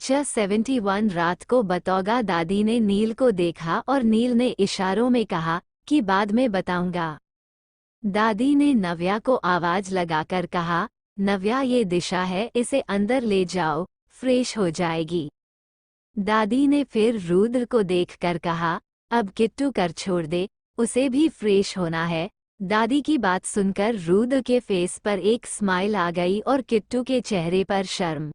Lecture 71 रात को बतौगा दादी ने नील को देखा और नील ने इशारों में कहा कि बाद में बताऊंगा। दादी ने नव्या को आवाज लगाकर कहा, नव्या ये दिशा है, इसे अंदर ले जाओ, फ्रेश हो जाएगी। दादी ने फिर रुद्र को देखकर कहा, अब किट्टू कर छोड़ दे, उसे भी फ्रेश होना है। दादी की बात सुनकर रुद्र के फेस पर एक स्माइल आ गई और किट्टू के चेहरे पर शर्म।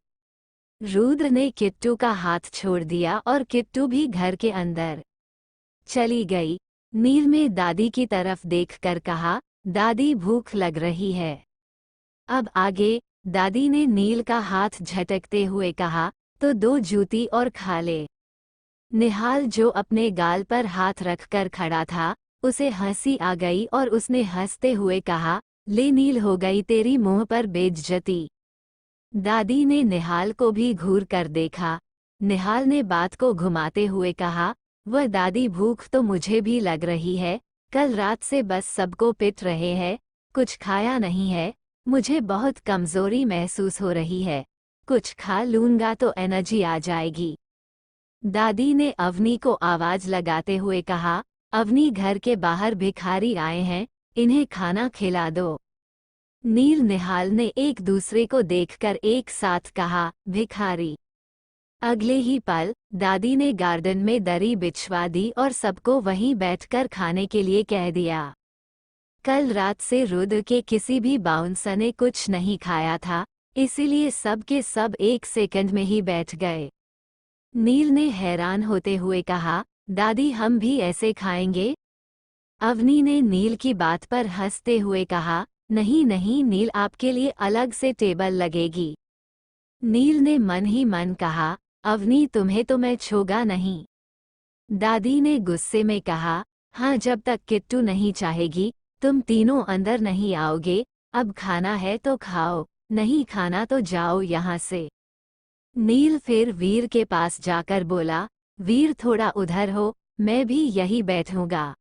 रुद्र ने किट्टू का हाथ छोड़ दिया और किट्टू भी घर के अंदर चली गई। नील में दादी की तरफ देखकर कहा, दादी भूख लग रही है। अब आगे। दादी ने नील का हाथ झटकते हुए कहा, तो 2 जूती और खा ले। निहाल जो अपने गाल पर हाथ रखकर खड़ा था, उसे हंसी आ गई और उसने हंसते हुए कहा, ले नील, हो गई तेरी मुंह पर बेइज्जती। दादी ने निहाल को भी घूर कर देखा। निहाल ने बात को घुमाते हुए कहा, वह दादी भूख तो मुझे भी लग रही है, कल रात से बस सबको पिट रहे हैं, कुछ खाया नहीं है, मुझे बहुत कमजोरी महसूस हो रही है, कुछ खा लूंगा तो एनर्जी आ जाएगी। दादी ने अवनी को आवाज लगाते हुए कहा, अवनी घर के बाहर भिखारी आए हैं, इन्हें खाना खिला दो। नील निहाल ने एक दूसरे को देखकर एक साथ कहा, भिखारी। अगले ही पल दादी ने गार्डन में दरी बिछवा दी और सबको वहीं बैठकर खाने के लिए कह दिया। कल रात से रुद्र के किसी भी बाउंसर ने कुछ नहीं खाया था, इसीलिए सब के सब 1 सेकंड में ही बैठ गए। नील ने हैरान होते हुए कहा, दादी हम भी ऐसे खाएंगे? अवनी ने नील की बात पर हंसते हुए कहा, नहीं नहीं नील, आपके लिए अलग से टेबल लगेगी। नील ने मन ही मन कहा, अवनी तुम्हें तो मैं छोड़ा नहीं। दादी ने गुस्से में कहा, हाँ जब तक किट्टू नहीं चाहेगी तुम तीनों अंदर नहीं आओगे, अब खाना है तो खाओ, नहीं खाना तो जाओ यहाँ से। नील फिर वीर के पास जाकर बोला, वीर थोड़ा उधर हो, मैं भी यही बैठूंगा।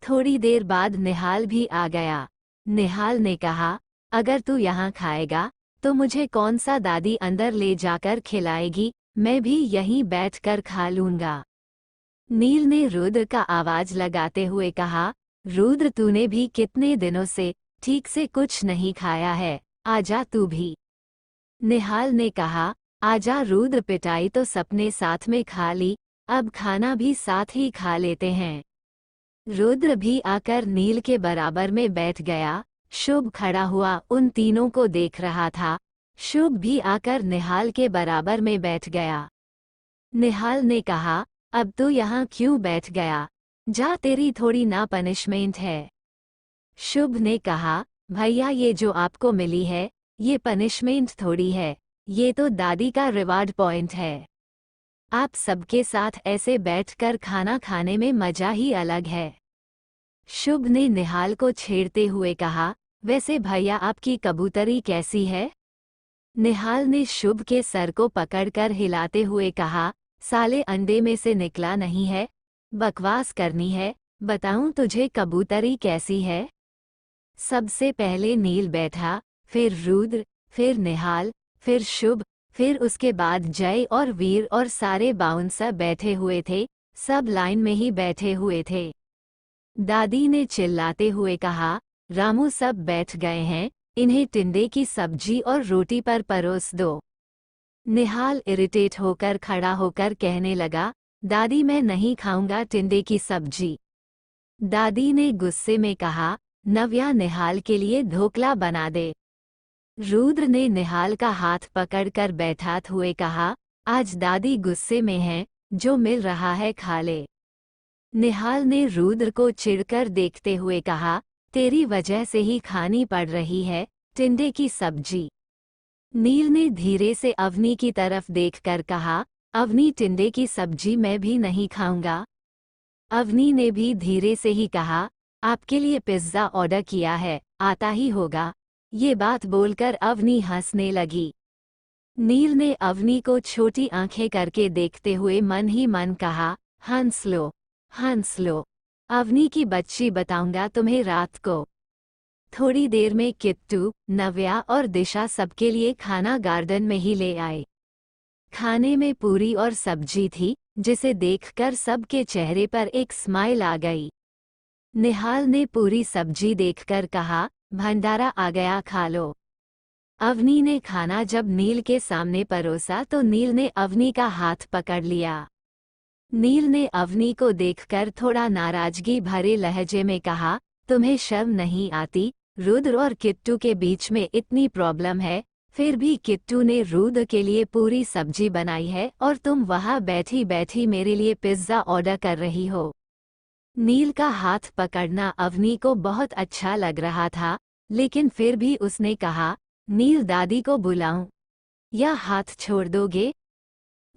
थोड़ी देर बाद निहाल भी आ गया। निहाल ने कहा, अगर तू यहाँ खाएगा तो मुझे कौन सा दादी अंदर ले जाकर खिलाएगी, मैं भी यहीं बैठकर खा लूंगा। नील ने रुद्र का आवाज लगाते हुए कहा, रुद्र तूने भी कितने दिनों से ठीक से कुछ नहीं खाया है, आजा तू भी। निहाल ने कहा, आजा रुद्र, पिटाई तो सपने साथ में खा ली, अब खाना भी साथ ही खा लेते हैं। रुद्र भी आकर नील के बराबर में बैठ गया। शुभ खड़ा हुआ उन तीनों को देख रहा था। शुभ भी आकर निहाल के बराबर में बैठ गया। निहाल ने कहा, अब तू यहाँ क्यों बैठ गया, जा, तेरी थोड़ी ना पनिशमेंट है। शुभ ने कहा, भैया ये जो आपको मिली है ये पनिशमेंट थोड़ी है, ये तो दादी का रिवार्ड पॉइंट है। आप सबके साथ ऐसे बैठकर खाना खाने में मजा ही अलग है। शुभ ने निहाल को छेड़ते हुए कहा, वैसे भैया आपकी कबूतरी कैसी है? निहाल ने शुभ के सर को पकड़कर हिलाते हुए कहा, साले अंडे में से निकला नहीं है, बकवास करनी है, बताऊं तुझे कबूतरी कैसी है? सबसे पहले नील बैठा, फिर रुद्र, फिर निहाल, फिर शुभ, फिर उसके बाद जय और वीर और सारे बाउंसर बैठे हुए थे, सब लाइन में ही बैठे हुए थे। दादी ने चिल्लाते हुए कहा, रामू सब बैठ गए हैं, इन्हें टिंडे की सब्जी और रोटी पर परोस दो। निहाल इरिटेट होकर खड़ा होकर कहने लगा, दादी मैं नहीं खाऊंगा टिंडे की सब्जी। दादी ने गुस्से में कहा, नव्या निहाल के लिए ढोकला बना दे। रुद्र ने निहाल का हाथ पकड़कर बैठाते हुए कहा, आज दादी गुस्से में हैं, जो मिल रहा है खा ले। निहाल ने रुद्र को चिढ़कर देखते हुए कहा, तेरी वजह से ही खानी पड़ रही है टिंडे की सब्जी। नील ने धीरे से अवनी की तरफ देखकर कहा, अवनी टिंडे की सब्जी मैं भी नहीं खाऊंगा। अवनी ने भी धीरे से ही कहा, आपके लिए पिज्ज़ा ऑर्डर किया है, आता ही होगा। ये बात बोलकर अवनी हंसने लगी। नील ने अवनी को छोटी आंखें करके देखते हुए मन ही मन कहा, हंस लो, हंस लो, अवनी की बच्ची बताऊंगा तुम्हें रात को। थोड़ी देर में किट्टू, नव्या और दिशा सबके लिए खाना गार्डन में ही ले आए। खाने में पूरी और सब्जी थी, जिसे देखकर सबके चेहरे पर एक स्माइल आ गई। निहाल ने पूरी सब्जी देखकर कहा, भंडारा आ गया, खा लो। अवनी ने खाना जब नील के सामने परोसा तो नील ने अवनी का हाथ पकड़ लिया। नील ने अवनी को देखकर थोड़ा नाराजगी भरे लहजे में कहा, तुम्हें शर्म नहीं आती? रुद्र और किट्टू के बीच में इतनी प्रॉब्लम है, फिर भी किट्टू ने रुद्र के लिए पूरी सब्जी बनाई है और तुम वहाँ बैठी बैठी मेरे लिए पिज्ज़ा ऑर्डर कर रही हो। नील का हाथ पकड़ना अवनी को बहुत अच्छा लग रहा था, लेकिन फिर भी उसने कहा, नील दादी को बुलाऊं या हाथ छोड़ दोगे?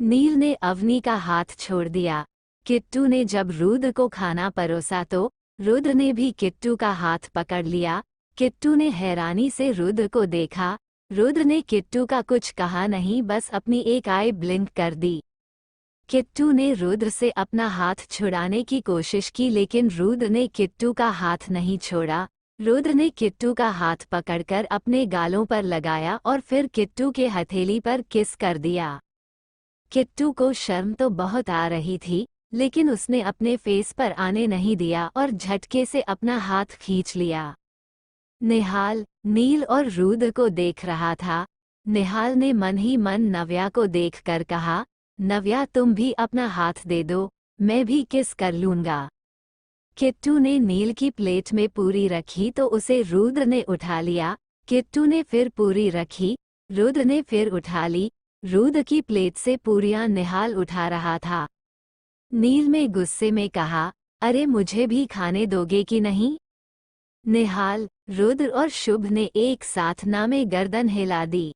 नील ने अवनी का हाथ छोड़ दिया। किट्टू ने जब रुद्र को खाना परोसा तो रुद्र ने भी किट्टू का हाथ पकड़ लिया। किट्टू ने हैरानी से रुद्र को देखा। रुद्र ने किट्टू का कुछ कहा नहीं, बस अपनी एक आई ब्लिंक कर दी। किट्टू ने रुद्र से अपना हाथ छुड़ाने की कोशिश की, लेकिन रुद्र ने किट्टू का हाथ नहीं छोड़ा। रुद्र ने किट्टू का हाथ पकड़कर अपने गालों पर लगाया और फिर किट्टू के हथेली पर किस कर दिया। किट्टू को शर्म तो बहुत आ रही थी, लेकिन उसने अपने फेस पर आने नहीं दिया और झटके से अपना हाथ खींच लिया। निहाल नील और रुद्र को देख रहा था। निहाल ने मन ही मन नव्या को देखकर कहा, नव्या तुम भी अपना हाथ दे दो, मैं भी किस कर लूंगा। किट्टू ने नील की प्लेट में पूरी रखी तो उसे रुद्र ने उठा लिया। किट्टू ने फिर पूरी रखी, रुद्र ने फिर उठा ली। रुद्र की प्लेट से पूरियां निहाल उठा रहा था। नील में गुस्से में कहा, अरे मुझे भी खाने दोगे कि नहीं? निहाल, रुद्र और शुभ ने एक साथ नामे गर्दन हिला दी।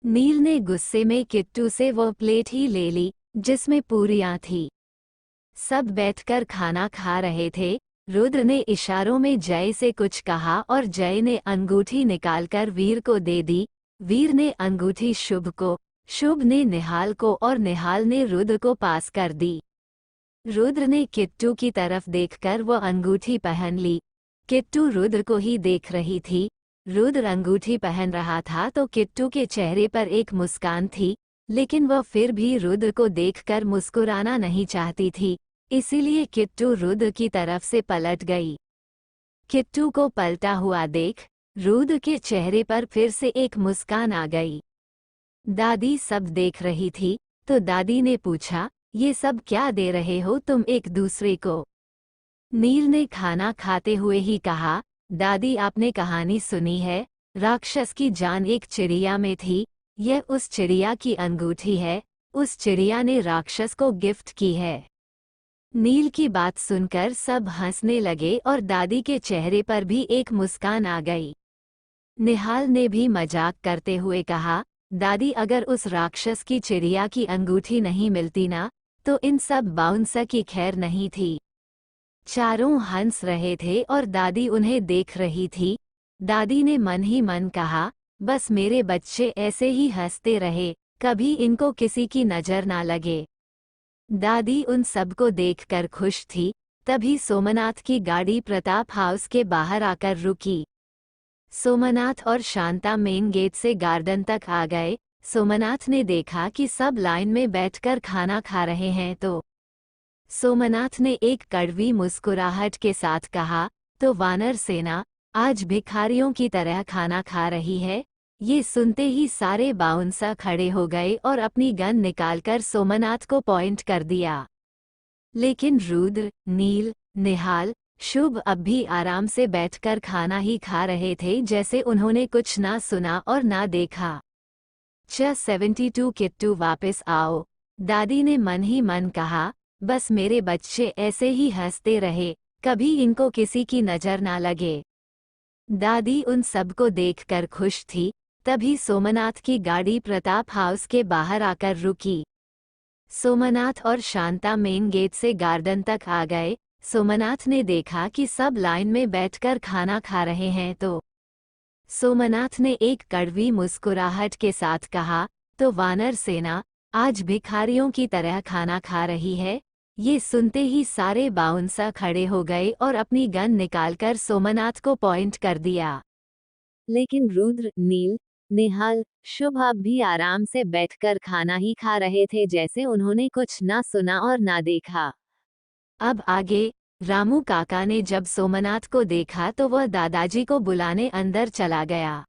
नील ने गुस्से में किट्टू से वो प्लेट ही ले ली जिसमें पूरियां थी। सब बैठकर खाना खा रहे थे। रुद्र ने इशारों में जय से कुछ कहा और जय ने अंगूठी निकालकर वीर को दे दी। वीर ने अंगूठी शुभ को, शुभ ने निहाल को और निहाल ने रुद्र को पास कर दी। रुद्र ने किट्टू की तरफ देखकर वो अंगूठी पहन ली। किट्टू रुद्र को ही देख रही थी। रुद्र अंगूठी पहन रहा था तो किट्टू के चेहरे पर एक मुस्कान थी, लेकिन वह फिर भी रुद्र को देखकर मुस्कुराना नहीं चाहती थी, इसीलिए किट्टू रुद्र की तरफ से पलट गई। किट्टू को पलटा हुआ देख रुद्र के चेहरे पर फिर से एक मुस्कान आ गई। दादी सब देख रही थी, तो दादी ने पूछा, ये सब क्या दे रहे हो तुम एक दूसरे को? नील ने खाना खाते हुए ही कहा, दादी आपने कहानी सुनी है, राक्षस की जान एक चिड़िया में थी, यह उस चिड़िया की अंगूठी है, उस चिड़िया ने राक्षस को गिफ्ट की है। नील की बात सुनकर सब हंसने लगे और दादी के चेहरे पर भी एक मुस्कान आ गई। निहाल ने भी मजाक करते हुए कहा, दादी अगर उस राक्षस की चिड़िया की अंगूठी नहीं मिलती ना, तो इन सब बाउंसर की खैर नहीं थी। चारों हंस रहे थे और दादी उन्हें देख रही थी। दादी ने मन ही मन कहा, बस मेरे बच्चे ऐसे ही हंसते रहे, कभी इनको किसी की नजर ना लगे। दादी उन सबको देखकर खुश थी। तभी सोमनाथ की गाड़ी प्रताप हाउस के बाहर आकर रुकी। सोमनाथ और शांता मेन गेट से गार्डन तक आ गए। सोमनाथ ने देखा कि सब लाइन में बैठकर खाना खा रहे हैं तो सोमनाथ ने एक कड़वी मुस्कुराहट के साथ कहा, तो वानर सेना आज भिखारियों की तरह खाना खा रही है? ये सुनते ही सारे बाउंसर खड़े हो गए और अपनी गन निकालकर सोमनाथ को पॉइंट कर दिया। लेकिन रुद्र, नील, निहाल, शुभ अब भी आराम से बैठकर खाना ही खा रहे थे, जैसे उन्होंने कुछ ना सुना और ना देखा। 72 किट्टू वापस आओ, दादी ने मन ही मन कहा, बस मेरे बच्चे ऐसे ही हंसते रहे, कभी इनको किसी की नजर ना लगे। दादी उन सबको देखकर खुश थी। तभी सोमनाथ की गाड़ी प्रताप हाउस के बाहर आकर रुकी। सोमनाथ और शांता मेन गेट से गार्डन तक आ गए। सोमनाथ ने देखा कि सब लाइन में बैठकर खाना खा रहे हैं तो सोमनाथ ने एक कड़वी मुस्कुराहट के साथ कहा, तो वानर सेना आज भिखारियों की तरह खाना खा रही है? ये सुनते ही सारे बाउंसर खड़े हो गए और अपनी गन निकालकर सोमनाथ को पॉइंट कर दिया। लेकिन रुद्र, नील, निहाल, शुभ अब भी आराम से बैठकर खाना ही खा रहे थे, जैसे उन्होंने कुछ ना सुना और ना देखा। अब आगे रामू काका ने जब सोमनाथ को देखा तो वह दादाजी को बुलाने अंदर चला गया।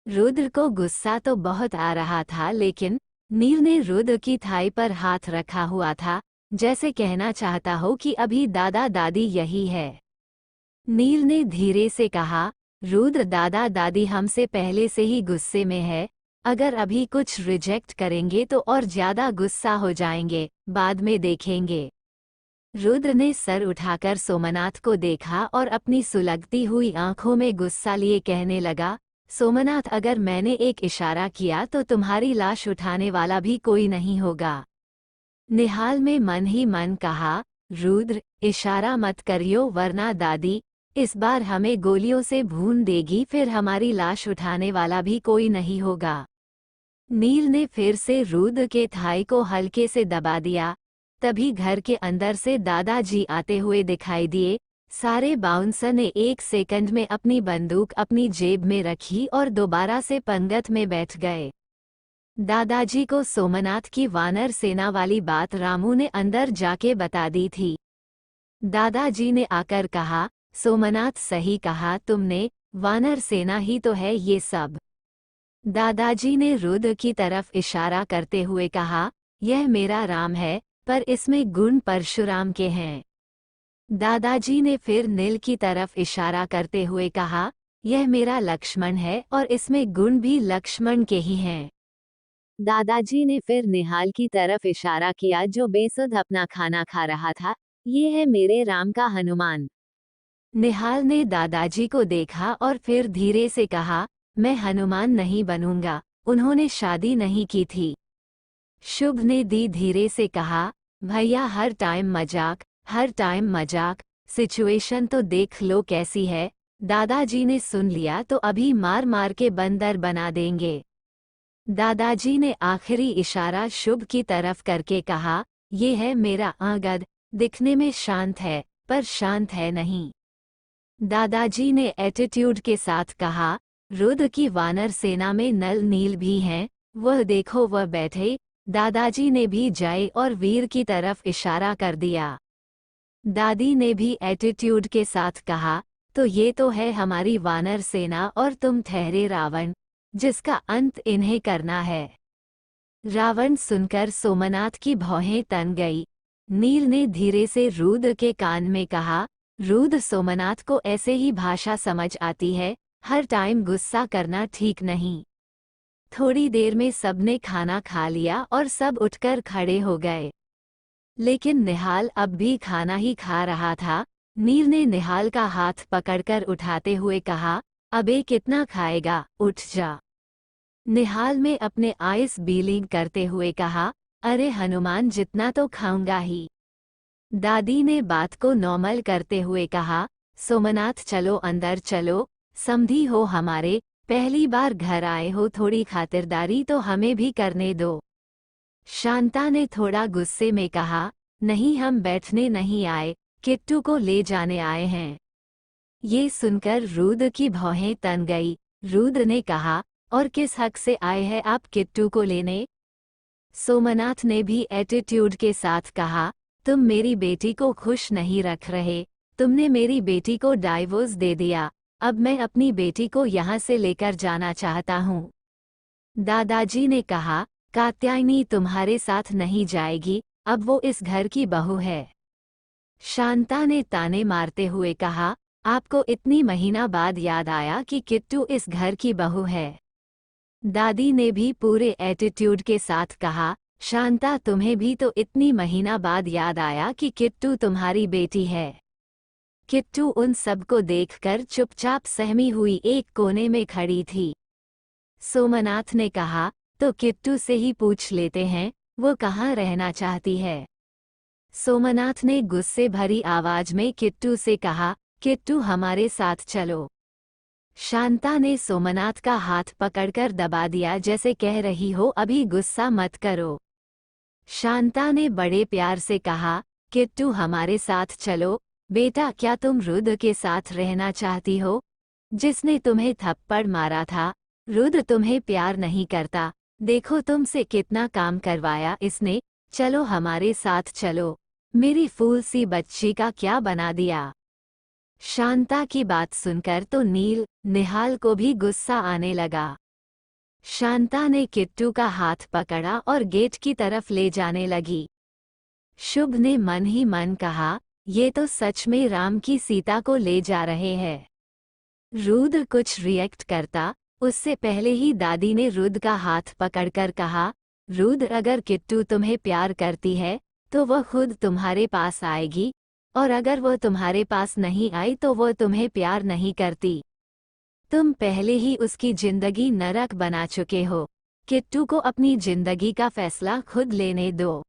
रुद्र को गुस्सा तो बहुत आ रहा था, लेकिन नील ने रुद्र की थाई पर हाथ रखा हुआ था, जैसे कहना चाहता हो कि अभी दादा दादी यही है। नील ने धीरे से कहा, रुद्र दादा दादी हमसे पहले से ही गुस्से में है, अगर अभी कुछ रिजेक्ट करेंगे तो और ज्यादा गुस्सा हो जाएंगे, बाद में देखेंगे। रुद्र ने सर उठाकर सोमनाथ को देखा और अपनी सुलगती हुई आंखों में गुस्सा लिए कहने लगा, सोमनाथ अगर मैंने एक इशारा किया तो तुम्हारी लाश उठाने वाला भी कोई नहीं होगा। निहाल में मन ही मन कहा, रुद्र इशारा मत करियो वरना दादी इस बार हमें गोलियों से भून देगी, फिर हमारी लाश उठाने वाला भी कोई नहीं होगा। नील ने फिर से रुद्र के थाई को हल्के से दबा दिया। तभी घर के अंदर से दादाजी आते हुए दिखाई दिए। सारे बाउंसर ने एक सेकंड में अपनी बंदूक अपनी जेब में रखी और दोबारा से पंगत में बैठ गए। दादाजी को सोमनाथ की वानर सेना वाली बात रामू ने अंदर जाके बता दी थी। दादाजी ने आकर कहा, सोमनाथ सही कहा तुमने, वानर सेना ही तो है ये सब। दादाजी ने रुद्र की तरफ इशारा करते हुए कहा, यह मेरा राम है, पर इसमें गुण परशुराम के हैं। दादाजी ने फिर नील की तरफ इशारा करते हुए कहा, यह मेरा लक्ष्मण है और इसमें गुण भी लक्ष्मण के ही हैं। दादाजी ने फिर निहाल की तरफ इशारा किया जो बेसुध अपना खाना खा रहा था, ये है मेरे राम का हनुमान। निहाल ने दादाजी को देखा और फिर धीरे से कहा, मैं हनुमान नहीं बनूंगा, उन्होंने शादी नहीं की थी। शुभ ने दी धीरे से कहा, भैया हर टाइम मजाक, सिचुएशन तो देख लो कैसी है। दादाजी ने सुन लिया तो अभी मार मार के बंदर बना देंगे। दादाजी ने आखिरी इशारा शुभ की तरफ करके कहा, ये है मेरा आंगद, दिखने में शांत है पर शांत है नहीं। दादाजी ने एटीट्यूड के साथ कहा, रुद्र की वानर सेना में नल नील भी हैं, वह देखो वह बैठे। दादाजी ने भी जय और वीर की तरफ इशारा कर दिया। दादी ने भी एटीट्यूड के साथ कहा, तो ये तो है हमारी वानर सेना और तुम ठहरे रावण, जिसका अंत इन्हें करना है। रावण सुनकर सोमनाथ की भौहें तन गई। नील ने धीरे से रुद्र के कान में कहा, रुद्र सोमनाथ को ऐसे ही भाषा समझ आती है, हर टाइम गुस्सा करना ठीक नहीं। थोड़ी देर में सबने खाना खा लिया और सब उठकर खड़े हो गए। लेकिन निहाल अब भी खाना ही खा रहा था। नील ने निहाल का हाथ पकड़कर उठाते हुए कहा, अबे कितना खाएगा, उठ जा। निहाल में अपने आइस बीलिंग करते हुए कहा, अरे हनुमान जितना तो खाऊंगा ही। दादी ने बात को नॉर्मल करते हुए कहा, सोमनाथ चलो अंदर चलो, समधी हो हमारे, पहली बार घर आए हो, थोड़ी खातिरदारी तो हमें भी करने दो। शांता ने थोड़ा गुस्से में कहा, नहीं हम बैठने नहीं आए, किट्टू को ले जाने आए हैं। ये सुनकर रुद्र की भौहें तन गई। रुद्र ने कहा, और किस हक से आए हैं आप किट्टू को लेने? सोमनाथ ने भी एटीट्यूड के साथ कहा, तुम मेरी बेटी को खुश नहीं रख रहे, तुमने मेरी बेटी को डाइवोर्स दे दिया, अब मैं अपनी बेटी को यहाँ से लेकर जाना चाहता हूँ। दादाजी ने कहा, कात्यायनी तुम्हारे साथ नहीं जाएगी, अब वो इस घर की बहू है। शांता ने ताने मारते हुए कहा, आपको इतनी महीना बाद याद आया कि किट्टू इस घर की बहू है। दादी ने भी पूरे एटीट्यूड के साथ कहा, शांता तुम्हें भी तो इतनी महीना बाद याद आया कि किट्टू तुम्हारी बेटी है। किट्टू उन सबको देखकर चुपचाप सहमी हुई एक कोने में खड़ी थी। सोमनाथ ने कहा, तो किट्टू से ही पूछ लेते हैं, वो कहाँ रहना चाहती है। सोमनाथ ने गुस्से भरी आवाज में किट्टू से कहा, किट्टू हमारे साथ चलो। शांता ने सोमनाथ का हाथ पकड़कर दबा दिया, जैसे कह रही हो अभी गुस्सा मत करो। शांता ने बड़े प्यार से कहा, किट्टू हमारे साथ चलो। बेटा क्या तुम रुद्र के साथ रहना चाहती हो, जिसने तुम्हें थप्पड़ मारा था? रुद्र तुम्हें प्यार नहीं करता, देखो तुमसे कितना काम करवाया इसने, चलो हमारे साथ चलो, मेरी फूल सी बच्ची का क्या बना दिया। शांता की बात सुनकर तो निहाल को भी गुस्सा आने लगा। शांता ने किट्टू का हाथ पकड़ा और गेट की तरफ ले जाने लगी। शुभ ने मन ही मन कहा, ये तो सच में राम की सीता को ले जा रहे हैं। रुद्र कुछ रिएक्ट करता उससे पहले ही दादी ने रुद्र का हाथ पकड़कर कहा, रुद्र अगर किट्टू तुम्हें प्यार करती है तो वह खुद तुम्हारे पास आएगी, और अगर वह तुम्हारे पास नहीं आई तो वह तुम्हें प्यार नहीं करती। तुम पहले ही उसकी जिंदगी नरक बना चुके हो, किट्टू को अपनी जिंदगी का फैसला खुद लेने दो।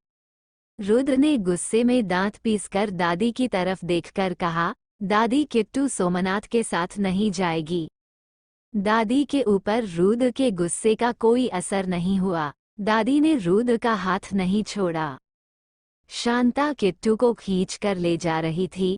रुद्र ने गुस्से में दांत पीसकर दादी की तरफ देखकर कहा, दादी किट्टू सोमनाथ के साथ नहीं जाएगी। दादी के ऊपर रुद्र के गुस्से का कोई असर नहीं हुआ, दादी ने रुद्र का हाथ नहीं छोड़ा। शांता किट्टू को खींचकर ले जा रही थी।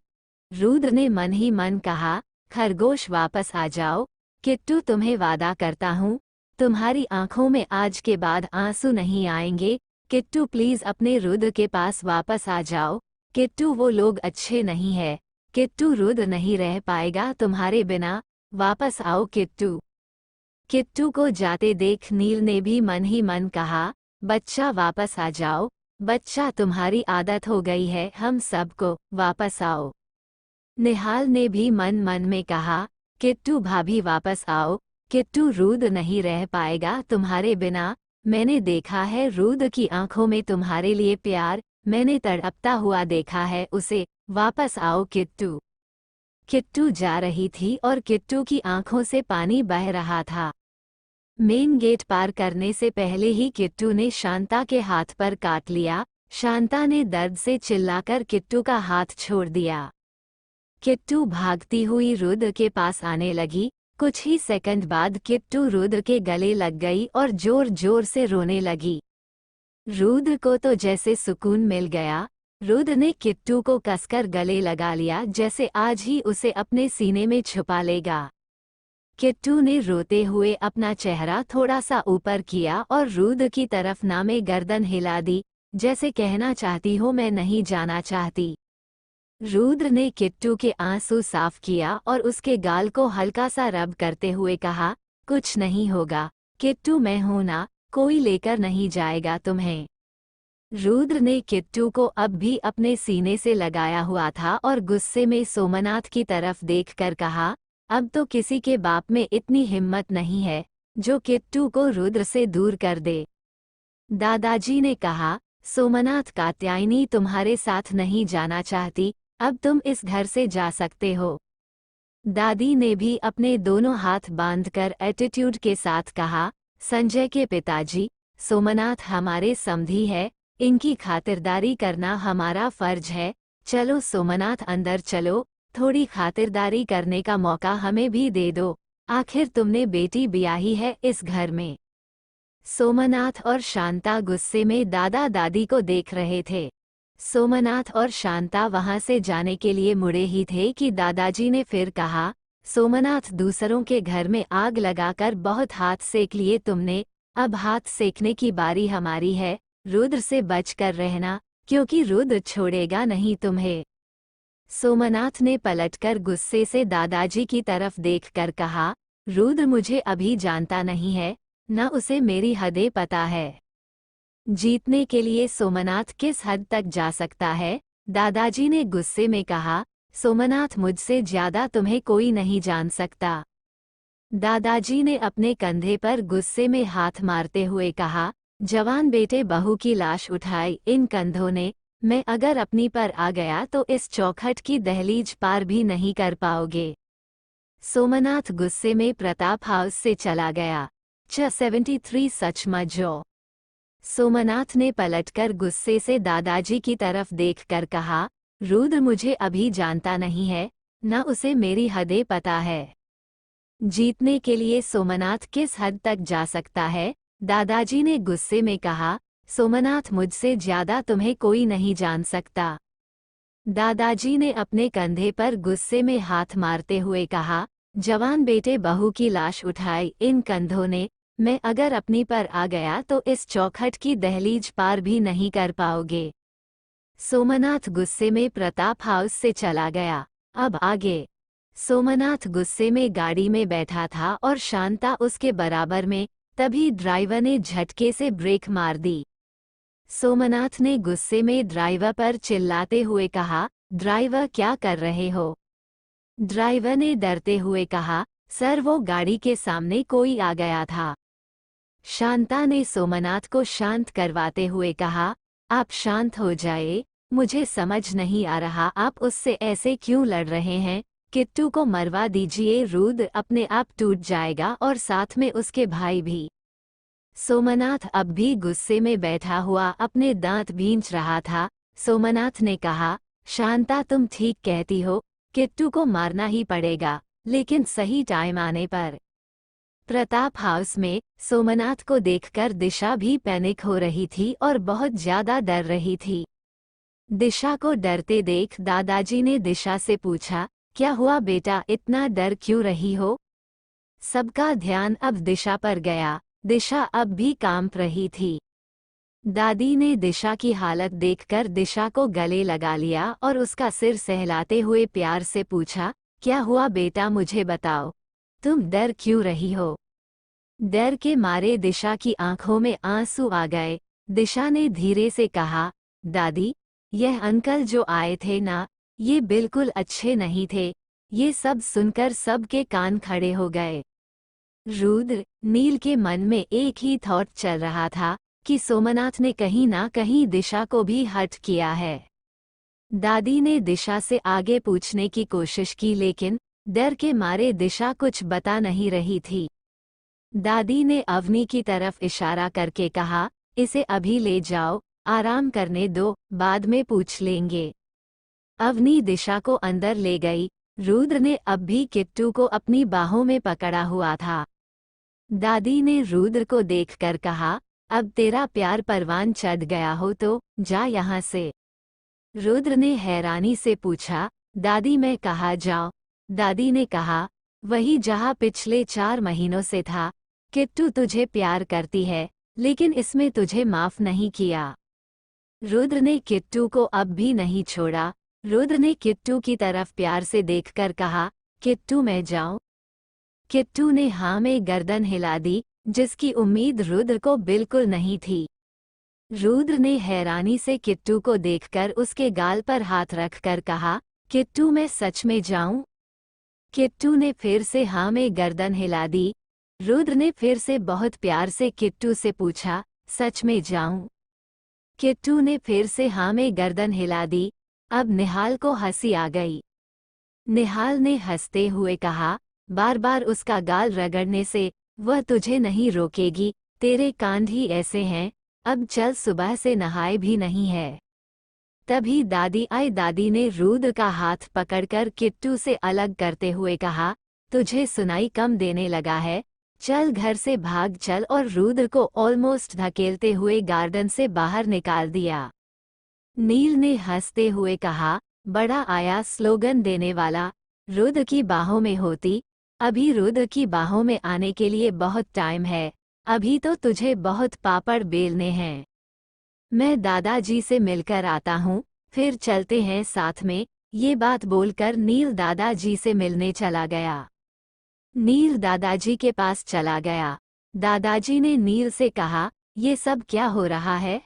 रुद्र ने मन ही मन कहा, खरगोश वापस आ जाओ, किट्टू तुम्हें वादा करता हूँ, तुम्हारी आंखों में आज के बाद आंसू नहीं आएंगे। किट्टू प्लीज अपने रुद्र के पास वापस आ जाओ, किट्टू वो लोग अच्छे नहीं है, किट्टू रुद्र नहीं रह पाएगा तुम्हारे बिना, वापस आओ किट्टू। किट्टू को जाते देख नील ने भी मन ही मन कहा, बच्चा वापस आ जाओ, बच्चा तुम्हारी आदत हो गई है हम सबको, वापस आओ। निहाल ने भी मन मन में कहा, किट्टू भाभी वापस आओ, किट्टू रुद्र नहीं रह पाएगा तुम्हारे बिना, मैंने देखा है रुद्र की आंखों में तुम्हारे लिए प्यार, मैंने तड़पता हुआ देखा है उसे, वापस आओ किट्टू। किट्टू जा रही थी और किट्टू की आंखों से पानी बह रहा था। मेन गेट पार करने से पहले ही किट्टू ने शांता के हाथ पर काट लिया। शांता ने दर्द से चिल्लाकर किट्टू का हाथ छोड़ दिया। किट्टू भागती हुई रुद्र के पास आने लगी। कुछ ही सेकंड बाद किट्टू रुद्र के गले लग गई और जोर जोर से रोने लगी। रुद्र को तो जैसे सुकून मिल गया। रुद्र ने किट्टू को कसकर गले लगा लिया, जैसे आज ही उसे अपने सीने में छुपा लेगा। किट्टू ने रोते हुए अपना चेहरा थोड़ा सा ऊपर किया और रुद्र की तरफ नामे गर्दन हिला दी, जैसे कहना चाहती हो मैं नहीं जाना चाहती। रुद्र ने किट्टू के आंसू साफ किया और उसके गाल को हल्का सा रब करते हुए कहा, कुछ नहीं होगा किट्टू, मैं हूं ना, कोई लेकर नहीं जाएगा तुम्हें। रुद्र ने किट्टू को अब भी अपने सीने से लगाया हुआ था और गुस्से में सोमनाथ की तरफ देखकर कहा, अब तो किसी के बाप में इतनी हिम्मत नहीं है जो किट्टू को रुद्र से दूर कर दे। दादाजी ने कहा, सोमनाथ कात्यायनी तुम्हारे साथ नहीं जाना चाहती, अब तुम इस घर से जा सकते हो। दादी ने भी अपने दोनों हाथ बांधकर एटीट्यूड के साथ कहा, संजय के पिताजी, सोमनाथ हमारे समधी है, इनकी खातिरदारी करना हमारा फर्ज है, चलो सोमनाथ अंदर चलो, थोड़ी खातिरदारी करने का मौका हमें भी दे दो, आखिर तुमने बेटी ब्याही है इस घर में। सोमनाथ और शांता गुस्से में दादा दादी को देख रहे थे। सोमनाथ और शांता वहां से जाने के लिए मुड़े ही थे कि दादाजी ने फिर कहा, सोमनाथ दूसरों के घर में आग लगाकर बहुत हाथ सेक लिए तुमने, अब हाथ सेकने की बारी हमारी है, रुद्र से बचकर रहना, क्योंकि रुद्र छोड़ेगा नहीं तुम्हें। सोमनाथ ने पलटकर गुस्से से दादाजी की तरफ देखकर कहा, रुद्र मुझे अभी जानता नहीं है, न उसे मेरी हदें पता है। जीतने के लिए सोमनाथ किस हद तक जा सकता है? दादाजी ने गुस्से में कहा, सोमनाथ मुझसे ज्यादा तुम्हें कोई नहीं जान सकता। दादाजी ने अपने कंधे पर गुस्से में हाथ मारते हुए कहा, जवान बेटे बहू की लाश उठाई इन कंधों ने, मैं अगर अपनी पर आ गया तो इस चौखट की दहलीज पार भी नहीं कर पाओगे। सोमनाथ गुस्से में प्रताप हाउस से चला गया। 73 सचमुच। सोमनाथ ने पलटकर गुस्से से दादाजी की तरफ देखकर कहा, रुद्र मुझे अभी जानता नहीं है, न उसे मेरी हदें पता है। जीतने के लिए सोमनाथ किस हद तक जा सकता है? दादाजी ने गुस्से में कहा, सोमनाथ मुझसे ज्यादा तुम्हें कोई नहीं जान सकता। दादाजी ने अपने कंधे पर गुस्से में हाथ मारते हुए कहा, जवान बेटे बहू की लाश उठाई इन कंधों ने, मैं अगर अपनी पर आ गया तो इस चौखट की दहलीज पार भी नहीं कर पाओगे। सोमनाथ गुस्से में प्रताप हाउस से चला गया। अब आगे। सोमनाथ गुस्से में गाड़ी में बैठा था और शांता उसके बराबर में, तभी ड्राइवर ने झटके से ब्रेक मार दी। सोमनाथ ने गुस्से में ड्राइवर पर चिल्लाते हुए कहा, ड्राइवर क्या कर रहे हो? ड्राइवर ने डरते हुए कहा, सर वो गाड़ी के सामने कोई आ गया था। शांता ने सोमनाथ को शांत करवाते हुए कहा, आप शांत हो जाए, मुझे समझ नहीं आ रहा आप उससे ऐसे क्यों लड़ रहे हैं। किट्टू को मरवा दीजिए, रुद्र अपने आप टूट जाएगा और साथ में उसके भाई भी। सोमनाथ अब भी गुस्से में बैठा हुआ अपने दांत भींच रहा था। सोमनाथ ने कहा, शांता तुम ठीक कहती हो, किट्टू को मारना ही पड़ेगा, लेकिन सही टाइम आने पर। प्रताप हाउस में सोमनाथ को देखकर दिशा भी पैनिक हो रही थी और बहुत ज्यादा डर रही थी। दिशा को डरते देख दादाजी ने दिशा से पूछा, क्या हुआ बेटा, इतना डर क्यों रही हो? सबका ध्यान अब दिशा पर गया। दिशा अब भी कांप रही थी। दादी ने दिशा की हालत देखकर दिशा को गले लगा लिया और उसका सिर सहलाते हुए प्यार से पूछा, क्या हुआ बेटा, मुझे बताओ, तुम डर क्यों रही हो? डर के मारे दिशा की आंखों में आंसू आ गए। दिशा ने धीरे से कहा, दादी, यह अंकल जो आए थे ना, ये बिल्कुल अच्छे नहीं थे। ये सब सुनकर सबके कान खड़े हो गए। रुद्र, नील के मन में एक ही थॉट चल रहा था कि सोमनाथ ने कहीं ना कहीं दिशा को भी हर्ट किया है। दादी ने दिशा से आगे पूछने की कोशिश की, लेकिन डर के मारे दिशा कुछ बता नहीं रही थी। दादी ने अवनी की तरफ इशारा करके कहा, इसे अभी ले जाओ, आराम करने दो, बाद में पूछ लेंगे। अवनी दिशा को अंदर ले गई। रुद्र ने अब भी किट्टू को अपनी बाहों में पकड़ा हुआ था। दादी ने रुद्र को देखकर कहा, अब तेरा प्यार परवान चढ़ गया हो तो जा यहाँ से। रुद्र ने हैरानी से पूछा, दादी मैं कहाँ जाऊँ? दादी ने कहा, वही जहाँ पिछले 4 महीनों से था। किट्टू तुझे प्यार करती है, लेकिन इसमें तुझे माफ नहीं किया। रुद्र ने किट्टू को अब भी नहीं छोड़ा। रुद्र ने किट्टू की तरफ प्यार से देखकर कहा, किट्टू मैं जाऊं? किट्टू ने हाँ में गर्दन हिला दी, जिसकी उम्मीद रुद्र को बिल्कुल नहीं थी। रुद्र ने हैरानी से किट्टू को देखकर उसके गाल पर हाथ रखकर कहा, किट्टू मैं सच में जाऊं? किट्टू ने फिर से हाँ में गर्दन हिला दी। रुद्र ने फिर से बहुत प्यार से किट्टू से पूछा, सच में जाऊं? किट्टू ने फिर से हाँ में गर्दन हिला दी। अब निहाल को हंसी आ गई। निहाल ने हंसते हुए कहा, बार बार उसका गाल रगड़ने से वह तुझे नहीं रोकेगी, तेरे कान ही ऐसे हैं, अब चल, सुबह से नहाए भी नहीं है। तभी दादी आई। दादी ने रुद्र का हाथ पकड़कर किट्टू से अलग करते हुए कहा, तुझे सुनाई कम देने लगा है, चल घर से भाग चल, और रुद्र को ऑलमोस्ट धकेलते हुए गार्डन से बाहर निकाल दिया। नील ने हंसते हुए कहा, बड़ा आया स्लोगन देने वाला, रुद्र की बाहों में होती। अभी रुद्र की बाहों में आने के लिए बहुत टाइम है, अभी तो तुझे बहुत पापड़ बेलने हैं। मैं दादाजी से मिलकर आता हूँ, फिर चलते हैं साथ में। ये बात बोलकर नील दादाजी से मिलने चला गया। नील दादाजी के पास चला गया। दादाजी ने नील से कहा, ये सब क्या हो रहा है?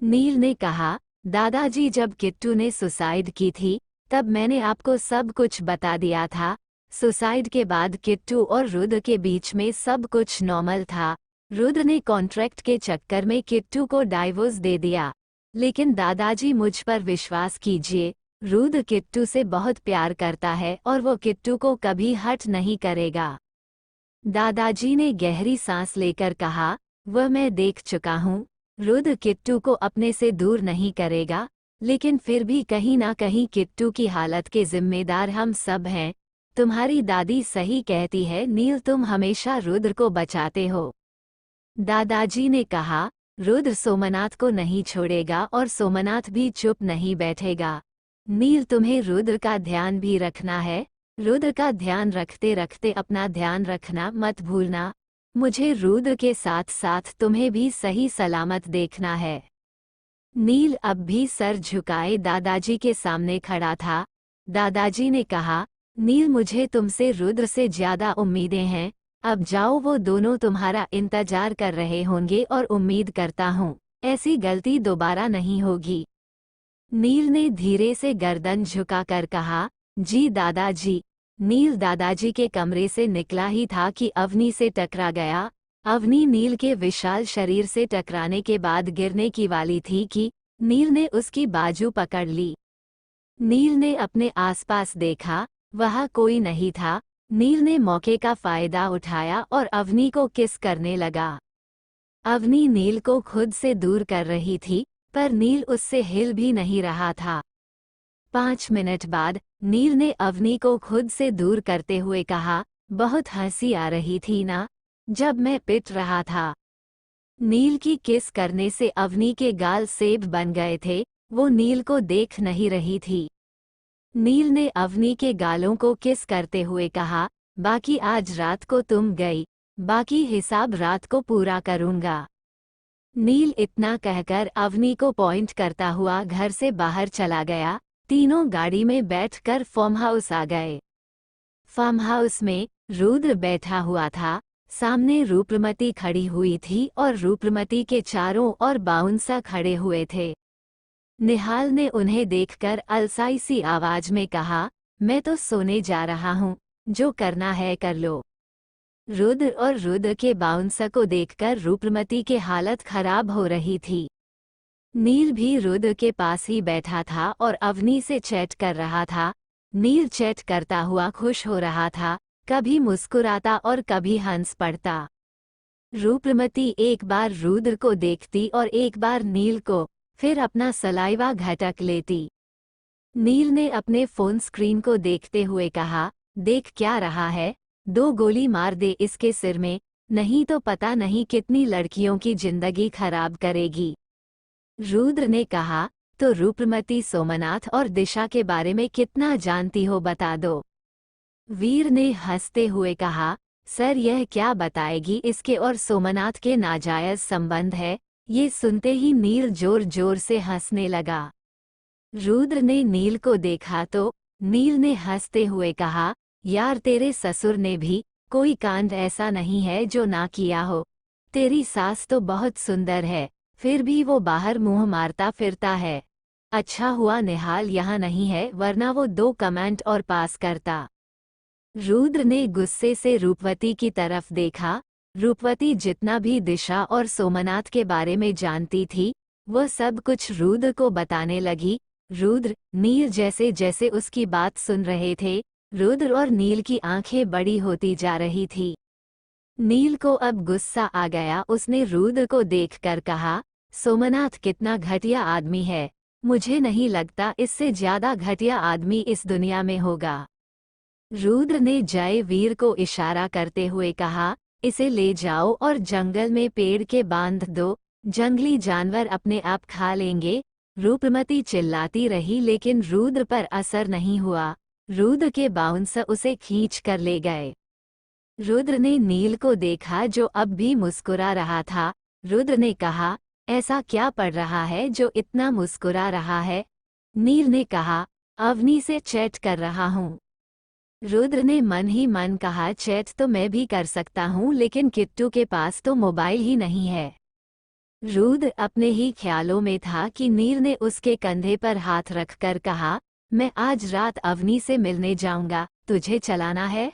नील ने कहा, दादाजी जब किट्टू ने सुसाइड की थी तब मैंने आपको सब कुछ बता दिया था। सुसाइड के बाद किट्टू और रुद्र के बीच में सब कुछ नॉर्मल था। रुद्र ने कॉन्ट्रैक्ट के चक्कर में किट्टू को डाइवोर्स दे दिया, लेकिन दादाजी मुझ पर विश्वास कीजिए, रुद्र किट्टू से बहुत प्यार करता है और वो किट्टू को कभी हर्ट नहीं करेगा। दादाजी ने गहरी सांस लेकर कहा, वह मैं देख चुका हूँ, रुद्र किट्टू को अपने से दूर नहीं करेगा, लेकिन फिर भी कहीं ना कहीं किट्टू की हालत के जिम्मेदार हम सब हैं। तुम्हारी दादी सही कहती है नील, तुम हमेशा रुद्र को बचाते हो। दादाजी ने कहा, रुद्र सोमनाथ को नहीं छोड़ेगा और सोमनाथ भी चुप नहीं बैठेगा। नील तुम्हें रुद्र का ध्यान भी रखना है। रुद्र का ध्यान रखते रखते अपना ध्यान रखना मत भूलना। मुझे रुद्र के साथ साथ तुम्हें भी सही सलामत देखना है। नील अब भी सर झुकाए दादाजी के सामने खड़ा था। दादाजी ने कहा, नील मुझे तुमसे रुद्र से ज्यादा उम्मीदें हैं। अब जाओ, वो दोनों तुम्हारा इंतजार कर रहे होंगे और उम्मीद करता हूँ ऐसी गलती दोबारा नहीं होगी। नील ने धीरे से गर्दन झुकाकर कहा, जी दादाजी। नील दादाजी के कमरे से निकला ही था कि अवनी से टकरा गया। अवनी नील के विशाल शरीर से टकराने के बाद गिरने की वाली थी कि नील ने उसकी बाजू पकड़ ली। नील ने अपने आसपास देखा, वहाँ कोई नहीं था। नील ने मौके का फायदा उठाया और अवनी को किस करने लगा। अवनी नील को खुद से दूर कर रही थी, पर नील उससे हिल भी नहीं रहा था। 5 मिनट बाद नील ने अवनी को खुद से दूर करते हुए कहा, बहुत हंसी आ रही थी ना, जब मैं पिट रहा था। नील की किस करने से अवनी के गाल सेब बन गए थे। वो नील को देख नहीं रही थी। नील ने अवनी के गालों को किस करते हुए कहा, बाकी आज रात को तुम गई, बाकी हिसाब रात को पूरा करूंगा। नील इतना कहकर अवनी को पॉइंट करता हुआ घर से बाहर चला गया। तीनों गाड़ी में बैठकर फार्म हाउस आ गए। फार्म हाउस में रुद्र बैठा हुआ था। सामने रूपमती खड़ी हुई थी और रूपमती के चारों ओर बाउंसर खड़े हुए थे। निहाल ने उन्हें देखकर अलसाई सी आवाज में कहा, मैं तो सोने जा रहा हूँ, जो करना है कर लो। रुद्र और रुद्र के बाउंसर को देखकर रूपमती की हालत खराब हो रही थी। नील भी रुद्र के पास ही बैठा था और अवनी से चैट कर रहा था। नील चैट करता हुआ खुश हो रहा था, कभी मुस्कुराता और कभी हंस पड़ता। रूपमती एक बार रुद्र को देखती और एक बार नील को, फिर अपना सलाइवा घटक लेती। नील ने अपने फोन स्क्रीन को देखते हुए कहा, देख क्या रहा है, 2 गोली मार दे इसके सिर में, नहीं तो पता नहीं कितनी लड़कियों की जिंदगी खराब करेगी। रुद्र ने कहा, तो रूपमती सोमनाथ और दिशा के बारे में कितना जानती हो बता दो। वीर ने हंसते हुए कहा, सर यह क्या बताएगी, इसके और सोमनाथ के नाजायज संबंध है। ये सुनते ही नील जोर जोर से हंसने लगा। रुद्र ने नील को देखा तो नील ने हंसते हुए कहा, यार तेरे ससुर ने भी कोई कांड ऐसा नहीं है जो ना किया हो। तेरी सास तो बहुत सुंदर है, फिर भी वो बाहर मुंह मारता फिरता है। अच्छा हुआ निहाल यहाँ नहीं है, वरना वो 2 कमेंट और पास करता। रुद्र ने गुस्से से रूपवती की तरफ देखा। रूपवती जितना भी दिशा और सोमनाथ के बारे में जानती थी, वह सब कुछ रुद्र को बताने लगी। रुद्र, नील जैसे जैसे उसकी बात सुन रहे थे, रुद्र और नील की आंखें बड़ी होती जा रही थी। नील को अब गुस्सा आ गया। उसने रुद्र को देखकर कहा, सोमनाथ कितना घटिया आदमी है, मुझे नहीं लगता इससे ज्यादा घटिया आदमी इस दुनिया में होगा। रुद्र ने जय वीर को इशारा करते हुए कहा, इसे ले जाओ और जंगल में पेड़ के बांध दो, जंगली जानवर अपने आप खा लेंगे। रूपमती चिल्लाती रही लेकिन रुद्र पर असर नहीं हुआ। रुद्र के बाउंसर उसे खींच कर ले गए। रुद्र ने नील को देखा जो अब भी मुस्कुरा रहा था। रुद्र ने कहा, ऐसा क्या पड़ रहा है जो इतना मुस्कुरा रहा है? नील ने कहा, अवनी से चैट कर रहा हूँ। रुद्र ने मन ही मन कहा, चैट तो मैं भी कर सकता हूँ, लेकिन किट्टू के पास तो मोबाइल ही नहीं है। रुद्र अपने ही ख्यालों में था कि नील ने उसके कंधे पर हाथ रखकर कहा, मैं आज रात अवनी से मिलने जाऊंगा, तुझे चलाना है?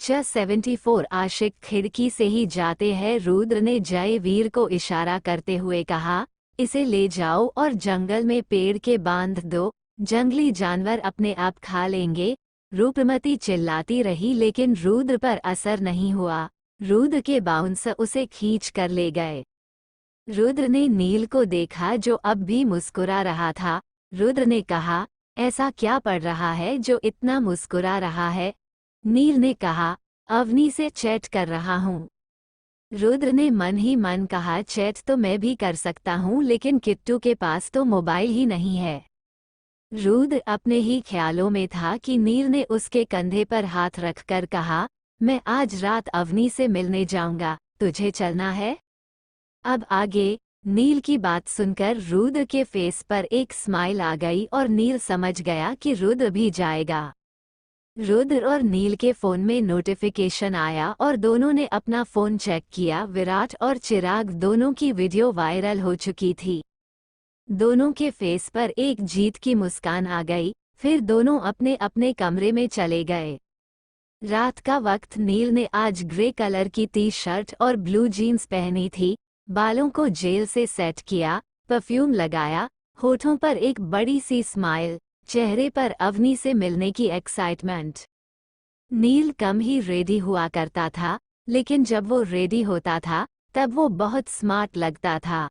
74 आशिक खिड़की से ही जाते हैं। रुद्र ने जय वीर को इशारा करते हुए कहा, इसे ले जाओ और जंगल में पेड़ के बांध दो, जंगली जानवर अपने आप खा लेंगे। रूपमती चिल्लाती रही लेकिन रुद्र पर असर नहीं हुआ। रुद्र के बाउंसर उसे खींच कर ले गए। रुद्र ने नील को देखा जो अब भी मुस्कुरा रहा था। रुद्र ने कहा, ऐसा क्या पड़ रहा है जो इतना मुस्कुरा रहा है? नील ने कहा, अवनी से चैट कर रहा हूँ। रुद्र ने मन ही मन कहा, चैट तो मैं भी कर सकता हूँ, लेकिन किट्टू के पास तो मोबाइल ही नहीं है। रुद्र अपने ही ख्यालों में था कि नील ने उसके कंधे पर हाथ रखकर कहा, मैं आज रात अवनी से मिलने जाऊंगा, तुझे चलना है? अब आगे। नील की बात सुनकर रुद्र के फेस पर एक स्माइल आ गई और नील समझ गया कि रुद्र भी जाएगा। रुद्र और नील के फोन में नोटिफिकेशन आया और दोनों ने अपना फोन चेक किया। विराट और चिराग दोनों की वीडियो वायरल हो चुकी थी। दोनों के फेस पर एक जीत की मुस्कान आ गई। फिर दोनों अपने अपने कमरे में चले गए। रात का वक्त। नील ने आज ग्रे कलर की टी शर्ट और ब्लू जीन्स पहनी थी। बालों को जेल से सेट किया, परफ्यूम लगाया, होठों पर एक बड़ी सी स्माइल, चेहरे पर अवनी से मिलने की एक्साइटमेंट। नील कम ही रेडी हुआ करता था, लेकिन जब वो रेडी होता था तब वो बहुत स्मार्ट लगता था।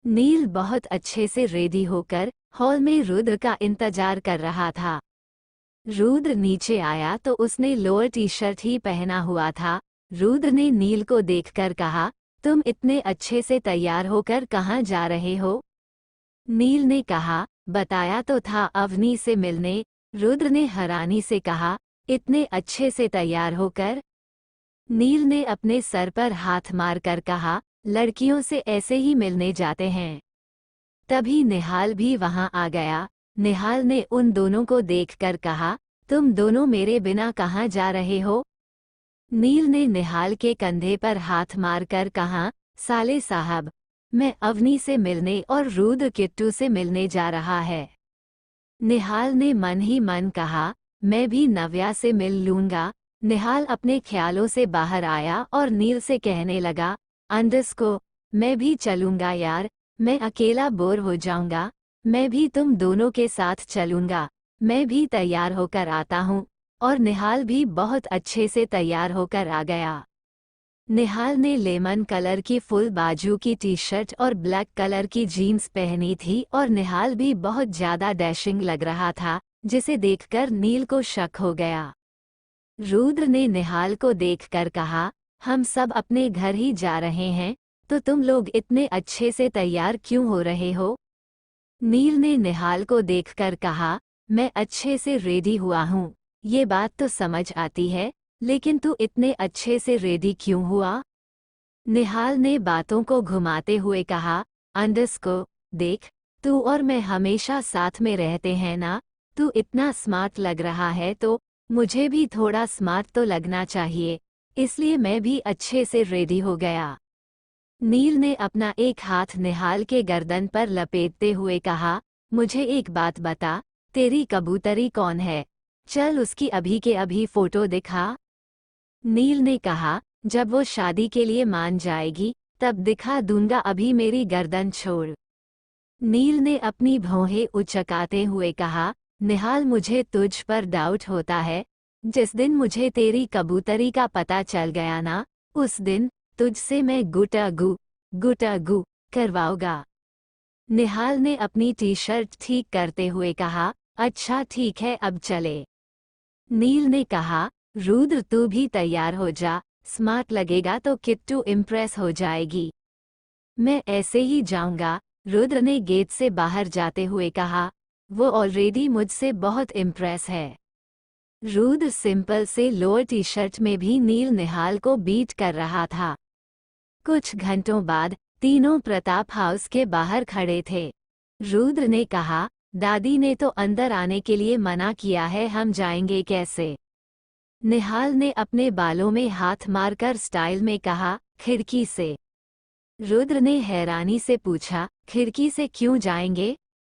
नील बहुत अच्छे से रेडी होकर हॉल में रुद्र का इंतजार कर रहा था। रुद्र नीचे आया तो उसने लोअर टी शर्ट ही पहना हुआ था। रुद्र ने नील को देखकर कहा, तुम इतने अच्छे से तैयार होकर कहाँ जा रहे हो? नील ने कहा, बताया तो था अवनी से मिलने। रुद्र ने हैरानी से कहा, इतने अच्छे से तैयार होकर? नील ने अपने सर पर हाथ मारकर कहा, लड़कियों से ऐसे ही मिलने जाते हैं। तभी निहाल भी वहां आ गया। निहाल ने उन दोनों को देखकर कहा, तुम दोनों मेरे बिना कहाँ जा रहे हो? नील ने निहाल के कंधे पर हाथ मारकर कहा, साले साहब, मैं अवनी से मिलने और रुद्र किट्टू से मिलने जा रहा है। निहाल ने मन ही मन कहा, मैं भी नव्या से मिल लूंगा। निहाल अपने ख्यालों से बाहर आया और नील से कहने लगा, अंडस्को, मैं भी चलूंगा यार, मैं अकेला बोर हो जाऊंगा। मैं भी तुम दोनों के साथ चलूंगा। मैं भी तैयार होकर आता हूँ। और निहाल भी बहुत अच्छे से तैयार होकर आ गया। निहाल ने लेमन कलर की फुल बाजू की टी शर्ट और ब्लैक कलर की जीन्स पहनी थी और निहाल भी बहुत ज्यादा डैशिंग लग रहा था, जिसे देखकर नील को शक हो गया। रुद्र ने निहाल को देखकर कहा, हम सब अपने घर ही जा रहे हैं, तो तुम लोग इतने अच्छे से तैयार क्यों हो रहे हो? नील ने निहाल को देखकर कहा, मैं अच्छे से रेडी हुआ हूँ, ये बात तो समझ आती है, लेकिन तू इतने अच्छे से रेडी क्यों हुआ? निहाल ने बातों को घुमाते हुए कहा, अंडस्को, देख, तू और मैं हमेशा साथ में रहते हैं ना, तू इतना स्मार्ट लग रहा है तो मुझे भी थोड़ा स्मार्ट तो लगना चाहिए, इसलिए मैं भी अच्छे से रेडी हो गया। नील ने अपना एक हाथ निहाल के गर्दन पर लपेटते हुए कहा, मुझे एक बात बता, तेरी कबूतरी कौन है? चल उसकी अभी के अभी फोटो दिखा। नील ने कहा, जब वो शादी के लिए मान जाएगी तब दिखा दूंगा, अभी मेरी गर्दन छोड़। नील ने अपनी भौहें उचकाते हुए कहा, निहाल, मुझे तुझ पर डाउट होता है। जिस दिन मुझे तेरी कबूतरी का पता चल गया ना, उस दिन तुझसे मैं गुटागू करवाऊंगा। निहाल ने अपनी टी शर्ट ठीक करते हुए कहा, अच्छा ठीक है, अब चले। नील ने कहा, रुद्र तू भी तैयार हो जा, स्मार्ट लगेगा तो किट्टू इम्प्रेस हो जाएगी। मैं ऐसे ही जाऊंगा, रुद्र ने गेट से बाहर जाते हुए कहा, वो ऑलरेडी मुझसे बहुत इम्प्रेस है। रुद्र सिंपल से लोअर टी शर्ट में भी नील निहाल को बीट कर रहा था। कुछ घंटों बाद तीनों प्रताप हाउस के बाहर खड़े थे। रुद्र ने कहा, दादी ने तो अंदर आने के लिए मना किया है, हम जाएंगे कैसे? निहाल ने अपने बालों में हाथ मारकर स्टाइल में कहा, खिड़की से। रुद्र ने हैरानी से पूछा, खिड़की से क्यों जाएंगे?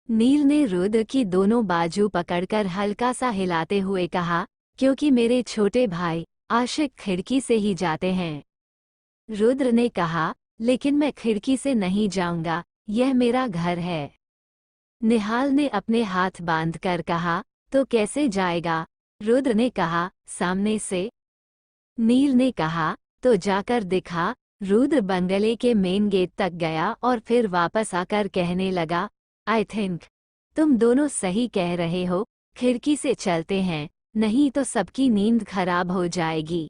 नील ने रुद्र की दोनों बाजू पकड़कर हल्का सा हिलाते हुए कहा, क्योंकि मेरे छोटे भाई आशिक खिड़की से ही जाते हैं। रुद्र ने कहा, लेकिन मैं खिड़की से नहीं जाऊंगा, यह मेरा घर है। निहाल ने अपने हाथ बांधकर कहा, तो कैसे जाएगा? रुद्र ने कहा, सामने से। नील ने कहा, तो जाकर दिखा। रुद्र बंगले के मेन गेट तक गया और फिर वापस आकर कहने लगा, आई थिंक तुम दोनों सही कह रहे हो, खिड़की से चलते हैं, नहीं तो सबकी नींद खराब हो जाएगी।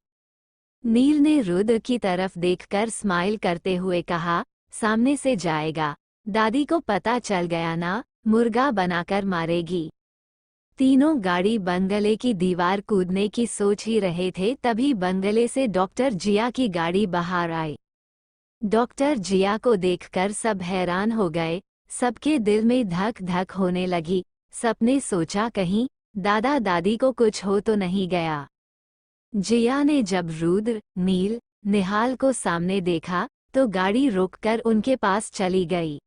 नील ने रुद्र की तरफ देखकर स्माइल करते हुए कहा, सामने से जाएगा, दादी को पता चल गया ना, मुर्गा बनाकर मारेगी। तीनों गाड़ी बंगले की दीवार कूदने की सोच ही रहे थे, तभी बंगले से डॉक्टर जिया की गाड़ी बाहर आई। डॉक्टर जिया को देखकर सब हैरान हो गए, सबके दिल में धक धक होने लगी। सबने सोचा कहीं दादा दादी को कुछ हो तो नहीं गया। जिया ने जब रुद्र, नील, निहाल को सामने देखा तो गाड़ी रोककर उनके पास चली गई।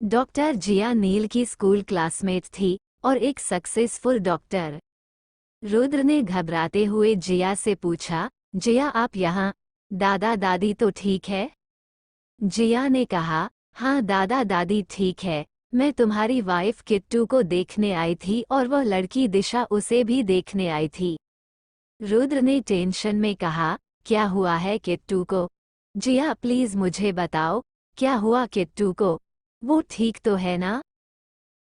डॉक्टर जिया नील की स्कूल क्लासमेट थी और एक सक्सेसफुल डॉक्टर। रुद्र ने घबराते हुए जिया से पूछा, जिया आप यहाँ, दादा दादी तो ठीक है? जिया ने कहा, हाँ दादा दादी ठीक है, मैं तुम्हारी वाइफ किट्टू को देखने आई थी और वह लड़की दिशा उसे भी देखने आई थी। रुद्र ने टेंशन में कहा, क्या हुआ है किट्टू को? जिया प्लीज मुझे बताओ, क्या हुआ किट्टू को? वो ठीक तो है ना?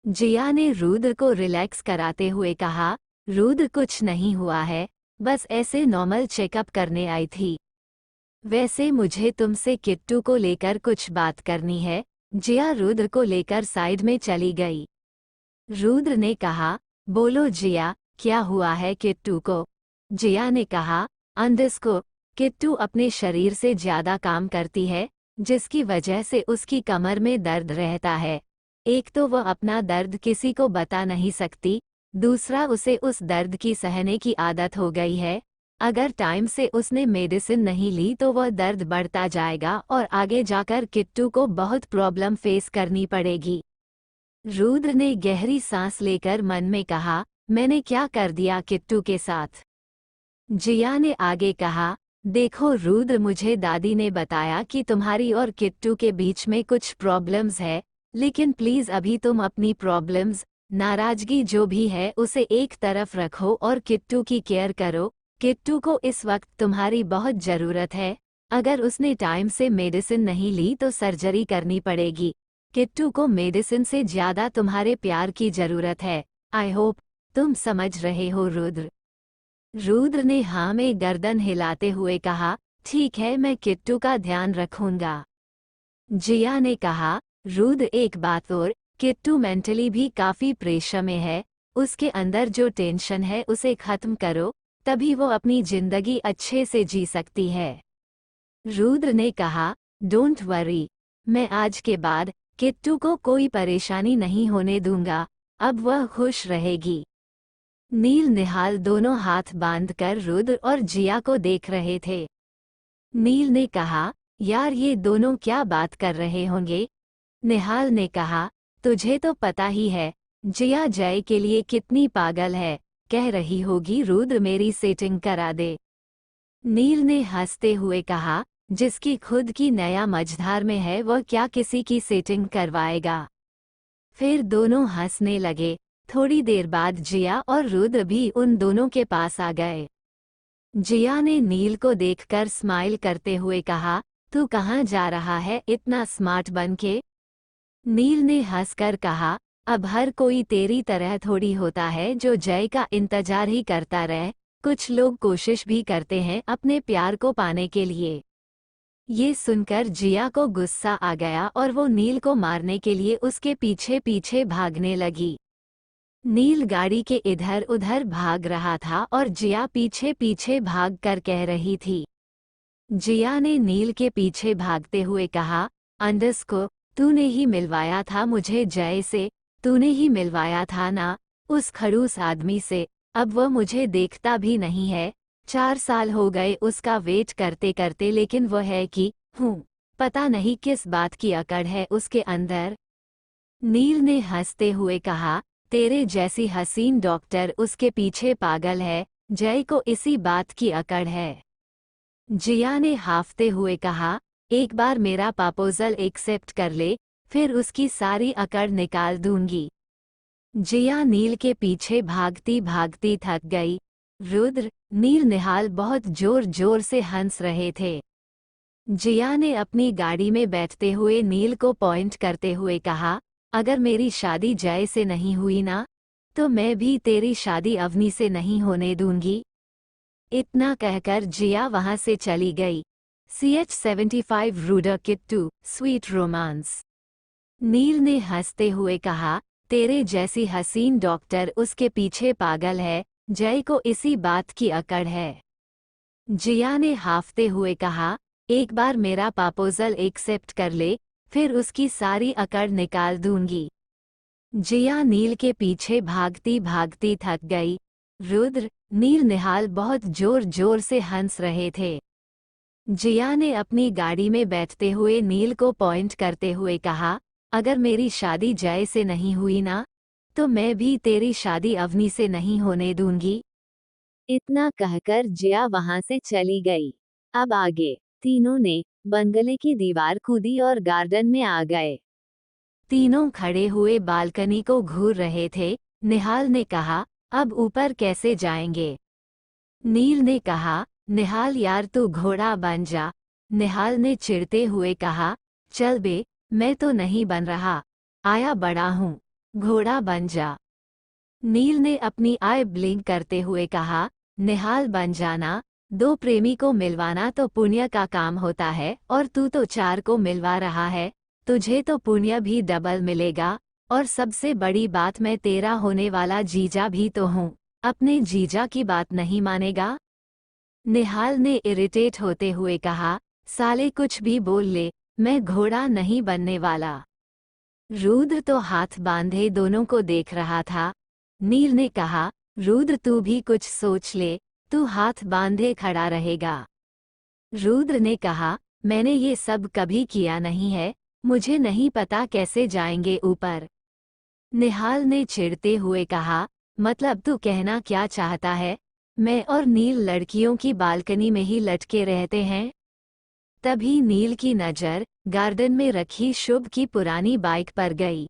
जिया ने रुद्र को रिलैक्स कराते हुए कहा, रुद्र कुछ नहीं हुआ है, बस ऐसे नॉर्मल चेकअप करने आई थी। वैसे मुझे तुमसे किट्टू को लेकर कुछ बात करनी है। जिया रुद्र को लेकर साइड में चली गई। रुद्र ने कहा, बोलो जिया, क्या हुआ है किट्टू को? जिया ने कहा, अंदस को, किट्टू अपने शरीर से ज्यादा काम करती है, जिसकी वजह से उसकी कमर में दर्द रहता है। एक तो वह अपना दर्द किसी को बता नहीं सकती, दूसरा उसे उस दर्द की सहने की आदत हो गई है। अगर टाइम से उसने मेडिसिन नहीं ली तो वह दर्द बढ़ता जाएगा और आगे जाकर किट्टू को बहुत प्रॉब्लम फेस करनी पड़ेगी। रुद्र ने गहरी सांस लेकर मन में कहा, मैंने क्या कर दिया किट्टू के साथ? जिया ने आगे कहा, देखो रुद्र, मुझे दादी ने बताया कि तुम्हारी और किट्टू के बीच में कुछ प्रॉब्लम्स है, लेकिन प्लीज अभी तुम अपनी प्रॉब्लम्स, नाराजगी जो भी है उसे एक तरफ रखो और किट्टू की केयर करो। किट्टू को इस वक्त तुम्हारी बहुत ज़रूरत है। अगर उसने टाइम से मेडिसिन नहीं ली तो सर्जरी करनी पड़ेगी। किट्टू को मेडिसिन से ज़्यादा तुम्हारे प्यार की ज़रूरत है। आई होप तुम समझ रहे हो रुद्र। रुद्र ने हाँ में गर्दन हिलाते हुए कहा, ठीक है, मैं किट्टू का ध्यान रखूंगा। जिया ने कहा, रुद्र एक बात और, किट्टू मेंटली भी काफ़ी प्रेशर में है, उसके अंदर जो टेंशन है उसे ख़त्म करो, तभी वो अपनी जिंदगी अच्छे से जी सकती है। रुद्र ने कहा, डोंट वरी, मैं आज के बाद किट्टू को कोई परेशानी नहीं होने दूंगा, अब वह खुश रहेगी। नील निहाल दोनों हाथ बांधकर रुद्र और जिया को देख रहे थे। नील ने कहा, यार ये दोनों क्या बात कर रहे होंगे? निहाल ने कहा, तुझे तो पता ही है जिया जय के लिए कितनी पागल है, कह रही होगी रुद्र मेरी सेटिंग करा दे। नील ने हंसते हुए कहा, जिसकी खुद की नया मझधार में है वह क्या किसी की सेटिंग करवाएगा? फिर दोनों हंसने लगे। थोड़ी देर बाद जिया और रुद्र भी उन दोनों के पास आ गए। जिया ने नील को देखकर स्माइल करते हुए कहा, तू कहाँ जा रहा है इतना स्मार्ट बनके? नील ने हंसकर कहा, अब हर कोई तेरी तरह थोड़ी होता है जो जय का इंतजार ही करता रहे, कुछ लोग कोशिश भी करते हैं अपने प्यार को पाने के लिए। ये सुनकर जिया को गुस्सा आ गया और वो नील को मारने के लिए उसके पीछे पीछे भागने लगी। नील गाड़ी के इधर उधर भाग रहा था और जिया पीछे पीछे भाग कर कह रही थी। जिया ने नील के पीछे भागते हुए कहा, अंडस को, तूने ही मिलवाया था मुझे जय से, तूने ही मिलवाया था ना उस खड़ूस आदमी से, अब वह मुझे देखता भी नहीं है। 4 साल हो गए उसका वेट करते करते, लेकिन वह है कि पता नहीं किस बात की अकड़ है उसके अंदर। नील ने हंसते हुए कहा, तेरे जैसी हसीन डॉक्टर उसके पीछे पागल है, जय को इसी बात की अकड़ है। जिया ने हाफते हुए कहा, एक बार मेरा प्रपोजल एक्सेप्ट कर ले, फिर उसकी सारी अकड़ निकाल दूंगी। जिया नील के पीछे भागती भागती थक गई। रुद्र, नील, निहाल बहुत जोर जोर से हंस रहे थे। जिया ने अपनी गाड़ी में बैठते हुए नील को पॉइंट करते हुए कहा, अगर मेरी शादी जय से नहीं हुई ना, तो मैं भी तेरी शादी अवनी से नहीं होने दूंगी। इतना कहकर जिया वहां से चली गई। CH75 रूडर किट्टू, स्वीट रोमांस। नील ने हंसते हुए कहा, तेरे जैसी हसीन डॉक्टर उसके पीछे पागल है। जय को इसी बात की अकड़ है। जिया ने हाफते हुए कहा, एक बार मेरा प्रपोजल एक्सेप्ट कर ले, फिर उसकी सारी अकड़ निकाल दूंगी। जिया नील के पीछे भागती भागती थक गई। रुद्र, नील, निहाल बहुत जोर जोर से हंस रहे थे। जिया ने अपनी गाड़ी में बैठते हुए नील को पॉइंट करते हुए कहा, अगर मेरी शादी जय से नहीं हुई ना, तो मैं भी तेरी शादी अवनी से नहीं होने दूंगी। इतना कहकर जिया वहां से चली गई। अब आगे तीनों ने बंगले की दीवार कूदी और गार्डन में आ गए। तीनों खड़े हुए बालकनी को घूर रहे थे। निहाल ने कहा, अब ऊपर कैसे जाएंगे? नील ने कहा, निहाल यार तू घोड़ा बन जा। निहाल ने चिढ़ते हुए कहा, चल बे, मैं तो नहीं बन रहा, आया बड़ा हूँ, घोड़ा बन जा। नील ने अपनी आई ब्लिंक करते हुए कहा, निहाल बन जाना, दो प्रेमी को मिलवाना तो पुण्य का काम होता है, और तू तो चार को मिलवा रहा है, तुझे तो पुण्य भी डबल मिलेगा। और सबसे बड़ी बात, मैं तेरा होने वाला जीजा भी तो हूँ, अपने जीजा की बात नहीं मानेगा? निहाल ने इरिटेट होते हुए कहा, साले कुछ भी बोल ले, मैं घोड़ा नहीं बनने वाला। रुद्र तो हाथ बांधे दोनों को देख रहा था। नील ने कहा, रुद्र तू भी कुछ सोच ले, तू हाथ बांधे खड़ा रहेगा। रुद्र ने कहा, मैंने ये सब कभी किया नहीं है, मुझे नहीं पता कैसे जाएंगे ऊपर। निहाल ने चिढ़ते हुए कहा, मतलब तू कहना क्या चाहता है, मैं और नील लड़कियों की बालकनी में ही लटके रहते हैं? तभी नील की नज़र गार्डन में रखी शुभ की पुरानी बाइक पर गई।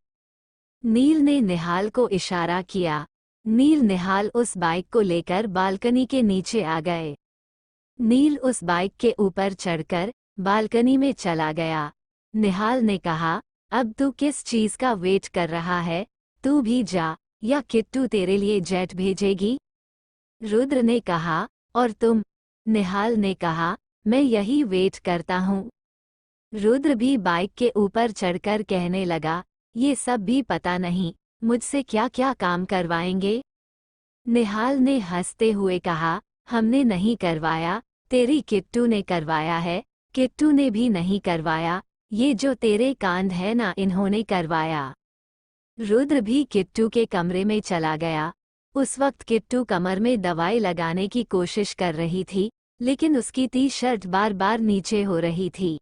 नील ने निहाल को इशारा किया। नील निहाल उस बाइक को लेकर बालकनी के नीचे आ गए। नील उस बाइक के ऊपर चढ़कर बालकनी में चला गया। निहाल ने कहा, अब तू किस चीज का वेट कर रहा है, तू भी जा, या किट्टू तेरे लिए जेट भेजेगी? रुद्र ने कहा, और तुम? निहाल ने कहा, मैं यही वेट करता हूँ। रुद्र भी बाइक के ऊपर चढ़कर कहने लगा, ये सब भी पता नहीं मुझसे क्या क्या काम करवाएंगे। निहाल ने हंसते हुए कहा, हमने नहीं करवाया, तेरी किट्टू ने करवाया है। किट्टू ने भी नहीं करवाया, ये जो तेरे कांड है ना, इन्होंने करवाया। रुद्र भी किट्टू के कमरे में चला गया। उस वक्त किट्टू कमर में दवाई लगाने की कोशिश कर रही थी, लेकिन उसकी टी शर्ट बार बार नीचे हो रही थी।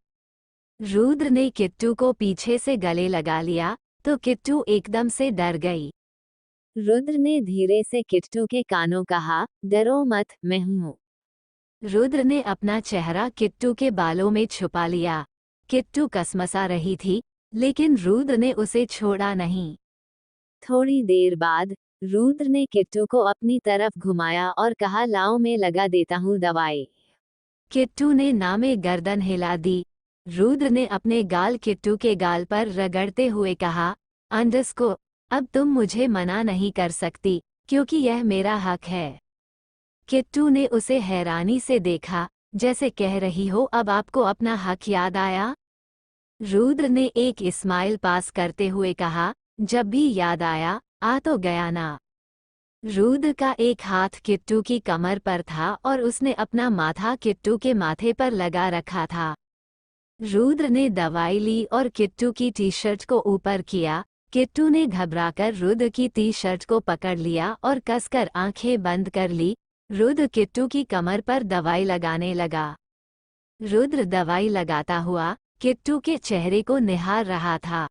रुद्र ने किट्टू को पीछे से गले लगा लिया, तो किट्टू एकदम से डर गई। रुद्र ने धीरे से किट्टू के कानों कहा, डरो मत, मैं हूँ। रुद्र ने अपना चेहरा किट्टू के बालों में छुपा लिया। किट्टू कसमसा रही थी, लेकिन रुद्र ने उसे छोड़ा नहीं। थोड़ी देर बाद रुद्र ने किट्टू को अपनी तरफ घुमाया और कहा, लाओ मैं लगा देता हूँ दवाई। किट्टू ने नामे गर्दन हिला दी। रुद्र ने अपने गाल किट्टू के गाल पर रगड़ते हुए कहा, अंडरस्को, अब तुम मुझे मना नहीं कर सकती, क्योंकि यह मेरा हक है। किट्टू ने उसे हैरानी से देखा, जैसे कह रही हो, अब आपको अपना हक याद आया? रुद्र ने एक स्माइल पास करते हुए कहा, जब भी याद आया, आ तो गया ना। रुद्र का एक हाथ किट्टू की कमर पर था और उसने अपना माथा किट्टू के माथे पर लगा रखा था। रुद्र ने दवाई ली और किट्टू की टी शर्ट को ऊपर किया। किट्टू ने घबराकर रुद्र की टी शर्ट को पकड़ लिया और कसकर आंखें बंद कर ली। रुद्र किट्टू की कमर पर दवाई लगाने लगा। रुद्र दवाई लगाता हुआ किट्टू के चेहरे को निहार रहा था।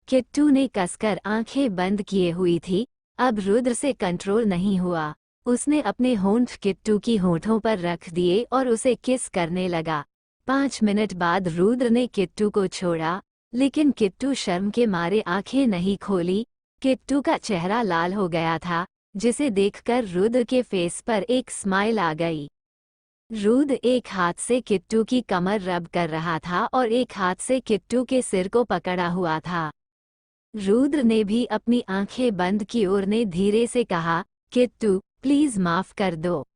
किट्टू ने कसकर आंखें बंद किए हुई थी। अब रुद्र से कंट्रोल नहीं हुआ। उसने अपने होंठ किट्टू की होंठों पर रख दिए और उसे किस करने लगा। 5 मिनट बाद रुद्र ने किट्टू को छोड़ा, लेकिन किट्टू शर्म के मारे आंखें नहीं खोली। किट्टू का चेहरा लाल हो गया था, जिसे देखकर रुद्र के फेस पर एक स्माइल आ गई। रुद्र एक हाथ से किट्टू की कमर रब कर रहा था और एक हाथ से किट्टू के सिर को पकड़ा हुआ था। रुद्र ने भी अपनी आंखें बंद की और ने धीरे से कहा, किट्टू प्लीज माफ कर दो।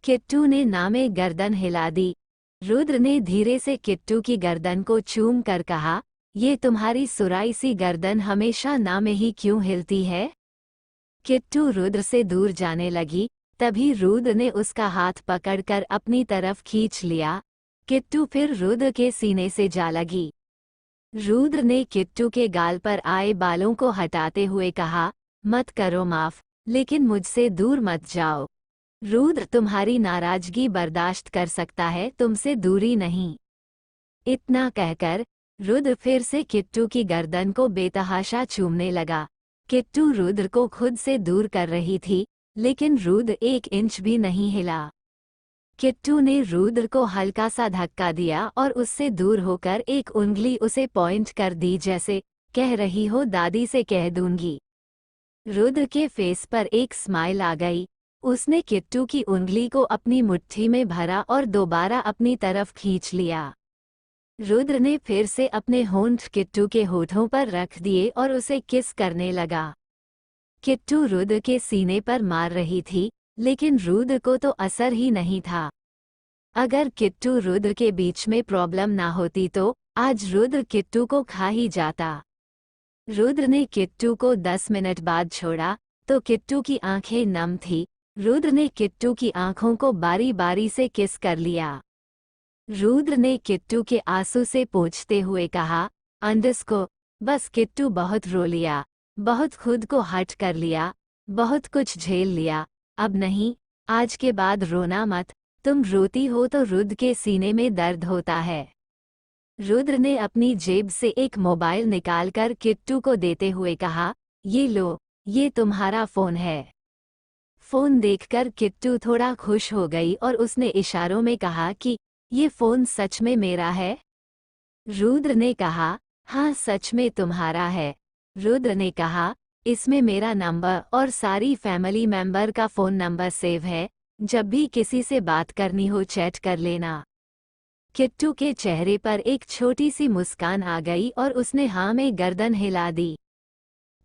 किट्टू ने नामे गर्दन हिला दी। रुद्र ने धीरे से किट्टू की गर्दन को चूम कर कहा, ये तुम्हारी सुराई सी गर्दन हमेशा ना में ही क्यों हिलती है? किट्टू रुद्र से दूर जाने लगी। तभी रुद्र ने उसका हाथ पकड़कर अपनी तरफ खींच लिया। किट्टू फिर रुद्र के सीने से जा लगी। रुद्र ने किट्टू के गाल पर आए बालों को हटाते हुए कहा, मत करो माफ, लेकिन मुझसे दूर मत जाओ। रुद्र तुम्हारी नाराजगी बर्दाश्त कर सकता है, तुमसे दूरी नहीं। इतना कहकर रुद्र फिर से किट्टू की गर्दन को बेतहाशा चूमने लगा। किट्टू रुद्र को खुद से दूर कर रही थी, लेकिन रुद्र 1 इंच भी नहीं हिला। किट्टू ने रुद्र को हल्का सा धक्का दिया और उससे दूर होकर एक उंगली उसे पॉइंट कर दी, जैसे कह रही हो दादी से कह दूंगी। रुद्र के फेस पर एक स्माइल आ गई। उसने किट्टू की उंगली को अपनी मुट्ठी में भरा और दोबारा अपनी तरफ खींच लिया। रुद्र ने फिर से अपने होंठ किट्टू के होठों पर रख दिए और उसे किस करने लगा। किट्टू रुद्र के सीने पर मार रही थी, लेकिन रुद्र को तो असर ही नहीं था। अगर किट्टू रुद्र के बीच में प्रॉब्लम ना होती तो आज रुद्र किट्टू को खा ही जाता। रुद्र ने किट्टू को 10 मिनट बाद छोड़ा तो किट्टू की आंखें नम थी। रुद्र ने किट्टू की आंखों को बारी बारी से किस कर लिया। रुद्र ने किट्टू के आंसू से पोंछते हुए कहा, अंडस को बस। किट्टू बहुत रो लिया, बहुत खुद को हट कर लिया, बहुत कुछ झेल लिया। अब नहीं, आज के बाद रोना मत। तुम रोती हो तो रुद्र के सीने में दर्द होता है। रुद्र ने अपनी जेब से एक मोबाइल निकालकर किट्टू को देते हुए कहा, ये लो, ये तुम्हारा फ़ोन है। फ़ोन देखकर किट्टू थोड़ा खुश हो गई और उसने इशारों में कहा कि ये फ़ोन सच में मेरा है? रुद्र ने कहा, हाँ सच में तुम्हारा है। रुद्र ने कहा, इसमें मेरा नंबर और सारी फैमिली मेंबर का फ़ोन नंबर सेव है, जब भी किसी से बात करनी हो चैट कर लेना। किट्टू के चेहरे पर एक छोटी सी मुस्कान आ गई और उसने हाँ में गर्दन हिला दी।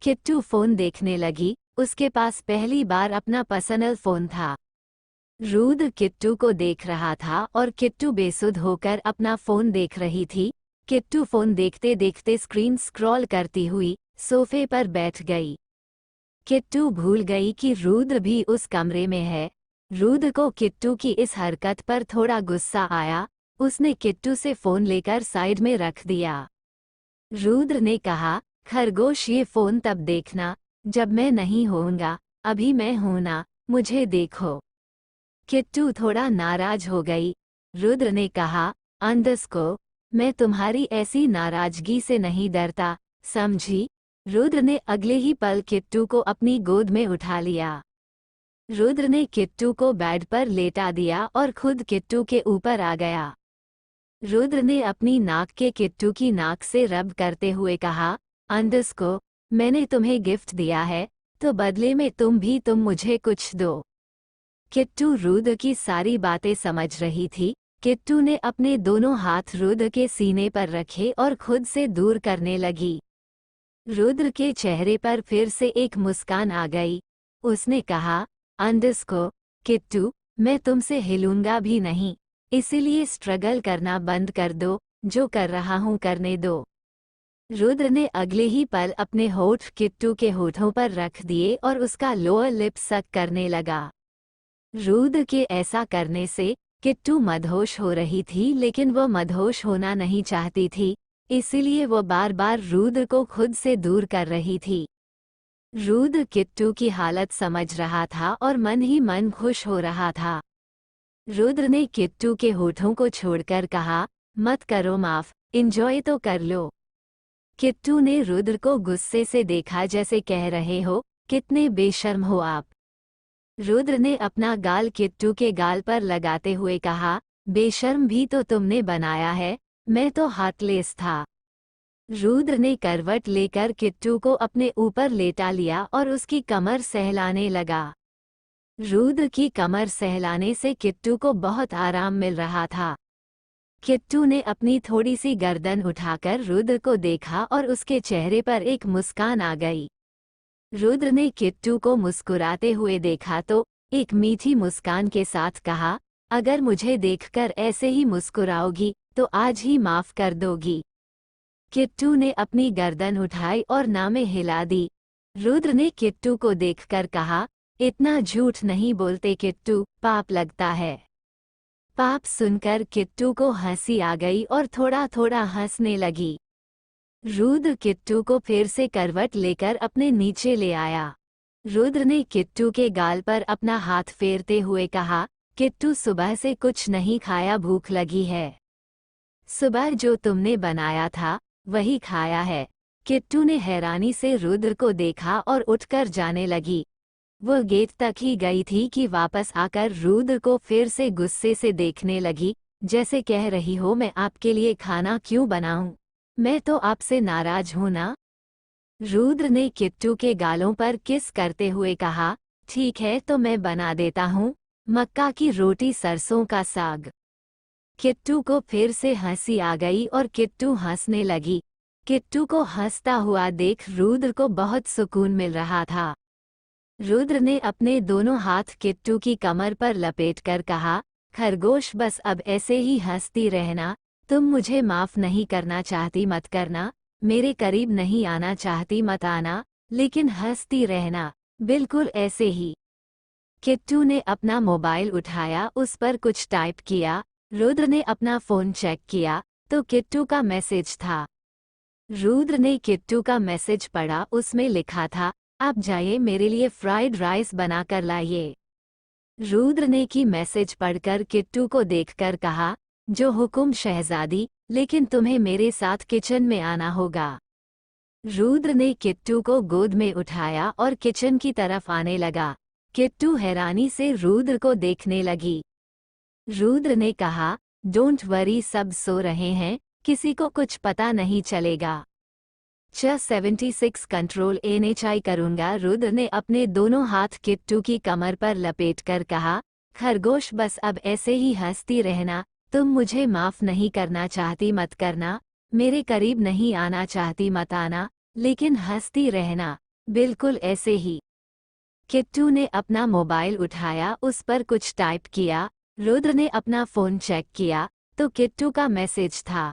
किट्टू फ़ोन देखने लगी। उसके पास पहली बार अपना पर्सनल फ़ोन था। रुद्र किट्टू को देख रहा था और किट्टू बेसुध होकर अपना फ़ोन देख रही थी। किट्टू फ़ोन देखते देखते स्क्रीन स्क्रॉल करती हुई सोफे पर बैठ गई। किट्टू भूल गई कि रुद्र भी उस कमरे में है। रुद्र को किट्टू की इस हरकत पर थोड़ा गुस्सा आया। उसने किट्टू से फ़ोन लेकर साइड में रख दिया। रुद्र ने कहा, खरगोश ये फ़ोन तब देखना जब मैं नहीं होऊंगा, अभी मैं हूं ना, मुझे देखो। किट्टू थोड़ा नाराज हो गई। रुद्र ने कहा, अंडस को मैं तुम्हारी ऐसी नाराजगी से नहीं डरता, समझी? रुद्र ने अगले ही पल किट्टू को अपनी गोद में उठा लिया। रुद्र ने किट्टू को बेड पर लेटा दिया और खुद किट्टू के ऊपर आ गया। रुद्र ने अपनी नाक के किट्टू की नाक से रब करते हुए कहा, अंडस को मैंने तुम्हें गिफ्ट दिया है, तो बदले में तुम मुझे कुछ दो। किट्टू रुद्र की सारी बातें समझ रही थी। किट्टू ने अपने दोनों हाथ रुद्र के सीने पर रखे और खुद से दूर करने लगी। रुद्र के चेहरे पर फिर से एक मुस्कान आ गई। उसने कहा, अंडस को किट्टू मैं तुमसे हिलूंगा भी नहीं, इसीलिए स्ट्रगल करना बंद कर दो, जो कर रहा हूं करने दो। रुद्र ने अगले ही पल अपने होठ किट्टू के होठों पर रख दिए और उसका लोअर लिप सक करने लगा। रुद्र के ऐसा करने से किट्टू मदहोश हो रही थी, लेकिन वह मदहोश होना नहीं चाहती थी, इसीलिए वह बार बार रुद्र को खुद से दूर कर रही थी। रुद्र किट्टू की हालत समझ रहा था और मन ही मन खुश हो रहा था। रुद्र ने किट्टू के होठों को छोड़कर कहा, मत करो माफ, एंजॉय तो कर लो। किट्टू ने रुद्र को गुस्से से देखा, जैसे कह रहे हो, कितने बेशर्म हो आप। रुद्र ने अपना गाल किट्टू के गाल पर लगाते हुए कहा, बेशर्म भी तो तुमने बनाया है, मैं तो हार्टलेस था। रुद्र ने करवट लेकर किट्टू को अपने ऊपर लेटा लिया और उसकी कमर सहलाने लगा। रुद्र की कमर सहलाने से किट्टू को बहुत आराम मिल रहा था। किट्टू ने अपनी थोड़ी सी गर्दन उठाकर रुद्र को देखा और उसके चेहरे पर एक मुस्कान आ गई। रुद्र ने किट्टू को मुस्कुराते हुए देखा तो एक मीठी मुस्कान के साथ कहा, अगर मुझे देखकर ऐसे ही मुस्कुराओगी तो आज ही माफ कर दोगी। किट्टू ने अपनी गर्दन उठाई और नामें हिला दी। रुद्र ने किट्टू को देखकर कहा, इतना झूठ नहीं बोलते किट्टू, पाप लगता है। पाप सुनकर किट्टू को हंसी आ गई और थोड़ा थोड़ा हंसने लगी। रुद्र किट्टू को फिर से करवट लेकर अपने नीचे ले आया। रुद्र ने किट्टू के गाल पर अपना हाथ फेरते हुए कहा, किट्टू सुबह से कुछ नहीं खाया, भूख लगी है। सुबह जो तुमने बनाया था वही खाया है। किट्टू ने हैरानी से रुद्र को देखा और उठकर जाने लगी। वह गेट तक ही गई थी कि वापस आकर रुद्र को फिर से गुस्से से देखने लगी, जैसे कह रही हो, मैं आपके लिए खाना क्यों बनाऊं? मैं तो आपसे नाराज हूं ना। रुद्र ने किट्टू के गालों पर किस करते हुए कहा, ठीक है तो मैं बना देता हूँ, मक्का की रोटी सरसों का साग। किट्टू को फिर से हंसी आ गई और किट्टू हंसने लगी। किट्टू को हंसता हुआ देख रुद्र को बहुत सुकून मिल रहा था। रुद्र ने अपने दोनों हाथ किट्टू की कमर पर लपेटकर कहा, खरगोश बस अब ऐसे ही हंसती रहना, तुम मुझे माफ नहीं करना चाहती मत करना, मेरे करीब नहीं आना चाहती मत आना, लेकिन हंसती रहना, बिल्कुल ऐसे ही। किट्टू ने अपना मोबाइल उठाया, उस पर कुछ टाइप किया। रुद्र ने अपना फोन चेक किया तो किट्टू का मैसेज था। रुद्र ने किट्टू का मैसेज पढ़ा, उसमें लिखा था, आप जाइए मेरे लिए फ्राइड राइस बनाकर लाइए। रुद्र ने की मैसेज पढ़कर किट्टू को देखकर कहा, जो हुकुम शहजादी, लेकिन तुम्हें मेरे साथ किचन में आना होगा। रुद्र ने किट्टू को गोद में उठाया और किचन की तरफ आने लगा। किट्टू हैरानी से रुद्र को देखने लगी। रुद्र ने कहा, डोंट वरी, सब सो रहे हैं, किसी को कुछ पता नहीं चलेगा। 76 कंट्रोल NHI करूंगा। रुद्र ने अपने दोनों हाथ किट्टू की कमर पर लपेटकर कहा, खरगोश बस अब ऐसे ही हंसती रहना, तुम मुझे माफ नहीं करना चाहती मत करना, मेरे करीब नहीं आना चाहती मत आना, लेकिन हंसती रहना, बिल्कुल ऐसे ही। किट्टू ने अपना मोबाइल उठाया, उस पर कुछ टाइप किया। रुद्र ने अपना फोन चेक किया तो किट्टू का मैसेज था।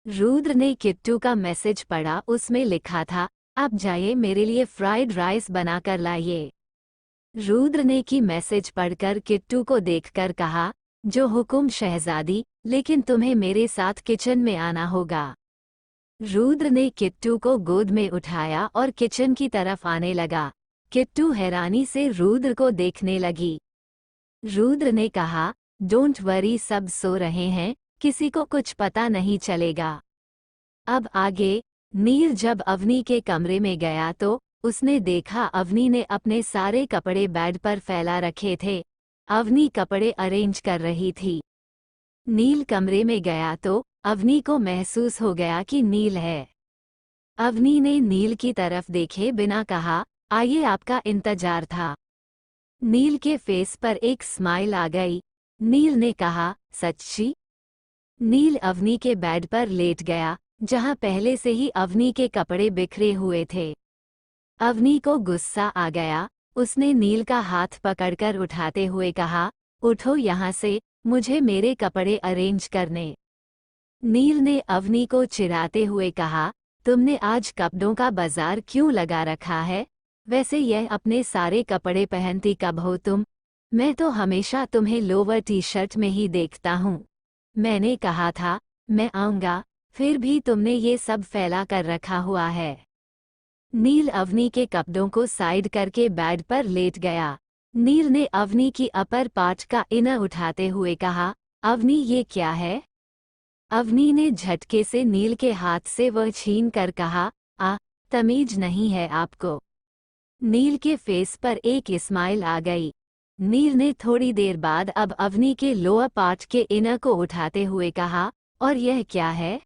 रुद्र ने किट्टू का मैसेज पढ़ा, उसमें लिखा था, आप जाइए मेरे लिए फ्राइड राइस बनाकर लाइए। रुद्र ने की मैसेज पढ़कर किट्टू को देखकर कहा, जो हुकुम शहजादी, लेकिन तुम्हें मेरे साथ किचन में आना होगा। रुद्र ने किट्टू को गोद में उठाया और किचन की तरफ आने लगा। किट्टू हैरानी से रुद्र को देखने लगी। रुद्र ने कहा, डोंट वरी, सब सो रहे हैं, किसी को कुछ पता नहीं चलेगा। अब आगे। नील जब अवनी के कमरे में गया तो उसने देखा अवनी ने अपने सारे कपड़े बेड पर फैला रखे थे। अवनी कपड़े अरेंज कर रही थी। नील कमरे में गया तो अवनी को महसूस हो गया कि नील है। अवनी ने नील की तरफ देखे बिना कहा, आइए आपका इंतजार था। नील के फेस पर एक स्माइल आ गई। नील ने कहा, सच्ची? नील अवनी के बेड पर लेट गया, जहां पहले से ही अवनी के कपड़े बिखरे हुए थे। अवनी को गुस्सा आ गया। उसने नील का हाथ पकड़कर उठाते हुए कहा, उठो यहाँ से, मुझे मेरे कपड़े अरेंज करने। नील ने अवनी को चिढ़ाते हुए कहा, तुमने आज कपड़ों का बाजार क्यों लगा रखा है? वैसे यह अपने सारे कपड़े पहनती कब हो तुम? मैं तो हमेशा तुम्हें लोवर टी शर्ट में ही देखता हूँ। मैंने कहा था मैं आऊँगा, फिर भी तुमने ये सब फैला कर रखा हुआ है। नील अवनी के कपड़ों को साइड करके बेड पर लेट गया। नील ने अवनी की अपर पार्ट का इनर उठाते हुए कहा, अवनी ये क्या है? अवनी ने झटके से नील के हाथ से वह छीन कर कहा, तमीज नहीं है आपको। नील के फेस पर एक स्माइल आ गई। नील ने थोड़ी देर बाद अब अवनी के लोअर पार्ट के इनर को उठाते हुए कहा, और यह क्या है?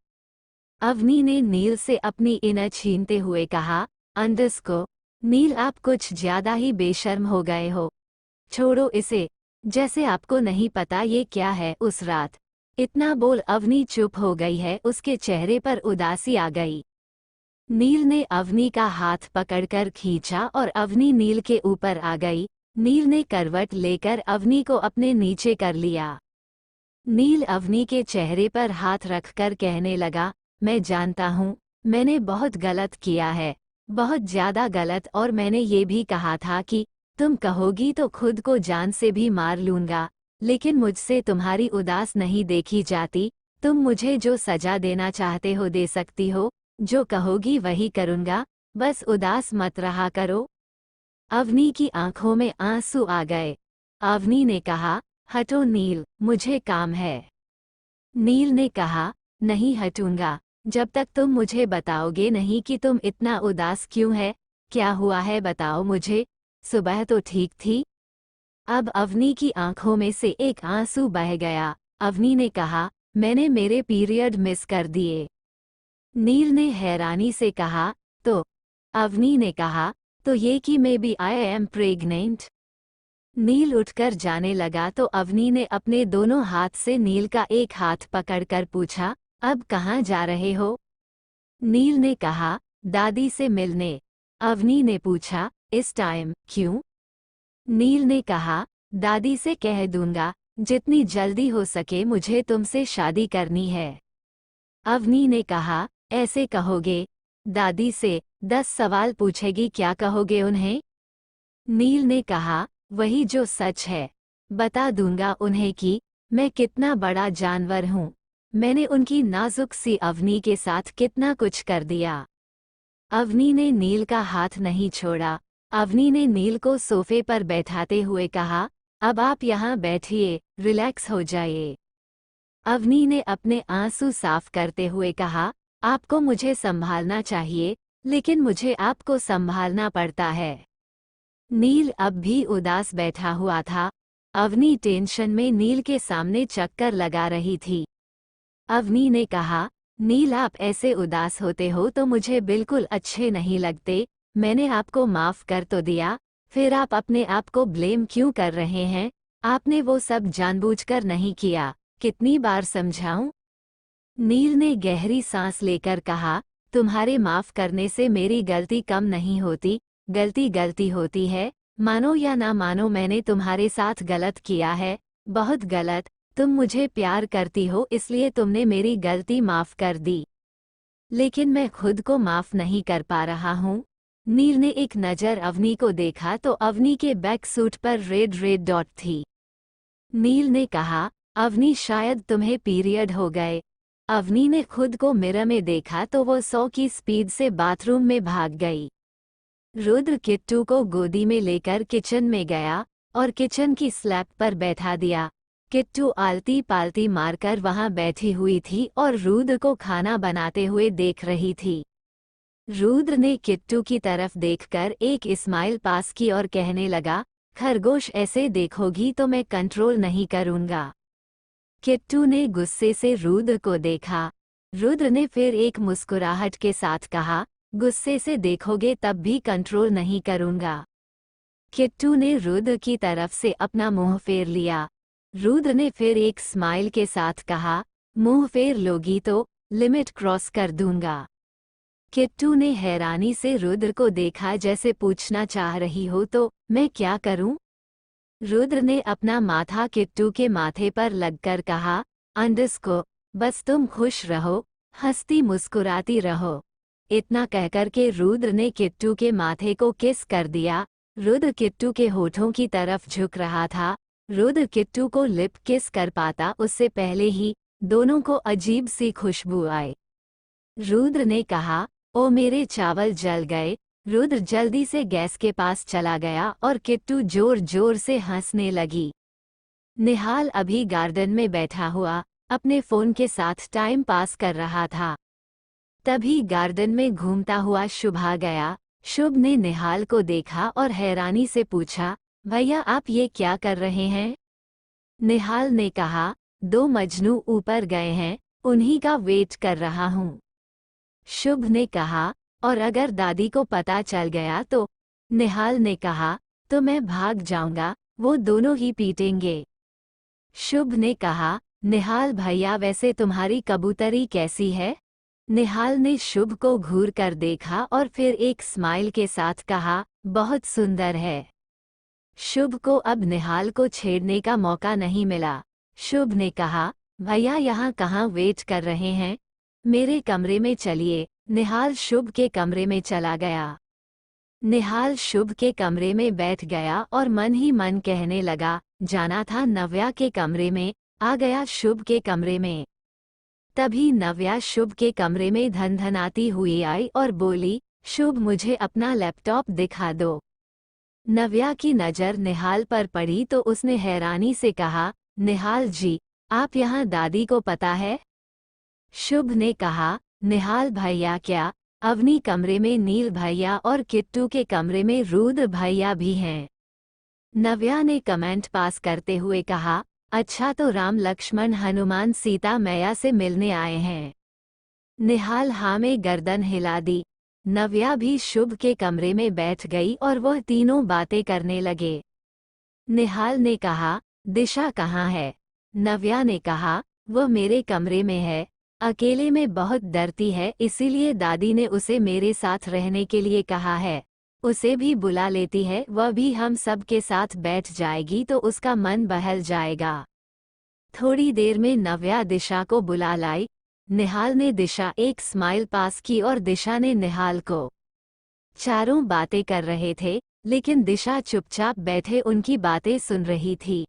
अवनी ने नील से अपनी इनर छीनते हुए कहा, अंडरस्को। नील आप कुछ ज्यादा ही बेशर्म हो गए हो। छोड़ो इसे, जैसे आपको नहीं पता ये क्या है। उस रात इतना बोल अवनी चुप हो गई है, उसके चेहरे पर उदासी आ गई। नील ने अवनी का हाथ पकड़कर खींचा और अवनी नील के ऊपर आ गई। नील ने करवट लेकर अवनी को अपने नीचे कर लिया। नील अवनी के चेहरे पर हाथ रखकर कहने लगा, मैं जानता हूँ मैंने बहुत गलत किया है, बहुत ज़्यादा गलत, और मैंने ये भी कहा था कि तुम कहोगी तो खुद को जान से भी मार लूँगा, लेकिन मुझसे तुम्हारी उदास नहीं देखी जाती। तुम मुझे जो सज़ा देना चाहते हो दे सकती हो, जो कहोगी वही करूँगा, बस उदास मत रहा करो। अवनी की आंखों में आंसू आ गए। अवनी ने कहा, हटो नील, मुझे काम है। नील ने कहा, नहीं हटूंगा जब तक तुम मुझे बताओगे नहीं कि तुम इतना उदास क्यों है, क्या हुआ है बताओ मुझे, सुबह तो ठीक थी। अब अवनी की आंखों में से एक आंसू बह गया। अवनी ने कहा, मैंने मेरे पीरियड मिस कर दिए। नील ने हैरानी से कहा, तो? अवनी ने कहा, तो ये कि maybe I am pregnant. Neel उठकर जाने लगा तो अवनी ने अपने दोनों हाथ से नील का एक हाथ पकड़कर पूछा, अब कहाँ जा रहे हो? नील ने कहा, दादी से मिलने। अवनी ने पूछा, इस टाइम क्यों? नील ने कहा, दादी से कह दूंगा जितनी जल्दी हो सके मुझे तुमसे शादी करनी है। अवनी ने कहा, ऐसे कहोगे? दादी से 10 सवाल पूछेगी, क्या कहोगे उन्हें? नील ने कहा, वही जो सच है। बता दूंगा उन्हें कि मैं कितना बड़ा जानवर हूँ। मैंने उनकी नाजुक सी अवनी के साथ कितना कुछ कर दिया। अवनी ने नील का हाथ नहीं छोड़ा। अवनी ने नील को सोफे पर बैठाते हुए कहा, अब आप यहाँ बैठिए, रिलैक्स हो जाइए। अवनी ने अपने आंसू साफ करते हुए कहा, आपको मुझे संभालना चाहिए, लेकिन मुझे आपको संभालना पड़ता है। नील अब भी उदास बैठा हुआ था। अवनी टेंशन में नील के सामने चक्कर लगा रही थी। अवनी ने कहा, नील आप ऐसे उदास होते हो तो मुझे बिल्कुल अच्छे नहीं लगते। मैंने आपको माफ कर तो दिया, फिर आप अपने आप को ब्लेम क्यों कर रहे हैं? आपने वो सब जानबूझकर नहीं किया, कितनी बार समझाऊं? नील ने गहरी सांस लेकर कहा, तुम्हारे माफ करने से मेरी गलती कम नहीं होती। गलती गलती होती है, मानो या ना मानो मैंने तुम्हारे साथ गलत किया है, बहुत गलत। तुम मुझे प्यार करती हो इसलिए तुमने मेरी गलती माफ कर दी, लेकिन मैं खुद को माफ नहीं कर पा रहा हूँ। नील ने एक नज़र अवनी को देखा तो अवनी के बैक सूट पर रेड रेड डॉट थी। नील ने कहा, अवनी शायद तुम्हें पीरियड हो गए। अवनी ने खुद को मिरर में देखा तो वो 100 की स्पीड से बाथरूम में भाग गई। रुद्र किट्टू को गोदी में लेकर किचन में गया और किचन की स्लैब पर बैठा दिया। किट्टू आलती पालती मारकर वहां बैठी हुई थी और रुद्र को खाना बनाते हुए देख रही थी। रुद्र ने किट्टू की तरफ देखकर एक स्माइल पास की और कहने लगा, खरगोश ऐसे देखोगी तो मैं कंट्रोल नहीं करूंगा। किट्टू ने गुस्से से रुद्र को देखा। रुद्र ने फिर एक मुस्कुराहट के साथ कहा, गुस्से से देखोगे तब भी कंट्रोल नहीं करूंगा। किट्टू ने रुद्र की तरफ से अपना मुंह फेर लिया। रुद्र ने फिर एक स्माइल के साथ कहा, मुंह फेर लोगी तो लिमिट क्रॉस कर दूंगा। किट्टू ने हैरानी से रुद्र को देखा, जैसे पूछना चाह रही हो तो मैं क्या करूं? रुद्र ने अपना माथा किट्टू के माथे पर लगकर कहा, अंडरस्को, बस तुम खुश रहो, हंसती मुस्कुराती रहो। इतना कहकर के रुद्र ने किट्टू के माथे को किस कर दिया। रुद्र किट्टू के होठों की तरफ झुक रहा था। रुद्र किट्टू को लिप किस कर पाता उससे पहले ही दोनों को अजीब सी खुशबू आई। रुद्र ने कहा, ओ मेरे चावल जल गए। रुद्र जल्दी से गैस के पास चला गया और किट्टू जोर जोर से हंसने लगी। निहाल अभी गार्डन में बैठा हुआ अपने फोन के साथ टाइम पास कर रहा था। तभी गार्डन में घूमता हुआ शुभ आ गया। शुभ ने निहाल को देखा और हैरानी से पूछा, भैया आप ये क्या कर रहे हैं? निहाल ने कहा, 2 मजनू ऊपर गए हैं, उन्हीं का वेट कर रहा हूँ। शुभ ने कहा, और अगर दादी को पता चल गया तो? निहाल ने कहा, तो मैं भाग जाऊंगा, वो दोनों ही पीटेंगे। शुभ ने कहा, निहाल भैया वैसे तुम्हारी कबूतरी कैसी है? निहाल ने शुभ को घूर कर देखा और फिर एक स्माइल के साथ कहा, बहुत सुंदर है। शुभ को अब निहाल को छेड़ने का मौका नहीं मिला। शुभ ने कहा, भैया यहाँ कहाँ वेट कर रहे हैं? मेरे कमरे में चलिए। निहाल शुभ के कमरे में चला गया। निहाल शुभ के कमरे में बैठ गया और मन ही मन कहने लगा, जाना था नव्या के कमरे में। आ गया शुभ के कमरे में। तभी नव्या शुभ के कमरे में धनधनाती हुई आई और बोली, शुभ मुझे अपना लैपटॉप दिखा दो। नव्या की नज़र निहाल पर पड़ी तो उसने हैरानी से कहा, निहाल जी, आप यहाँ दादी को पता है? शुभ ने कहा, निहाल भैया क्या, अवनी कमरे में नील भैया और किट्टू के कमरे में रुद्र भैया भी हैं। नव्या ने कमेंट पास करते हुए कहा, अच्छा तो राम लक्ष्मण हनुमान सीता मैया से मिलने आए हैं। निहाल हाँ में गर्दन हिला दी। नव्या भी शुभ के कमरे में बैठ गई और वह तीनों बातें करने लगे। निहाल ने कहा, दिशा कहाँ है? नव्या ने कहा, वह मेरे कमरे में है, अकेले में बहुत डरती है, इसीलिए दादी ने उसे मेरे साथ रहने के लिए कहा है। उसे भी बुला लेती है, वह भी हम सब के साथ बैठ जाएगी तो उसका मन बहल जाएगा। थोड़ी देर में नव्या दिशा को बुला लाई। निहाल ने दिशा एक स्माइल पास की और दिशा ने निहाल को। चारों बातें कर रहे थे, लेकिन दिशा चुपचाप बैठे उनकी बातें सुन रही थी।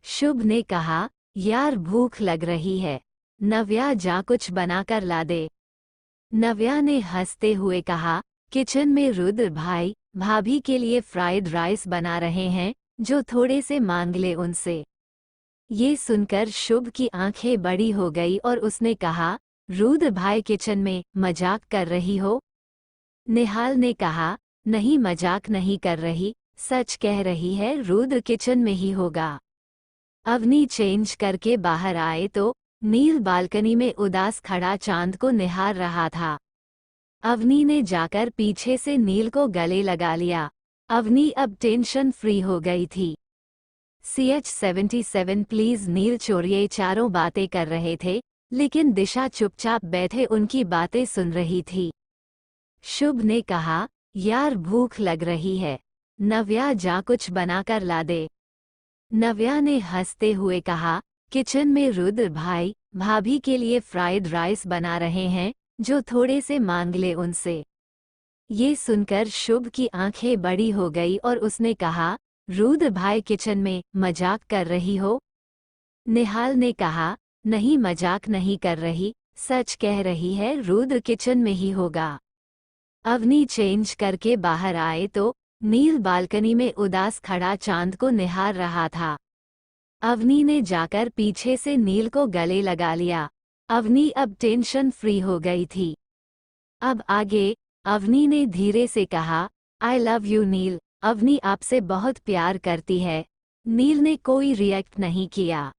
शुभ ने कहा, यार भूख लग रही है, नव्या जा कुछ बनाकर ला दे। नव्या ने हंसते हुए कहा, किचन में रुद्र भाई भाभी के लिए फ्राइड राइस बना रहे हैं, जो थोड़े से मांग ले उनसे। ये सुनकर शुभ की आंखें बड़ी हो गई और उसने कहा, रुद्र भाई किचन में, मजाक कर रही हो? निहाल ने कहा, नहीं मजाक नहीं कर रही, सच कह रही है, रुद्र किचन में ही होगा। अवनी चेंज करके बाहर आए तो नील बालकनी में उदास खड़ा चांद को निहार रहा था। अवनी ने जाकर पीछे से नील को गले लगा लिया। अवनी अब टेंशन फ्री हो गई थी। CH-77 प्लीज नील चोरिये चारों बातें कर रहे थे, लेकिन दिशा चुपचाप बैठे उनकी बातें सुन रही थी। शुभ ने कहा, यार भूख लग रही है, नव्या जा कुछ बनाकर ला दे। नव्या ने हंसते हुए कहा, किचन में रुद्र भाई भाभी के लिए फ्राइड राइस बना रहे हैं, जो थोड़े से मांग ले उनसे। ये सुनकर शुभ की आंखें बड़ी हो गई और उसने कहा, रुद्र भाई किचन में, मजाक कर रही हो? निहाल ने कहा, नहीं मजाक नहीं कर रही, सच कह रही है, रुद्र किचन में ही होगा। अवनी चेंज करके बाहर आए तो नील बालकनी में उदास खड़ा चांद को निहार रहा था। अवनी ने जाकर पीछे से नील को गले लगा लिया। अवनी अब टेंशन फ्री हो गई थी। अब आगे अवनी ने धीरे से कहा, आई लव यू नील, अवनी आपसे बहुत प्यार करती है। नील ने कोई रिएक्ट नहीं किया।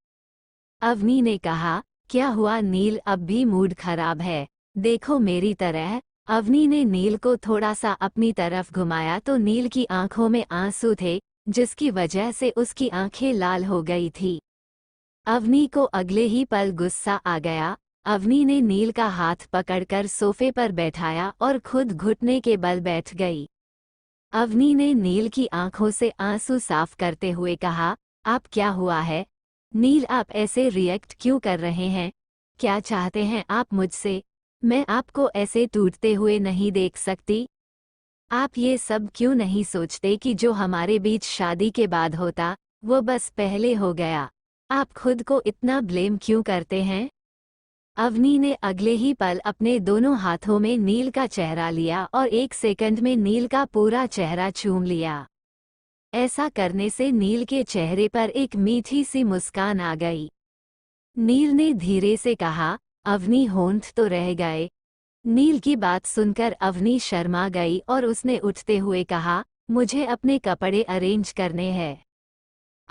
अवनी ने कहा, क्या हुआ नील, अब भी मूड खराब है? देखो मेरी तरह। अवनी ने नील को थोड़ा सा अपनी तरफ घुमाया तो नील की आंखों में आंसू थे, जिसकी वजह से उसकी आंखें लाल हो गई थी। अवनी को अगले ही पल गुस्सा आ गया। अवनी ने नील का हाथ पकड़कर सोफे पर बैठाया और खुद घुटने के बल बैठ गई। अवनी ने नील की आंखों से आंसू साफ करते हुए कहा, आप क्या हुआ है? नील आप ऐसे रिएक्ट क्यों कर रहे हैं? क्या चाहते हैं आप मुझसे? मैं आपको ऐसे टूटते हुए नहीं देख सकती। आप ये सब क्यों नहीं सोचते कि जो हमारे बीच शादी के बाद होता, वो बस पहले हो गया। आप खुद को इतना ब्लेम क्यों करते हैं? अवनी ने अगले ही पल अपने दोनों हाथों में नील का चेहरा लिया और 1 सेकंड में नील का पूरा चेहरा चूम लिया। ऐसा करने से नील के चेहरे पर एक मीठी सी मुस्कान आ गई। नील ने धीरे से कहा, अवनी होंठ तो रह गए। नील की बात सुनकर अवनी शर्मा गई और उसने उठते हुए कहा, मुझे अपने कपड़े अरेंज करने हैं।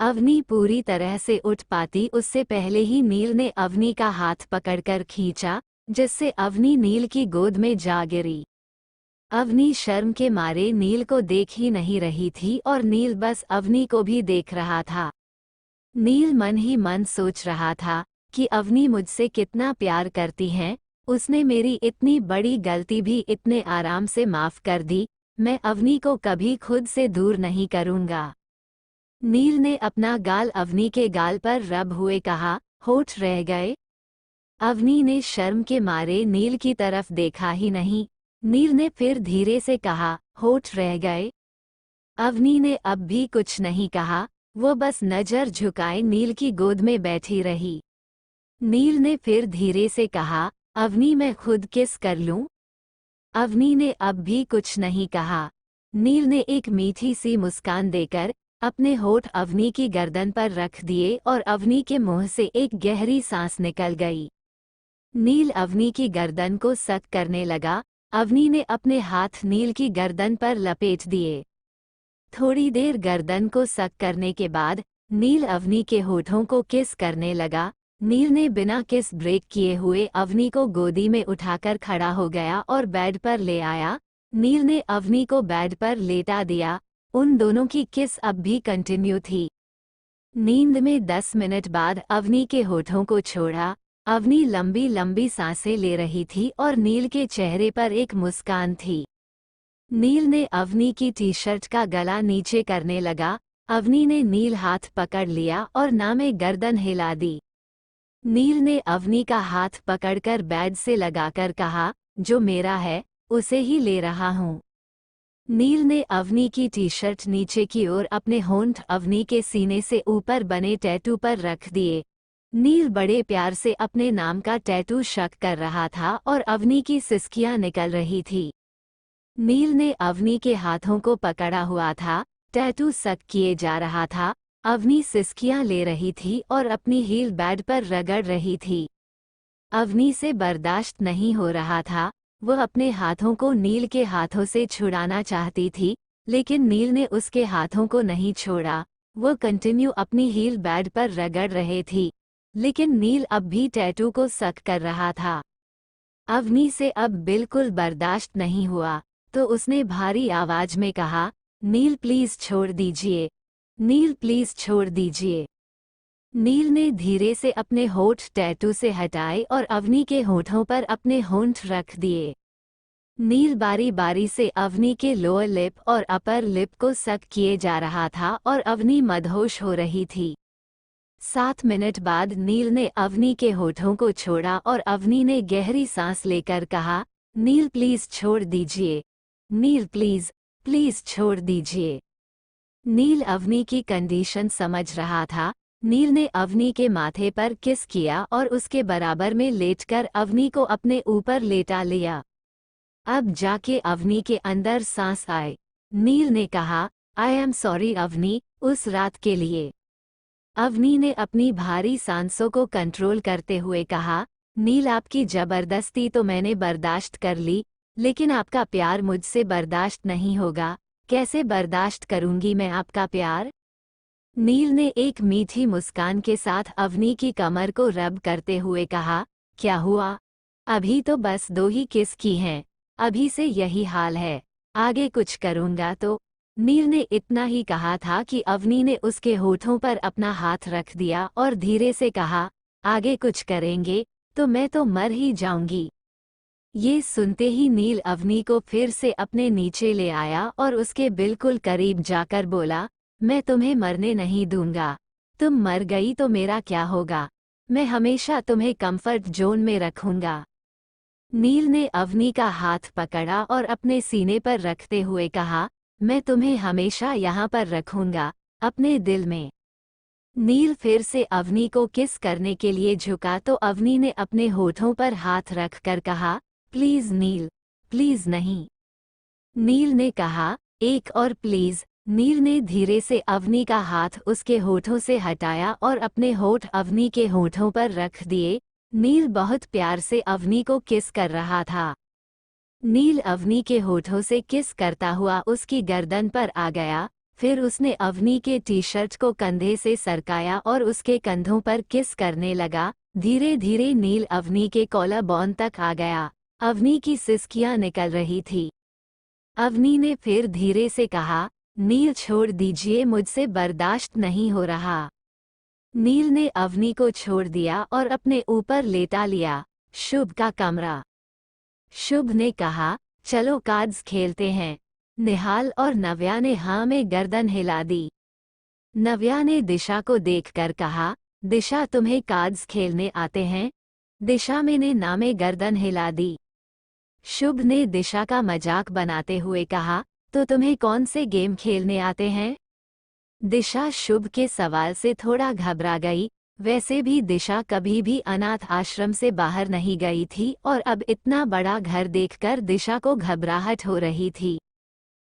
अवनी पूरी तरह से उठ पाती उससे पहले ही नील ने अवनी का हाथ पकड़कर खींचा, जिससे अवनी नील की गोद में जा गिरी। अवनी शर्म के मारे नील को देख ही नहीं रही थी और नील बस अवनी को भी देख रहा था। नील मन ही मन सोच रहा था कि अवनी मुझसे कितना प्यार करती हैं, उसने मेरी इतनी बड़ी गलती भी इतने आराम से माफ कर दी, मैं अवनी को कभी खुद से दूर नहीं करूँगा। नील ने अपना गाल अवनी के गाल पर रब हुए कहा, होठ रह गए? अवनी ने शर्म के मारे नील की तरफ देखा ही नहीं। नील ने फिर धीरे से कहा, होठ रह गए। अवनी ने अब भी कुछ नहीं कहा, वो बस नजर झुकाए नील की गोद में बैठी रही। नील ने फिर धीरे से कहा, अवनी मैं खुद किस कर लूं? अवनी ने अब भी कुछ नहीं कहा। नील ने एक मीठी सी मुस्कान देकर अपने होठ अवनी की गर्दन पर रख दिए और अवनी के मुंह से एक गहरी सांस निकल गई। नील अवनी की गर्दन को सक करने लगा। अवनी ने अपने हाथ नील की गर्दन पर लपेट दिए। थोड़ी देर गर्दन को सक करने के बाद नील अवनी के होठों को किस करने लगा। नील ने बिना किस ब्रेक किए हुए अवनी को गोदी में उठाकर खड़ा हो गया और बेड पर ले आया। नील ने अवनी को बेड पर लेटा दिया। उन दोनों की किस अब भी कंटिन्यू थी। नींद में 10 मिनट बाद अवनी के होठों को छोड़ा। अवनी लंबी लंबी सांसें ले रही थी और नील के चेहरे पर एक मुस्कान थी। नील ने अवनी की टी शर्ट का गला नीचे करने लगा। अवनी ने नील हाथ पकड़ लिया और नामे गर्दन हिला दी। नील ने अवनी का हाथ पकड़कर बेड से लगाकर कहा, जो मेरा है उसे ही ले रहा हूँ। नील ने अवनी की टी शर्ट नीचे की ओर अपने होंठ अवनी के सीने से ऊपर बने टैटू पर रख दिए। नील बड़े प्यार से अपने नाम का टैटू शक कर रहा था और अवनी की सिसकियां निकल रही थी। नील ने अवनी के हाथों को पकड़ा हुआ था। टैटू सक किए जा रहा था। अवनी सिसकियां ले रही थी और अपनी हील बेड पर रगड़ रही थी। अवनी से बर्दाश्त नहीं हो रहा था। वह अपने हाथों को नील के हाथों से छुड़ाना चाहती थी, लेकिन नील ने उसके हाथों को नहीं छोड़ा। वह कंटिन्यू अपनी हील बेड पर रगड़ रहे थी, लेकिन नील अब भी टैटू को सक कर रहा था। अवनी से अब बिल्कुल बर्दाश्त नहीं हुआ, तो उसने भारी आवाज में कहा, नील प्लीज छोड़ दीजिए, नील प्लीज छोड़ दीजिए। नील ने धीरे से अपने होठ टैटू से हटाए और अवनी के होठों पर अपने होंठ रख दिए। नील बारी बारी से अवनी के लोअर लिप और अपर लिप को सक किए जा रहा था और अवनी मदहोश हो रही थी। 7 मिनट बाद नील ने अवनी के होठों को छोड़ा और अवनी ने गहरी सांस लेकर कहा, नील प्लीज छोड़ दीजिए, नील प्लीज प्लीज छोड़ दीजिए। नील अवनी की कंडीशन समझ रहा था। नील ने अवनी के माथे पर किस किया और उसके बराबर में लेटकर अवनी को अपने ऊपर लेटा लिया। अब जाके अवनी के अंदर सांस आए। नील ने कहा, आई एम सॉरी अवनी, उस रात के लिए। अवनी ने अपनी भारी सांसों को कंट्रोल करते हुए कहा, नील आपकी जबरदस्ती तो मैंने बर्दाश्त कर ली, लेकिन आपका प्यार मुझसे बर्दाश्त नहीं होगा। कैसे बर्दाश्त करूंगी मैं आपका प्यार? नील ने एक मीठी मुस्कान के साथ अवनी की कमर को रब करते हुए कहा, क्या हुआ? अभी तो बस 2 ही किस की हैं, अभी से यही हाल है, आगे कुछ करूंगा तो। नील ने इतना ही कहा था कि अवनी ने उसके होठों पर अपना हाथ रख दिया और धीरे से कहा, आगे कुछ करेंगे तो मैं तो मर ही जाऊंगी। ये सुनते ही नील अवनी को फिर से अपने नीचे ले आया और उसके बिल्कुल करीब जाकर बोला, मैं तुम्हें मरने नहीं दूंगा। तुम मर गई तो मेरा क्या होगा? मैं हमेशा तुम्हें कंफर्ट जोन में रखूंगा। नील ने अवनी का हाथ पकड़ा और अपने सीने पर रखते हुए कहा, मैं तुम्हें हमेशा यहाँ पर रखूंगा, अपने दिल में। नील फिर से अवनी को किस करने के लिए झुका तो अवनी ने अपने होठों पर हाथ रखकर कहा, प्लीज नील, प्लीज नहीं। नील ने कहा, एक और प्लीज। नील ने धीरे से अवनी का हाथ उसके होठों से हटाया और अपने होठ अवनी के होठों पर रख दिए। नील बहुत प्यार से अवनी को किस कर रहा था। नील अवनी के होठों से किस करता हुआ उसकी गर्दन पर आ गया। फिर उसने अवनी के टी शर्ट को कंधे से सरकाया और उसके कंधों पर किस करने लगा। धीरे धीरे नील अवनी के कॉलर बोन तक आ गया। अवनी की सिसकियां निकल रही थी। अवनी ने फिर धीरे से कहा, नील छोड़ दीजिए, मुझसे बर्दाश्त नहीं हो रहा। नील ने अवनी को छोड़ दिया और अपने ऊपर लेटा लिया। शुभ का कमरा। शुभ ने कहा, चलो कार्ड्स खेलते हैं। निहाल और नव्या ने हाँ में गर्दन हिला दी। नव्या ने दिशा को देखकर कहा, दिशा तुम्हें कार्ड्स खेलने आते हैं? दिशा ने नामे गर्दन हिला दी। शुभ ने दिशा का मजाक बनाते हुए कहा, तो तुम्हें कौन से गेम खेलने आते हैं? दिशा शुभ के सवाल से थोड़ा घबरा गई। वैसे भी दिशा कभी भी अनाथ आश्रम से बाहर नहीं गई थी और अब इतना बड़ा घर देखकर दिशा को घबराहट हो रही थी।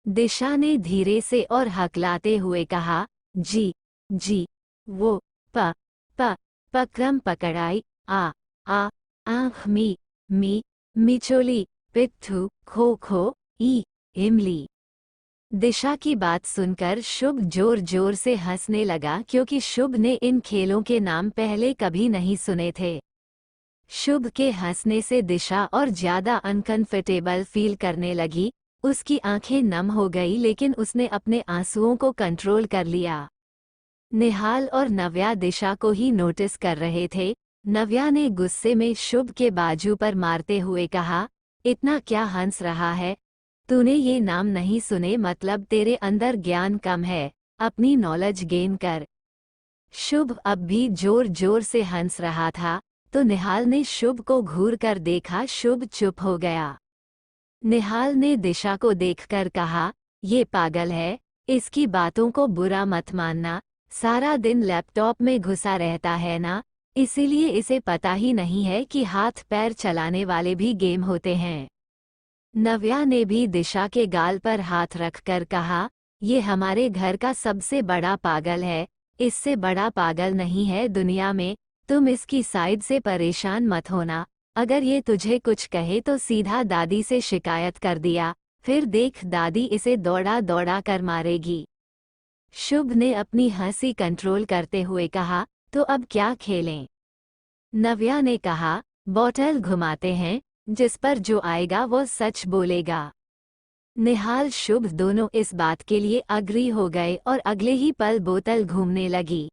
दिशा ने धीरे से और हकलाते हुए कहा, जी जी। वो प प पक्रम पकड़ाई, आ आ आँख, मी मिचोली, पिट्ठू, खो खो, ई इमली। दिशा की बात सुनकर शुभ जोर जोर से हंसने लगा क्योंकि शुभ ने इन खेलों के नाम पहले कभी नहीं सुने थे। शुभ के हंसने से दिशा और ज्यादा अनकंफर्टेबल फील करने लगी। उसकी आंखें नम हो गई लेकिन उसने अपने आंसुओं को कंट्रोल कर लिया। निहाल और नव्या दिशा को ही नोटिस कर रहे थे। नव्या ने गुस्से में शुभ के बाजू पर मारते हुए कहा, इतना क्या हंस रहा है? तूने ये नाम नहीं सुने मतलब तेरे अंदर ज्ञान कम है, अपनी नॉलेज गेन कर। शुभ अब भी जोर जोर से हंस रहा था तो निहाल ने शुभ को घूर कर देखा। शुभ चुप हो गया। निहाल ने दिशा को देखकर कहा, ये पागल है, इसकी बातों को बुरा मत मानना। सारा दिन लैपटॉप में घुसा रहता है ना, इसीलिए इसे पता ही नहीं है कि हाथ पैर चलाने वाले भी गेम होते हैं। नव्या ने भी दिशा के गाल पर हाथ रखकर कहा, ये हमारे घर का सबसे बड़ा पागल है, इससे बड़ा पागल नहीं है दुनिया में। तुम इसकी साइड से परेशान मत होना। अगर ये तुझे कुछ कहे तो सीधा दादी से शिकायत कर दिया, फिर देख दादी इसे दौड़ा दौड़ा कर मारेगी। शुभ ने अपनी हंसी कंट्रोल करते हुए कहा, तो अब क्या खेलें? नव्या ने कहा, बॉटल घुमाते हैं, जिस पर जो आएगा वो सच बोलेगा। निहाल शुभ दोनों इस बात के लिए अग्री हो गए और अगले ही पल बोतल घूमने लगी।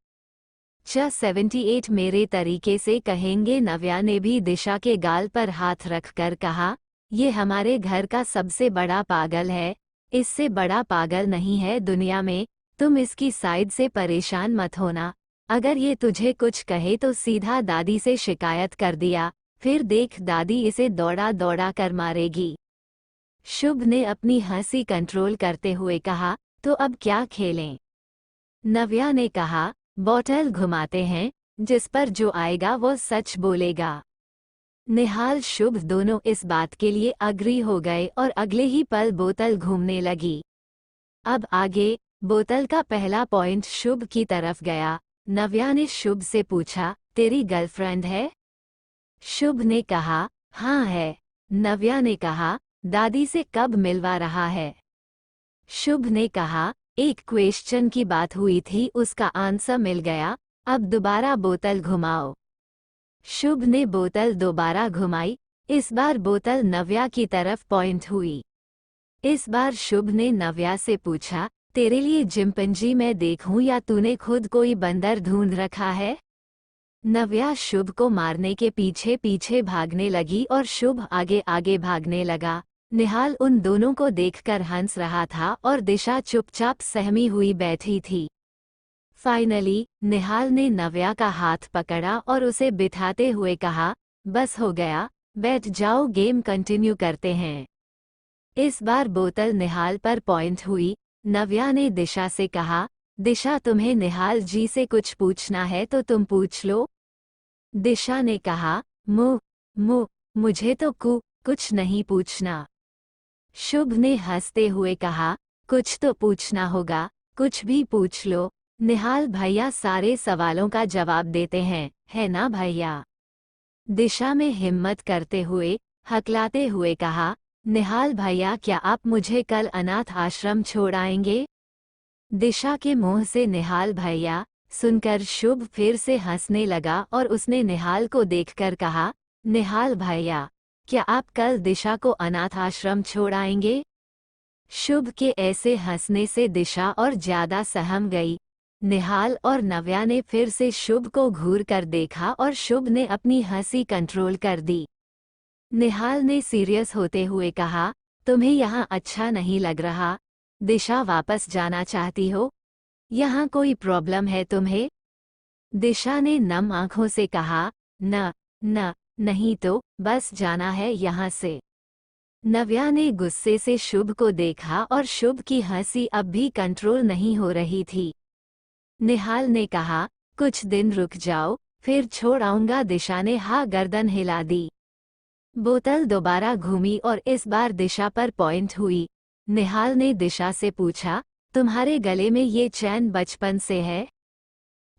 78 मेरे तरीके से कहेंगे। नव्या ने भी दिशा के गाल पर हाथ रखकर कहा, ये हमारे घर का सबसे बड़ा पागल है, इससे बड़ा पागल नहीं है दुनिया में। तुम इसकी साइड से परेशान मत होना। अगर ये तुझे कुछ कहे तो सीधा दादी से शिकायत कर दिया, फिर देख दादी इसे दौड़ा दौड़ा कर मारेगी। शुभ ने अपनी हंसी कंट्रोल करते हुए कहा, तो अब क्या खेलें? नव्या ने कहा, बॉटल घुमाते हैं, जिस पर जो आएगा वो सच बोलेगा। निहाल शुभ दोनों इस बात के लिए अग्री हो गए और अगले ही पल बोतल घूमने लगी। अब आगे बोतल का पहला पॉइंट शुभ की तरफ गया। नव्या ने शुभ से पूछा, तेरी गर्लफ्रेंड है? शुभ ने कहा, हाँ है। नव्या ने कहा, दादी से कब मिलवा रहा है? शुभ ने कहा, एक क्वेश्चन की बात हुई थी, उसका आंसर मिल गया, अब दोबारा बोतल घुमाओ। शुभ ने बोतल दोबारा घुमाई। इस बार बोतल नव्या की तरफ पॉइंट हुई। इस बार शुभ ने नव्या से पूछा, तेरे लिए चिंपैंजी मैं देखूं या तूने खुद कोई बंदर ढूंढ रखा है? नव्या शुभ को मारने के पीछे पीछे भागने लगी और शुभ आगे आगे भागने लगा। निहाल उन दोनों को देखकर हंस रहा था और दिशा चुपचाप सहमी हुई बैठी थी। फाइनली निहाल ने नव्या का हाथ पकड़ा और उसे बिठाते हुए कहा, बस हो गया, बैठ जाओ, गेम कंटिन्यू करते हैं। इस बार बोतल निहाल पर पॉइंट हुई। नव्या ने दिशा से कहा, दिशा तुम्हें निहाल जी से कुछ पूछना है तो तुम पूछ लो। दिशा ने कहा, मुझे तो कुछ नहीं पूछना। शुभ ने हंसते हुए कहा, कुछ तो पूछना होगा, कुछ भी पूछ लो। निहाल भैया सारे सवालों का जवाब देते हैं, है ना भैया? दिशा में हिम्मत करते हुए हकलाते हुए कहा, निहाल भैया क्या आप मुझे कल अनाथ आश्रम छोड़ आएंगे? दिशा के मुंह से निहाल भैया सुनकर शुभ फिर से हंसने लगा और उसने निहाल को देखकर कहा, निहाल भैया क्या आप कल दिशा को अनाथ आश्रम छोड़ आएंगे? शुभ के ऐसे हंसने से दिशा और ज्यादा सहम गई। निहाल और नव्या ने फिर से शुभ को घूर कर देखा और शुभ ने अपनी हंसी कंट्रोल कर दी। निहाल ने सीरियस होते हुए कहा, तुम्हें यहाँ अच्छा नहीं लग रहा? दिशा वापस जाना चाहती हो? यहाँ कोई प्रॉब्लम है तुम्हें? दिशा ने नम आंखों से कहा, न नहीं तो बस जाना है यहाँ से। नव्या ने गुस्से से शुभ को देखा और शुभ की हंसी अब भी कंट्रोल नहीं हो रही थी। निहाल ने कहा, कुछ दिन रुक जाओ, फिर छोड़ आऊंगा। दिशा ने हाँ गर्दन हिला दी। बोतल दोबारा घूमी और इस बार दिशा पर पॉइंट हुई। निहाल ने दिशा से पूछा, तुम्हारे गले में ये चैन बचपन से है?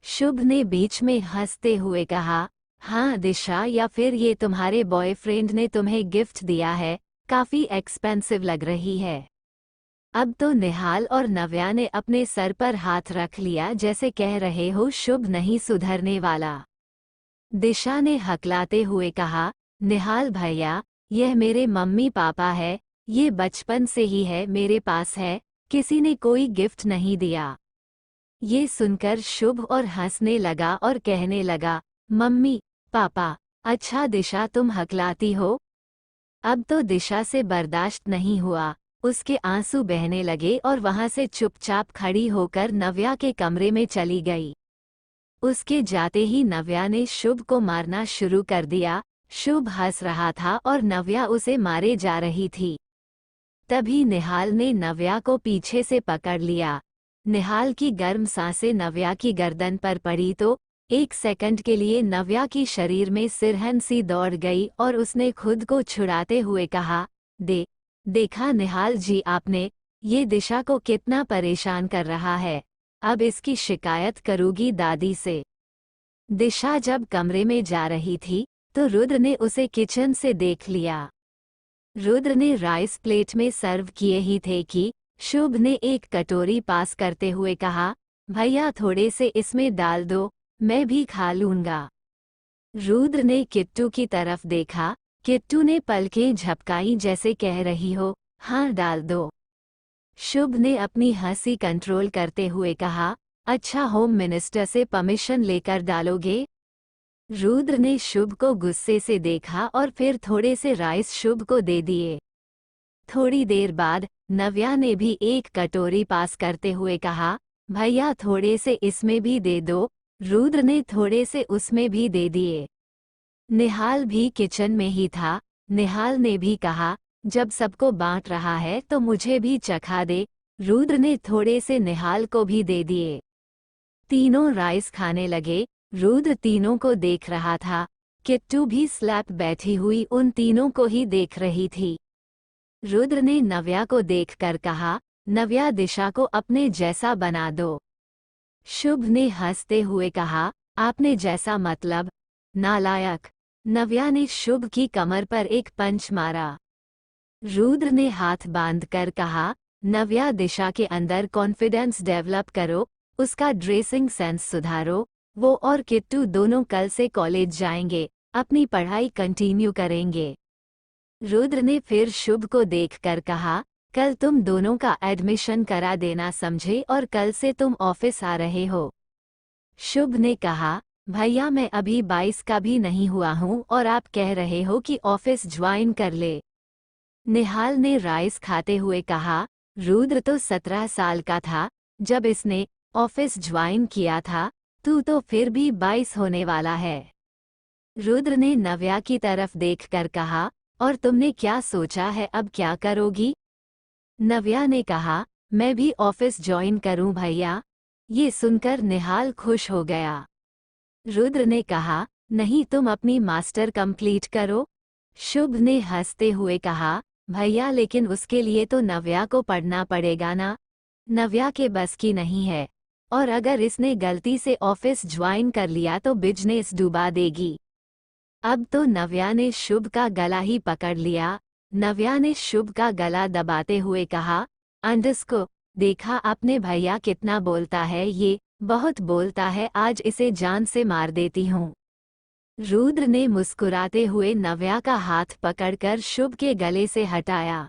शुभ ने बीच में हंसते हुए कहा, हाँ दिशा, या फिर ये तुम्हारे बॉयफ्रेंड ने तुम्हें गिफ्ट दिया है, काफी एक्सपेंसिव लग रही है। अब तो निहाल और नव्या ने अपने सर पर हाथ रख लिया, जैसे कह रहे हो शुभ नहीं सुधरने वाला। दिशा ने हकलाते हुए कहा, निहाल भैया, यह मेरे मम्मी पापा है, ये बचपन से ही है, मेरे पास है, किसी ने कोई गिफ्ट नहीं दिया। ये सुनकर शुभ और हंसने लगा और कहने लगा, मम्मी पापा, अच्छा दिशा तुम हकलाती हो। अब तो दिशा से बर्दाश्त नहीं हुआ, उसके आंसू बहने लगे और वहां से चुपचाप खड़ी होकर नव्या के कमरे में चली गई। उसके जाते ही नव्या ने शुभ को मारना शुरू कर दिया। शुभ हंस रहा था और नव्या उसे मारे जा रही थी। तभी निहाल ने नव्या को पीछे से पकड़ लिया। निहाल की गर्म सांसें नव्या की गर्दन पर पड़ी तो एक सेकंड के लिए नव्या की शरीर में सिरहन सी दौड़ गई और उसने खुद को छुड़ाते हुए कहा, देखा निहाल जी, आपने ये दिशा को कितना परेशान कर रहा है, अब इसकी शिकायत करूंगी दादी से। दिशा जब कमरे में जा रही थी तो रुद्र ने उसे किचन से देख लिया। रुद्र ने राइस प्लेट में सर्व किए ही थे कि शुभ ने एक कटोरी पास करते हुए कहा, भैया थोड़े से इसमें डाल दो, मैं भी खा लूंगा। रुद्र ने किट्टू की तरफ देखा। किट्टू ने पलकें झपकाई जैसे कह रही हो, हाँ डाल दो। शुभ ने अपनी हंसी कंट्रोल करते हुए कहा, अच्छा होम मिनिस्टर से परमिशन लेकर डालोगे? रुद्र ने शुभ को गुस्से से देखा और फिर थोड़े से राइस शुभ को दे दिए। थोड़ी देर बाद नव्या ने भी एक कटोरी पास करते हुए कहा, भैया थोड़े से इसमें भी दे दो। रुद्र ने थोड़े से उसमें भी दे दिए। निहाल भी किचन में ही था। निहाल ने भी कहा, जब सबको बांट रहा है तो मुझे भी चखा दे। रुद्र ने थोड़े से निहाल को भी दे दिए। तीनों राइस खाने लगे। रुद्र तीनों को देख रहा था। किट्टू भी स्लैप बैठी हुई उन तीनों को ही देख रही थी। रुद्र ने नव्या को देखकर कहा, नव्या दिशा को अपने जैसा बना दो। शुभ ने हंसते हुए कहा, आपने जैसा मतलब, नालायक। नव्या ने शुभ की कमर पर एक पंच मारा। रुद्र ने हाथ बांधकर कहा, नव्या दिशा के अंदर कॉन्फिडेंस डेवलप करो, उसका ड्रेसिंग सेंस सुधारो। वो और किट्टू दोनों कल से कॉलेज जाएंगे, अपनी पढ़ाई कंटिन्यू करेंगे। रुद्र ने फिर शुभ को देखकर कहा, कल तुम दोनों का एडमिशन करा देना समझे, और कल से तुम ऑफिस आ रहे हो। शुभ ने कहा, भैया मैं अभी 22 का भी नहीं हुआ हूँ और आप कह रहे हो कि ऑफिस ज्वाइन कर ले। निहाल ने राइस खाते हुए कहा, रुद्र तो 17 साल का था जब इसने ऑफिस ज्वाइन किया था, तू तो फिर भी 22 होने वाला है। रुद्र ने नव्या की तरफ देखकर कहा, और तुमने क्या सोचा है, अब क्या करोगी? नव्या ने कहा, मैं भी ऑफिस ज्वाइन करूं भैया। ये सुनकर निहाल खुश हो गया। रुद्र ने कहा, नहीं तुम अपनी मास्टर कंप्लीट करो। शुभ ने हंसते हुए कहा, भैया लेकिन उसके लिए तो नव्या को पढ़ना पड़ेगा ना। नव्या के बस की नहीं है, और अगर इसने गलती से ऑफिस ज्वाइन कर लिया तो बिजनेस डुबा देगी। अब तो नव्या ने शुभ का गला ही पकड़ लिया। नव्या ने शुभ का गला दबाते हुए कहा, अंडस्को, देखा आपने भैया कितना बोलता है, ये बहुत बोलता है, आज इसे जान से मार देती हूँ। रुद्र ने मुस्कुराते हुए नव्या का हाथ पकड़कर शुभ के गले से हटाया।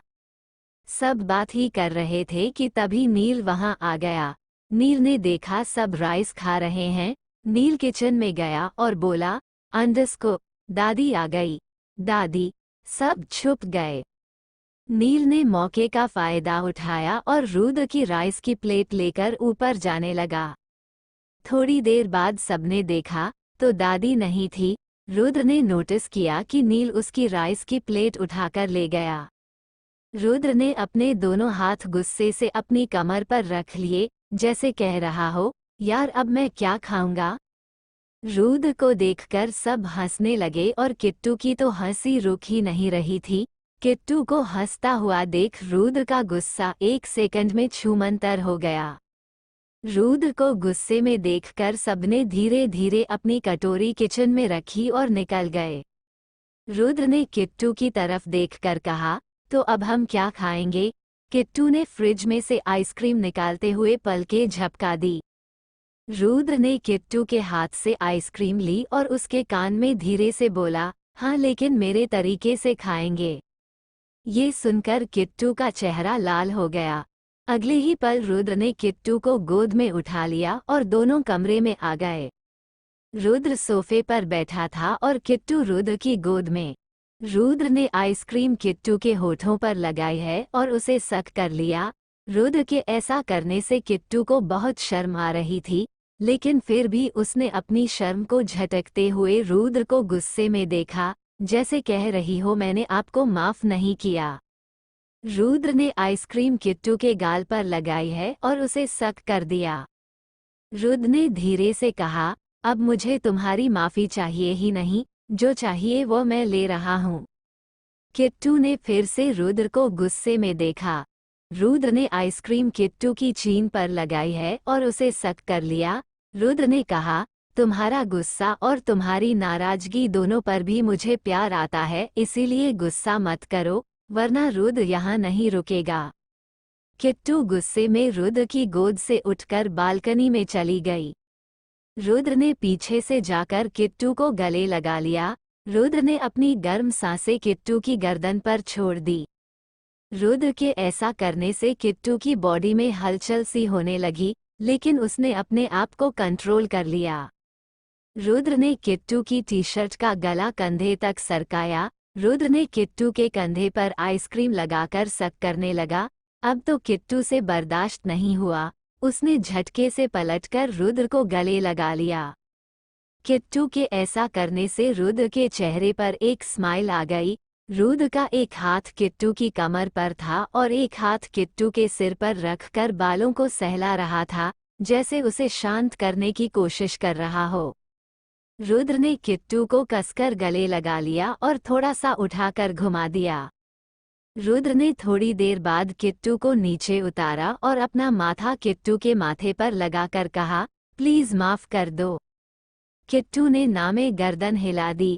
सब बात ही कर रहे थे कि तभी नील वहां आ गया। नील ने देखा सब राइस खा रहे हैं। नील किचन में गया और बोला, अंडस्को, दादी आ गई। दादी। सब छुप गए। नील ने मौके का फायदा उठाया और रुद्र की राइस की प्लेट लेकर ऊपर जाने लगा। थोड़ी देर बाद सबने देखा तो दादी नहीं थी। रुद्र ने नोटिस किया कि नील उसकी राइस की प्लेट उठाकर ले गया। रुद्र ने अपने दोनों हाथ गुस्से से अपनी कमर पर रख लिए, जैसे कह रहा हो, यार अब मैं क्या खाऊंगा। रुद्र को देखकर सब हंसने लगे और किट्टू की तो हंसी रुक ही नहीं रही थी। किट्टू को हंसता हुआ देख रुद्र का गुस्सा एक सेकंड में छूमंतर हो गया। रुद्र को गुस्से में देखकर सबने धीरे धीरे अपनी कटोरी किचन में रखी और निकल गए। रुद्र ने किट्टू की तरफ देखकर कहा, तो अब हम क्या खाएंगे? किट्टू ने फ्रिज में से आइसक्रीम निकालते हुए पलकें झपका दी। रुद्र ने किट्टू के हाथ से आइसक्रीम ली और उसके कान में धीरे से बोला, हाँ लेकिन मेरे तरीके से खाएंगे। ये सुनकर किट्टू का चेहरा लाल हो गया। अगले ही पल रुद्र ने किट्टू को गोद में उठा लिया और दोनों कमरे में आ गए। रुद्र सोफे पर बैठा था और किट्टू रुद्र की गोद में। रुद्र ने आइसक्रीम किट्टू के होठों पर लगाई है और उसे सक कर लिया। रुद्र के ऐसा करने से किट्टू को बहुत शर्म आ रही थी, लेकिन फिर भी उसने अपनी शर्म को झटकते हुए रुद्र को गुस्से में देखा, जैसे कह रही हो मैंने आपको माफ नहीं किया। रुद्र ने आइसक्रीम किट्टू के गाल पर लगाई है और उसे सक कर दिया। रुद्र ने धीरे से कहा, अब मुझे तुम्हारी माफी चाहिए ही नहीं, जो चाहिए वो मैं ले रहा हूँ। किट्टू ने फिर से रुद्र को गुस्से में देखा। रुद्र ने आइसक्रीम किट्टू की चीन पर लगाई है और उसे सक कर लिया। रुद्र ने कहा, तुम्हारा गुस्सा और तुम्हारी नाराजगी दोनों पर भी मुझे प्यार आता है, इसीलिए गुस्सा मत करो, वरना रुद्र यहाँ नहीं रुकेगा। किट्टू गुस्से में रुद्र की गोद से उठकर बालकनी में चली गई। रुद्र ने पीछे से जाकर किट्टू को गले लगा लिया। रुद्र ने अपनी गर्म सांसें किट्टू की गर्दन पर छोड़ दी। रुद्र के ऐसा करने से किट्टू की बॉडी में हलचल सी होने लगी, लेकिन उसने अपने आप को कंट्रोल कर लिया। रुद्र ने किट्टू की टी-शर्ट का गला कंधे तक सरकाया। रुद्र ने किट्टू के कंधे पर आइसक्रीम लगाकर सक करने लगा। अब तो किट्टू से बर्दाश्त नहीं हुआ, उसने झटके से पलटकर रुद्र को गले लगा लिया। किट्टू के ऐसा करने से रुद्र के चेहरे पर एक स्माइल आ गई। रुद्र का एक हाथ किट्टू की कमर पर था और एक हाथ किट्टू के सिर पर रखकर बालों को सहला रहा था, जैसे उसे शांत करने की कोशिश कर रहा हो। रुद्र ने किट्टू को कसकर गले लगा लिया और थोड़ा सा उठाकर घुमा दिया। रुद्र ने थोड़ी देर बाद किट्टू को नीचे उतारा और अपना माथा किट्टू के माथे पर लगाकर कहा, प्लीज माफ कर दो। किट्टू ने नामे गर्दन हिला दी।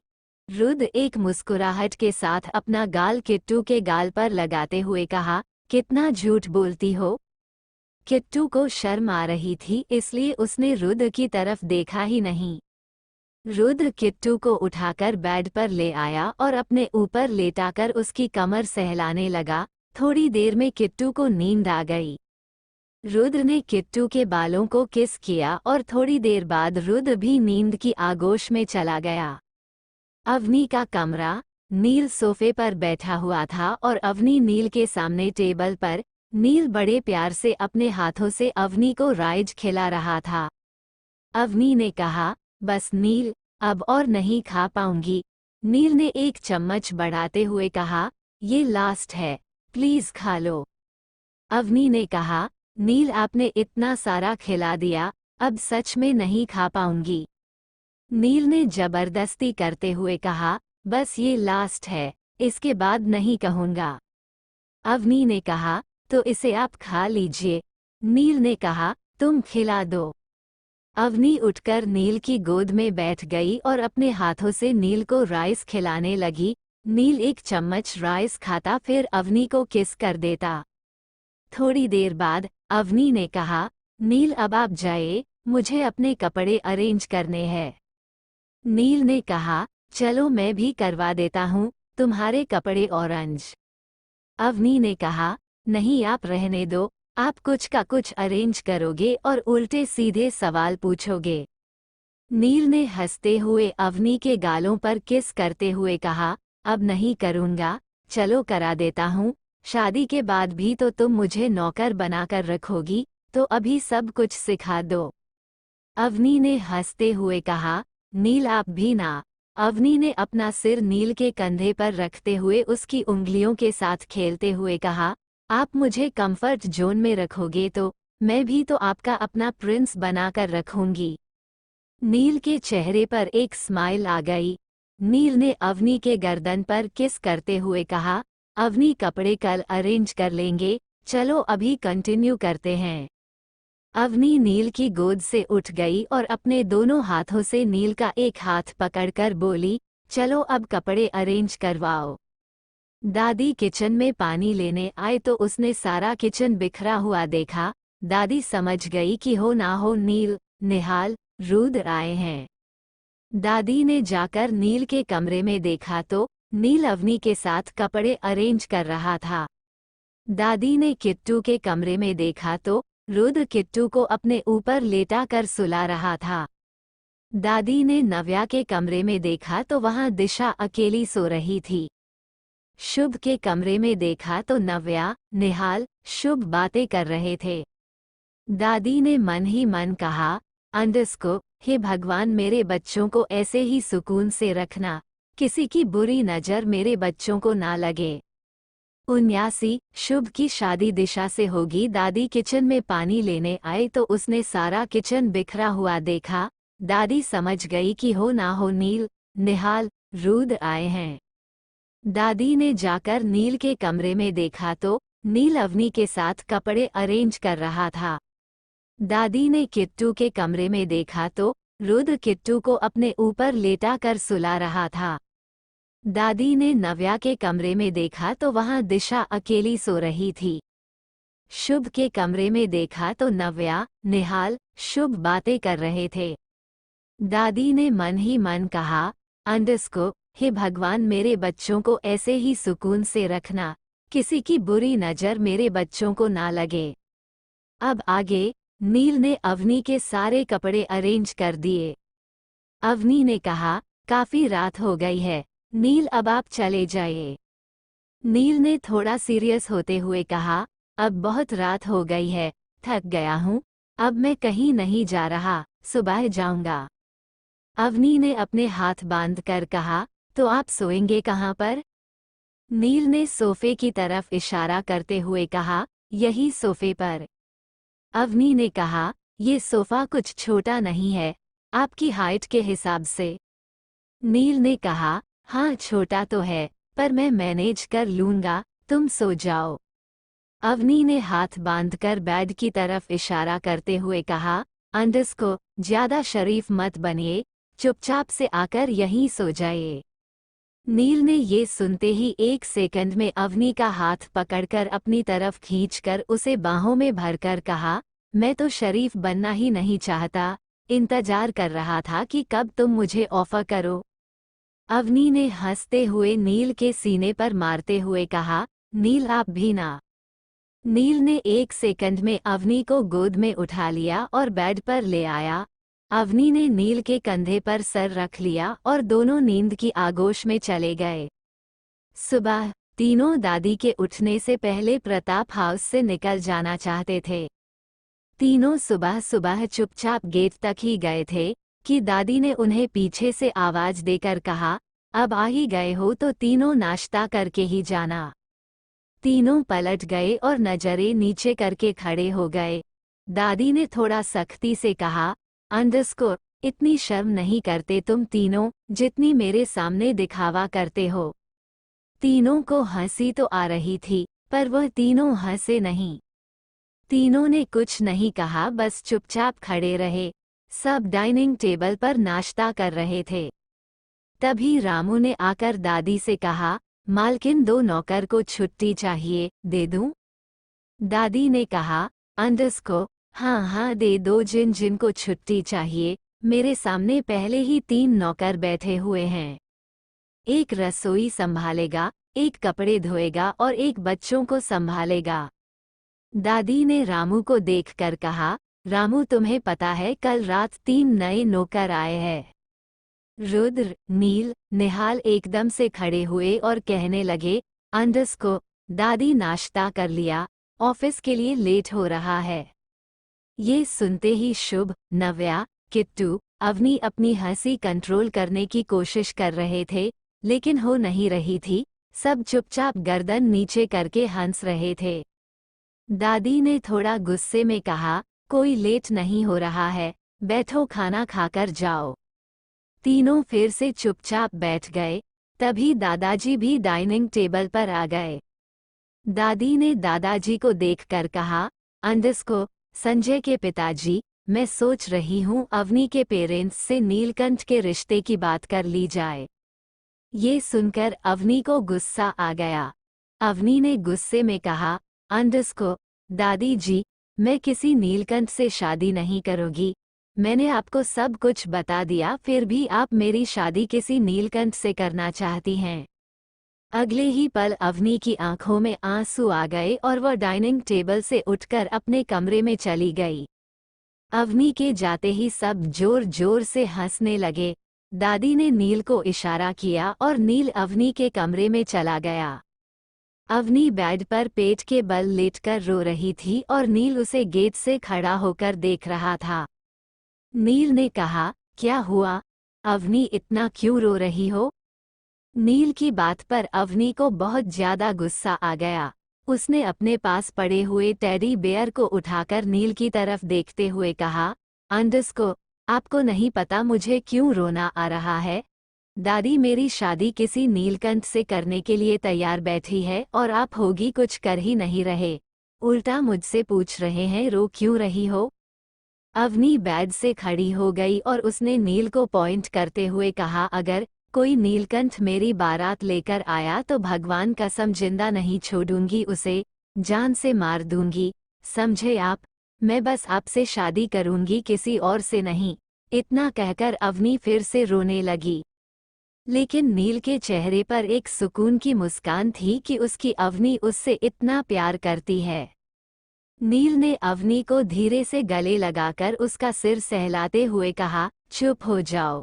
रुद्र एक मुस्कुराहट के साथ अपना गाल किट्टू के गाल पर लगाते हुए कहा, कितना झूठ बोलती हो। किट्टू को शर्म आ रही थी, इसलिए उसने रुद्र की तरफ देखा ही नहीं। रुद्र किट्टू को उठाकर बेड पर ले आया और अपने ऊपर लेटाकर उसकी कमर सहलाने लगा। थोड़ी देर में किट्टू को नींद आ गई। रुद्र ने किट्टू के बालों को किस किया और थोड़ी देर बाद रुद्र भी नींद की आगोश में चला गया। अवनी का कमरा। नील सोफे पर बैठा हुआ था और अवनी नील के सामने टेबल पर। नील बड़े प्यार से अपने हाथों से अवनी को राइज खिला रहा था। अवनी ने कहा, बस नील, अब और नहीं खा पाऊंगी। नील ने एक चम्मच बढ़ाते हुए कहा, ये लास्ट है, प्लीज खा लो। अवनी ने कहा, नील आपने इतना सारा खिला दिया, अब सच में नहीं खा पाऊंगी। नील ने जबरदस्ती करते हुए कहा, बस ये लास्ट है, इसके बाद नहीं कहूंगा। अवनी ने कहा, तो इसे आप खा लीजिए। नील ने कहा, तुम खिला दो। अवनी उठकर नील की गोद में बैठ गई और अपने हाथों से नील को राइस खिलाने लगी। नील एक चम्मच राइस खाता फिर अवनी को किस कर देता। थोड़ी देर बाद अवनी ने कहा, नील अब आप जाइए, मुझे अपने कपड़े अरेंज करने हैं। नील ने कहा, चलो मैं भी करवा देता हूँ, तुम्हारे कपड़े ऑरेंज। अवनी ने कहा, नहीं आप रहने दो, आप कुछ का कुछ अरेंज करोगे और उल्टे सीधे सवाल पूछोगे। नील ने हंसते हुए अवनी के गालों पर किस करते हुए कहा, अब नहीं करूँगा, चलो करा देता हूँ, शादी के बाद भी तो तुम मुझे नौकर बनाकर रखोगी, तो अभी सब कुछ सिखा दो। अवनी ने हंसते हुए कहा, नील आप भी ना, अवनी ने अपना सिर नील के कंधे पर रखते हुए उसकी उंगलियों के साथ खेलते हुए कहा, आप मुझे कंफर्ट जोन में रखोगे तो मैं भी तो आपका अपना प्रिंस बनाकर रखूंगी। नील के चेहरे पर एक स्माइल आ गई। नील ने अवनी के गर्दन पर किस करते हुए कहा, अवनी कपड़े कल अरेंज कर लेंगे, चलो अभी कंटिन्यू करते हैं। अवनी नील की गोद से उठ गई और अपने दोनों हाथों से नील का एक हाथ पकड़कर बोली, चलो अब कपड़े अरेंज करवाओ। दादी किचन में पानी लेने आए तो उसने सारा किचन बिखरा हुआ देखा। दादी समझ गई कि हो ना हो नील, निहाल, रुद्र आए हैं। दादी ने जाकर नील के कमरे में देखा तो नील अवनी के साथ कपड़े अरेंज कर रहा था। दादी ने किट्टू के कमरे में देखा तो रुद्र किट्टू को अपने ऊपर लेटा कर सुला रहा था। दादी ने नव्या के कमरे में देखा तो वहां दिशा अकेली सो रही थी। शुभ के कमरे में देखा तो नव्या, निहाल, शुभ बातें कर रहे थे। दादी ने मन ही मन कहा, अंडस्को, हे भगवान मेरे बच्चों को ऐसे ही सुकून से रखना, किसी की बुरी नज़र मेरे बच्चों को ना लगे। 79 शुभ की शादी दिशा से होगी। दादी किचन में पानी लेने आए तो उसने सारा किचन बिखरा हुआ देखा। दादी समझ गई कि हो ना हो नील, निहाल, रुद्र आए हैं। दादी ने जाकर नील के कमरे में देखा तो नील अवनी के साथ कपड़े अरेंज कर रहा था। दादी ने किट्टू के कमरे में देखा तो रुद्र किट्टू को अपने ऊपर लेटा कर सुला रहा था। दादी ने नव्या के कमरे में देखा तो वहां दिशा अकेली सो रही थी। शुभ के कमरे में देखा तो नव्या, निहाल, शुभ बातें कर रहे थे। दादी ने मन ही मन कहा, अंडस्को, हे भगवान मेरे बच्चों को ऐसे ही सुकून से रखना, किसी की बुरी नज़र मेरे बच्चों को ना लगे। अब आगे नील ने अवनी के सारे कपड़े अरेंज कर दिए। अवनी ने कहा, काफी रात हो गई है नील, अब आप चले जाइए। नील ने थोड़ा सीरियस होते हुए कहा, अब बहुत रात हो गई है, थक गया हूँ, अब मैं कहीं नहीं जा रहा, सुबह जाऊंगा। अवनी ने अपने हाथ बांधकर कहा, तो आप सोएंगे कहाँ पर? नील ने सोफे की तरफ इशारा करते हुए कहा, यही सोफे पर। अवनी ने कहा, ये सोफा कुछ छोटा नहीं है, आपकी हाइट के हिसाब से। नील ने कहा, हाँ छोटा तो है, पर मैं मैनेज कर लूंगा, तुम सो जाओ। अवनी ने हाथ बांधकर बेड की तरफ इशारा करते हुए कहा, अंडस्को, ज्यादा शरीफ मत बनिए, चुपचाप से आकर यहीं सो जाइए। नील ने ये सुनते ही एक सेकंड में अवनी का हाथ पकड़कर अपनी तरफ खींचकर उसे बाहों में भरकर कहा, मैं तो शरीफ बनना ही नहीं चाहता, इंतजार कर रहा था कि कब तुम मुझे ऑफर करो। अवनी ने हंसते हुए नील के सीने पर मारते हुए कहा, नील आप भी ना। नील ने एक सेकंड में अवनी को गोद में उठा लिया और बेड पर ले आया। अवनी ने नील के कंधे पर सर रख लिया और दोनों नींद की आगोश में चले गए। सुबह तीनों दादी के उठने से पहले प्रताप हाउस से निकल जाना चाहते थे। तीनों सुबह सुबह चुपचाप गेट तक ही गए थे कि दादी ने उन्हें पीछे से आवाज देकर कहा, अब आ ही गए हो तो तीनों नाश्ता करके ही जाना। तीनों पलट गए और नजरें नीचे करके खड़े हो गए। दादी ने थोड़ा सख्ती से कहा, अंडस्को, इतनी शर्म नहीं करते तुम तीनों, जितनी मेरे सामने दिखावा करते हो। तीनों को हंसी तो आ रही थी, पर वह तीनों हंसे नहीं। तीनों ने कुछ नहीं कहा, बस चुपचाप खड़े रहे। सब डाइनिंग टेबल पर नाश्ता कर रहे थे। तभी रामू ने आकर दादी से कहा, मालकिन, दो नौकर को छुट्टी चाहिए, दे दूं? दादी ने कहा, अंडस्को, हाँ हाँ दे दो, जिन जिनको छुट्टी चाहिए, मेरे सामने पहले ही 3 नौकर बैठे हुए हैं। एक रसोई संभालेगा, एक कपड़े धोएगा और एक बच्चों को संभालेगा। दादी ने रामू को देखकर कहा, रामू तुम्हें पता है कल रात 3 नए नौकर आए हैं। रुद्र, नील, निहाल एकदम से खड़े हुए और कहने लगे, अंडस्को, दादी नाश्ता कर लिया, ऑफिस के लिए लेट हो रहा है। ये सुनते ही शुभ, नव्या, किट्टू, अवनी अपनी हंसी कंट्रोल करने की कोशिश कर रहे थे, लेकिन हो नहीं रही थी। सब चुपचाप गर्दन नीचे करके हंस रहे थे। दादी ने थोड़ा गुस्से में कहा, कोई लेट नहीं हो रहा है, बैठो खाना खाकर जाओ। तीनों फिर से चुपचाप बैठ गए। तभी दादाजी भी डाइनिंग टेबल पर आ गए। दादी ने दादाजी को देखकर कहा, अंडस्को, संजय के पिताजी, मैं सोच रही हूँ अवनी के पेरेंट्स से नीलकंठ के रिश्ते की बात कर ली जाए। ये सुनकर अवनी को गुस्सा आ गया। अवनी ने गुस्से में कहा, अंडस्को, दादी जी, मैं किसी नीलकंठ से शादी नहीं करूँगी। मैंने आपको सब कुछ बता दिया, फिर भी आप मेरी शादी किसी नीलकंठ से करना चाहती हैं। अगले ही पल अवनी की आंखों में आंसू आ गए और वह डाइनिंग टेबल से उठकर अपने कमरे में चली गई। अवनी के जाते ही सब जोर जोर से हंसने लगे। दादी ने नील को इशारा किया और नील अवनी के कमरे में चला गया। अवनी बेड पर पेट के बल लेटकर रो रही थी और नील उसे गेट से खड़ा होकर देख रहा था। नील ने कहा, क्या हुआ अवनी, इतना क्यों रो रही हो? नील की बात पर अवनी को बहुत ज्यादा गुस्सा आ गया। उसने अपने पास पड़े हुए टेडी बेयर को उठाकर नील की तरफ देखते हुए कहा, अंडस्को, आपको नहीं पता मुझे क्यों रोना आ रहा है? दादी मेरी शादी किसी नीलकंठ से करने के लिए तैयार बैठी है और आप होगी कुछ कर ही नहीं रहे, उल्टा मुझसे पूछ रहे हैं रो क्यों रही हो? अवनी बेड से खड़ी हो गई और उसने नील को पॉइंट करते हुए कहा, अगर कोई नीलकंठ मेरी बारात लेकर आया तो भगवान कसम जिंदा नहीं छोड़ूंगी उसे, जान से मार दूंगी, समझे आप? मैं बस आपसे शादी करूंगी, किसी और से नहीं। इतना कहकर अवनी फिर से रोने लगी। लेकिन नील के चेहरे पर एक सुकून की मुस्कान थी कि उसकी अवनी उससे इतना प्यार करती है। नील ने अवनी को धीरे से गले लगाकर उसका सिर सहलाते हुए कहा, चुप हो जाओ।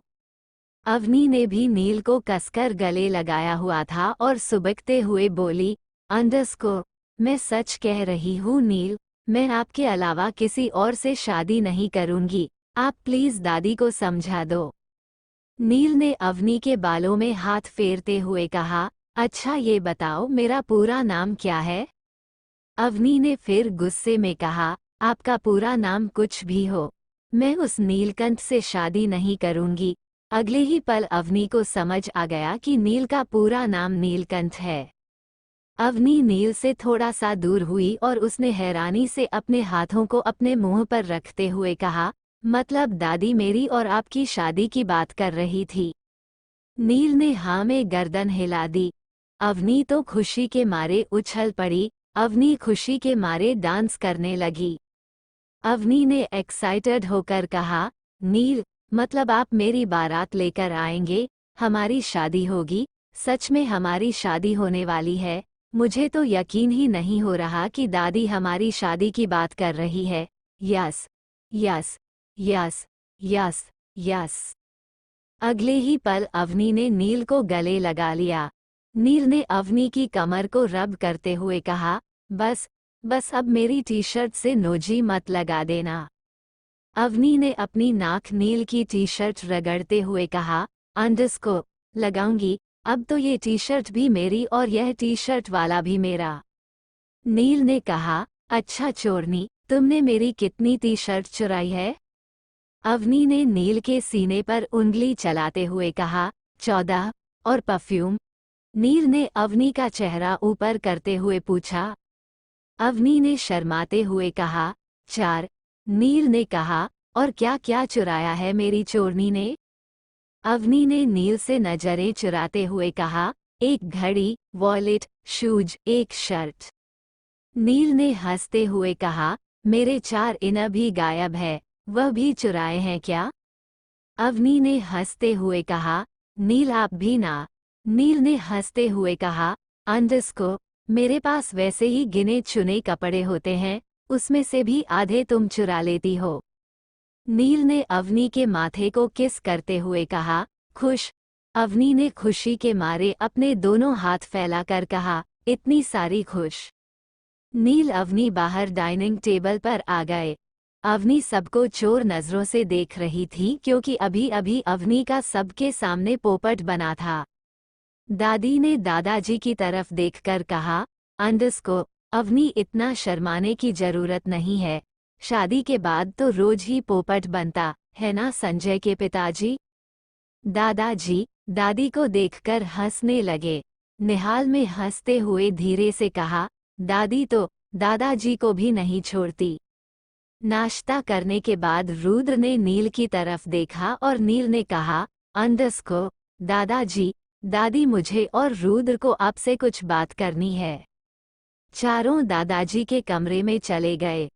अवनी ने भी नील को कसकर गले लगाया हुआ था और सुबकते हुए बोली, अंडस्को, मैं सच कह रही हूँ नील, मैं आपके अलावा किसी और से शादी नहीं करूँगी, आप प्लीज़ दादी को समझा दो। नील ने अवनी के बालों में हाथ फेरते हुए कहा, अच्छा ये बताओ मेरा पूरा नाम क्या है? अवनी ने फिर गुस्से में कहा, आपका पूरा नाम कुछ भी हो, मैं उस नीलकंठ से शादी नहीं करूँगी। अगले ही पल अवनी को समझ आ गया कि नील का पूरा नाम नीलकंठ है। अवनी नील से थोड़ा सा दूर हुई और उसने हैरानी से अपने हाथों को अपने मुंह पर रखते हुए कहा, मतलब दादी मेरी और आपकी शादी की बात कर रही थी? नील ने हाँ में गर्दन हिला दी। अवनी तो खुशी के मारे उछल पड़ी। अवनी खुशी के मारे डांस करने लगी। अवनी ने एक्साइटेड होकर कहा, नील, मतलब आप मेरी बारात लेकर आएंगे, हमारी शादी होगी, सच में हमारी शादी होने वाली है। मुझे तो यकीन ही नहीं हो रहा कि दादी हमारी शादी की बात कर रही है। Yes yes yes yes yes. अगले ही पल अवनी ने नील को गले लगा लिया। नील ने अवनी की कमर को रब करते हुए कहा, बस बस अब मेरी टी शर्ट से नोजी मत लगा देना। अवनी ने अपनी नाक नील की टी शर्ट रगड़ते हुए कहा, अंडस्को, लगाऊंगी, अब तो ये टी शर्ट भी मेरी और यह टी शर्ट वाला भी मेरा। नील ने कहा, अच्छा चोरनी, तुमने मेरी कितनी टी शर्ट चुराई है? अवनी ने नील के सीने पर उंगली चलाते हुए कहा, 14। और परफ्यूम? नील ने अवनी का चेहरा ऊपर करते हुए पूछा। अवनी ने शर्माते हुए कहा, 4। नील ने कहा, और क्या क्या चुराया है मेरी चोरनी ने? अवनी ने नील से नजरें चुराते हुए कहा, एक घड़ी, वॉलेट, शूज, एक शर्ट। नील ने हंसते हुए कहा, मेरे 4 इनर भी गायब है, वह भी चुराए हैं क्या? अवनी ने हंसते हुए कहा, नील आप भी ना। नील ने हंसते हुए कहा, अंडस्को, मेरे पास वैसे ही गिने चुने कपड़े होते हैं, उसमें से भी आधे तुम चुरा लेती हो। नील ने अवनी के माथे को किस करते हुए कहा, खुश? अवनी ने खुशी के मारे अपने दोनों हाथ फैलाकर कहा, इतनी सारी खुश? नील अवनी बाहर डाइनिंग टेबल पर आ गए। अवनी सबको चोर नजरों से देख रही थी क्योंकि अभी अभी अवनी का सबके सामने पोपट बना था। दादी ने दादाजी की तरफ देखकर कहा, अंडस को अवनी इतना शर्माने की जरूरत नहीं है, शादी के बाद तो रोज ही पोपट बनता है ना संजय के पिताजी। दादाजी दादी को देखकर हंसने लगे। निहाल में हंसते हुए धीरे से कहा, दादी तो दादाजी को भी नहीं छोड़ती। नाश्ता करने के बाद रुद्र ने नील की तरफ देखा और नील ने कहा, अंडस को दादाजी दादी मुझे और रुद्र को आपसे कुछ बात करनी है। चारों दादाजी के कमरे में चले गए।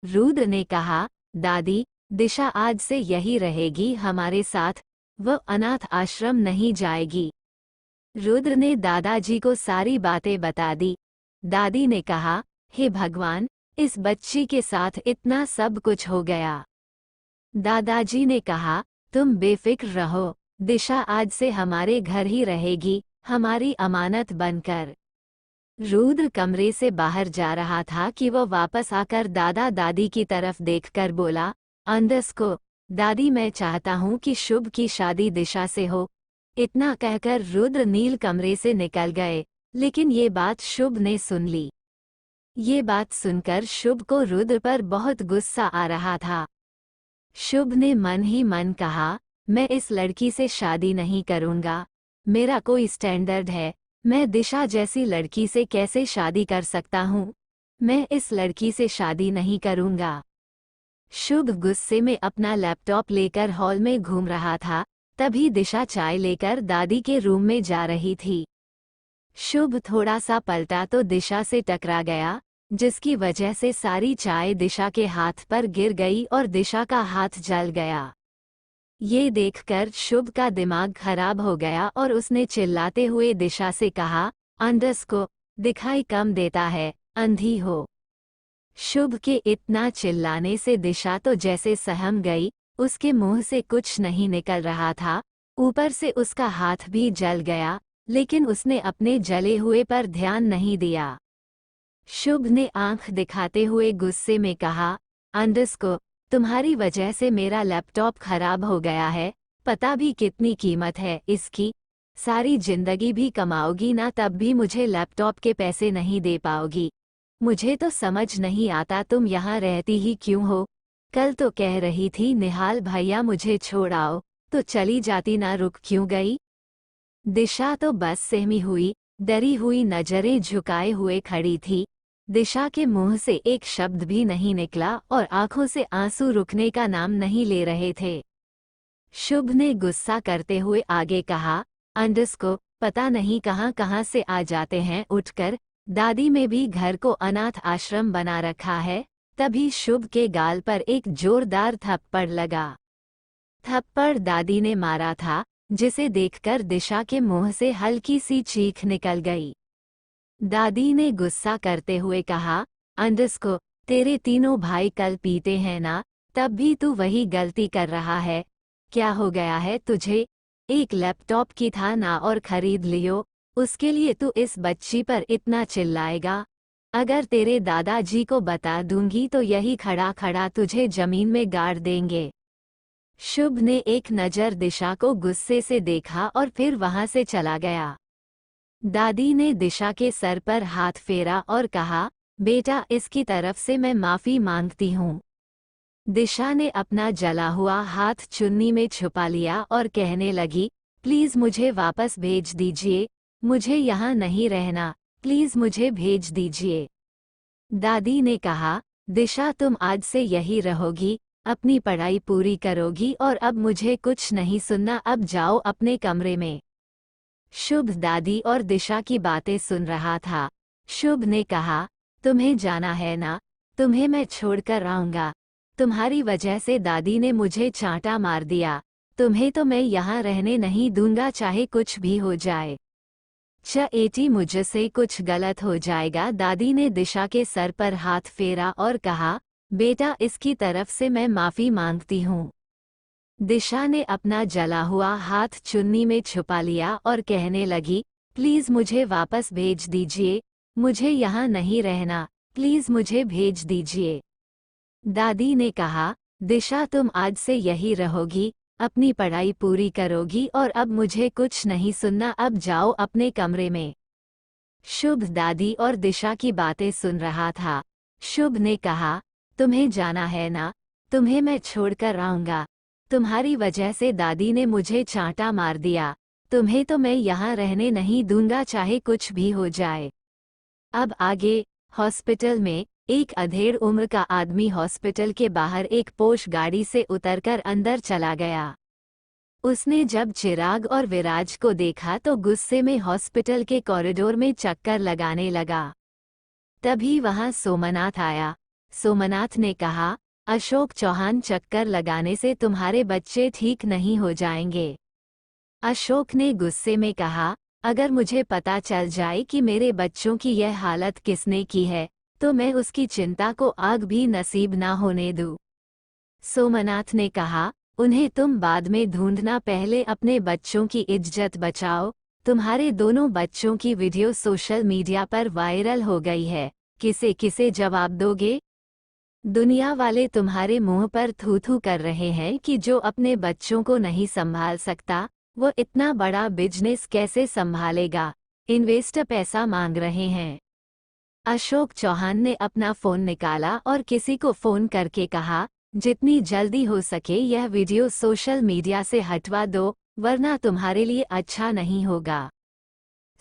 रुद्र ने कहा, दादी दिशा आज से यही रहेगी हमारे साथ, वह अनाथ आश्रम नहीं जाएगी। रुद्र ने दादाजी को सारी बातें बता दी। दादी ने कहा, हे भगवान, इस बच्ची के साथ इतना सब कुछ हो गया। दादाजी ने कहा, तुम बेफिक्र रहो, दिशा आज से हमारे घर ही रहेगी, हमारी अमानत बनकर। रुद्र कमरे से बाहर जा रहा था कि वह वापस आकर दादा दादी की तरफ देखकर बोला, अंडस को दादी मैं चाहता हूँ कि शुभ की शादी दिशा से हो। इतना कहकर रुद्र नील कमरे से निकल गए, लेकिन ये बात शुभ ने सुन ली। ये बात सुनकर शुभ को रुद्र पर बहुत गुस्सा आ रहा था। शुभ ने मन ही मन कहा, मैं इस लड़की से शादी नहीं करूँगा, मेरा कोई स्टैंडर्ड है, मैं दिशा जैसी लड़की से कैसे शादी कर सकता हूँ, मैं इस लड़की से शादी नहीं करूँगा। शुभ गुस्से में अपना लैपटॉप लेकर हॉल में घूम रहा था, तभी दिशा चाय लेकर दादी के रूम में जा रही थी। शुभ थोड़ा सा पलटा तो दिशा से टकरा गया, जिसकी वजह से सारी चाय दिशा के हाथ पर गिर गई और दिशा का हाथ जल गया। ये देखकर शुभ का दिमाग खराब हो गया और उसने चिल्लाते हुए दिशा से कहा, अंडस को दिखाई कम देता है, अंधी हो। शुभ के इतना चिल्लाने से दिशा तो जैसे सहम गई, उसके मुंह से कुछ नहीं निकल रहा था, ऊपर से उसका हाथ भी जल गया, लेकिन उसने अपने जले हुए पर ध्यान नहीं दिया। शुभ ने आंख दिखाते हुए गुस्से में कहा, अंडस को तुम्हारी वजह से मेरा लैपटॉप खराब हो गया है, पता भी कितनी कीमत है इसकी, सारी जिंदगी भी कमाओगी ना तब भी मुझे लैपटॉप के पैसे नहीं दे पाओगी। मुझे तो समझ नहीं आता तुम यहाँ रहती ही क्यों हो। कल तो कह रही थी निहाल भैया मुझे छोड़ आओ, तो चली जाती ना, रुक क्यों गई। दिशा तो बस सहमी हुई, डरी हुई नजरें झुकाए हुए खड़ी थी। दिशा के मुंह से एक शब्द भी नहीं निकला और आंखों से आंसू रुकने का नाम नहीं ले रहे थे। शुभ ने गुस्सा करते हुए आगे कहा, अंडस को पता नहीं कहां कहां से आ जाते हैं उठकर, दादी में भी घर को अनाथ आश्रम बना रखा है। तभी शुभ के गाल पर एक जोरदार थप्पड़ लगा। थप्पड़ दादी ने मारा था, जिसे देखकर दिशा के मुंह से हल्की सी चीख निकल गई। दादी ने गुस्सा करते हुए कहा, अंडस को तेरे तीनों भाई कल पीते हैं ना, तब भी तू वही गलती कर रहा है, क्या हो गया है तुझे। एक लैपटॉप की था ना और खरीद लियो, उसके लिए तू इस बच्ची पर इतना चिल्लाएगा। अगर तेरे दादाजी को बता दूंगी तो यही खड़ा खड़ा तुझे जमीन में गाड़ देंगे। शुभ ने एक नज़र दिशा को गुस्से से देखा और फिर वहां से चला गया। दादी ने दिशा के सर पर हाथ फेरा और कहा, बेटा इसकी तरफ से मैं माफ़ी मांगती हूँ। दिशा ने अपना जला हुआ हाथ चुन्नी में छुपा लिया और कहने लगी, प्लीज़ मुझे वापस भेज दीजिए, मुझे यहाँ नहीं रहना, प्लीज़ मुझे भेज दीजिए। दादी ने कहा, दिशा तुम आज से यही रहोगी, अपनी पढ़ाई पूरी करोगी और अब मुझे कुछ नहीं सुनना, अब जाओ अपने कमरे में। शुभ दादी और दिशा की बातें सुन रहा था। शुभ ने कहा, तुम्हें जाना है ना, तुम्हें मैं छोड़कर आऊँगा, तुम्हारी वजह से दादी ने मुझे चांटा मार दिया, तुम्हें तो मैं यहाँ रहने नहीं दूंगा चाहे कुछ भी हो जाए। एटी मुझसे कुछ गलत हो जाएगा। दादी ने दिशा के सर पर हाथ फेरा और कहा, बेटा इसकी तरफ से मैं माफ़ी मांगती हूँ। दिशा ने अपना जला हुआ हाथ चुन्नी में छुपा लिया और कहने लगी, प्लीज़ मुझे वापस भेज दीजिए, मुझे यहाँ नहीं रहना, प्लीज़ मुझे भेज दीजिए। दादी ने कहा, दिशा तुम आज से यही रहोगी, अपनी पढ़ाई पूरी करोगी और अब मुझे कुछ नहीं सुनना, अब जाओ अपने कमरे में। शुभ दादी और दिशा की बातें सुन रहा था। शुभ ने कहा, तुम्हें जाना है ना, तुम्हें मैं छोड़कर आऊंगा। तुम्हारी वजह से दादी ने मुझे चांटा मार दिया, तुम्हें तो मैं यहाँ रहने नहीं दूंगा चाहे कुछ भी हो जाए। अब आगे। हॉस्पिटल में एक अधेड़ उम्र का आदमी हॉस्पिटल के बाहर एक पोश गाड़ी से उतरकर अंदर चला गया। उसने जब चिराग और विराज को देखा तो गुस्से में हॉस्पिटल के कॉरिडोर में चक्कर लगाने लगा। तभी वहां सोमनाथ आया। सोमनाथ ने कहा, अशोक चौहान, चक्कर लगाने से तुम्हारे बच्चे ठीक नहीं हो जाएंगे। अशोक ने गुस्से में कहा, अगर मुझे पता चल जाए कि मेरे बच्चों की यह हालत किसने की है तो मैं उसकी चिंता को आग भी नसीब ना होने दूं। सोमनाथ ने कहा, उन्हें तुम बाद में ढूंढना, पहले अपने बच्चों की इज्जत बचाओ। तुम्हारे दोनों बच्चों की वीडियो सोशल मीडिया पर वायरल हो गई है, किसे किसे जवाब दोगे? दुनिया वाले तुम्हारे मुंह पर थू थू कर रहे हैं कि जो अपने बच्चों को नहीं संभाल सकता वो इतना बड़ा बिजनेस कैसे संभालेगा। इन्वेस्टर पैसा मांग रहे हैं। अशोक चौहान ने अपना फोन निकाला और किसी को फोन करके कहा, जितनी जल्दी हो सके यह वीडियो सोशल मीडिया से हटवा दो, वरना तुम्हारे लिए अच्छा नहीं होगा।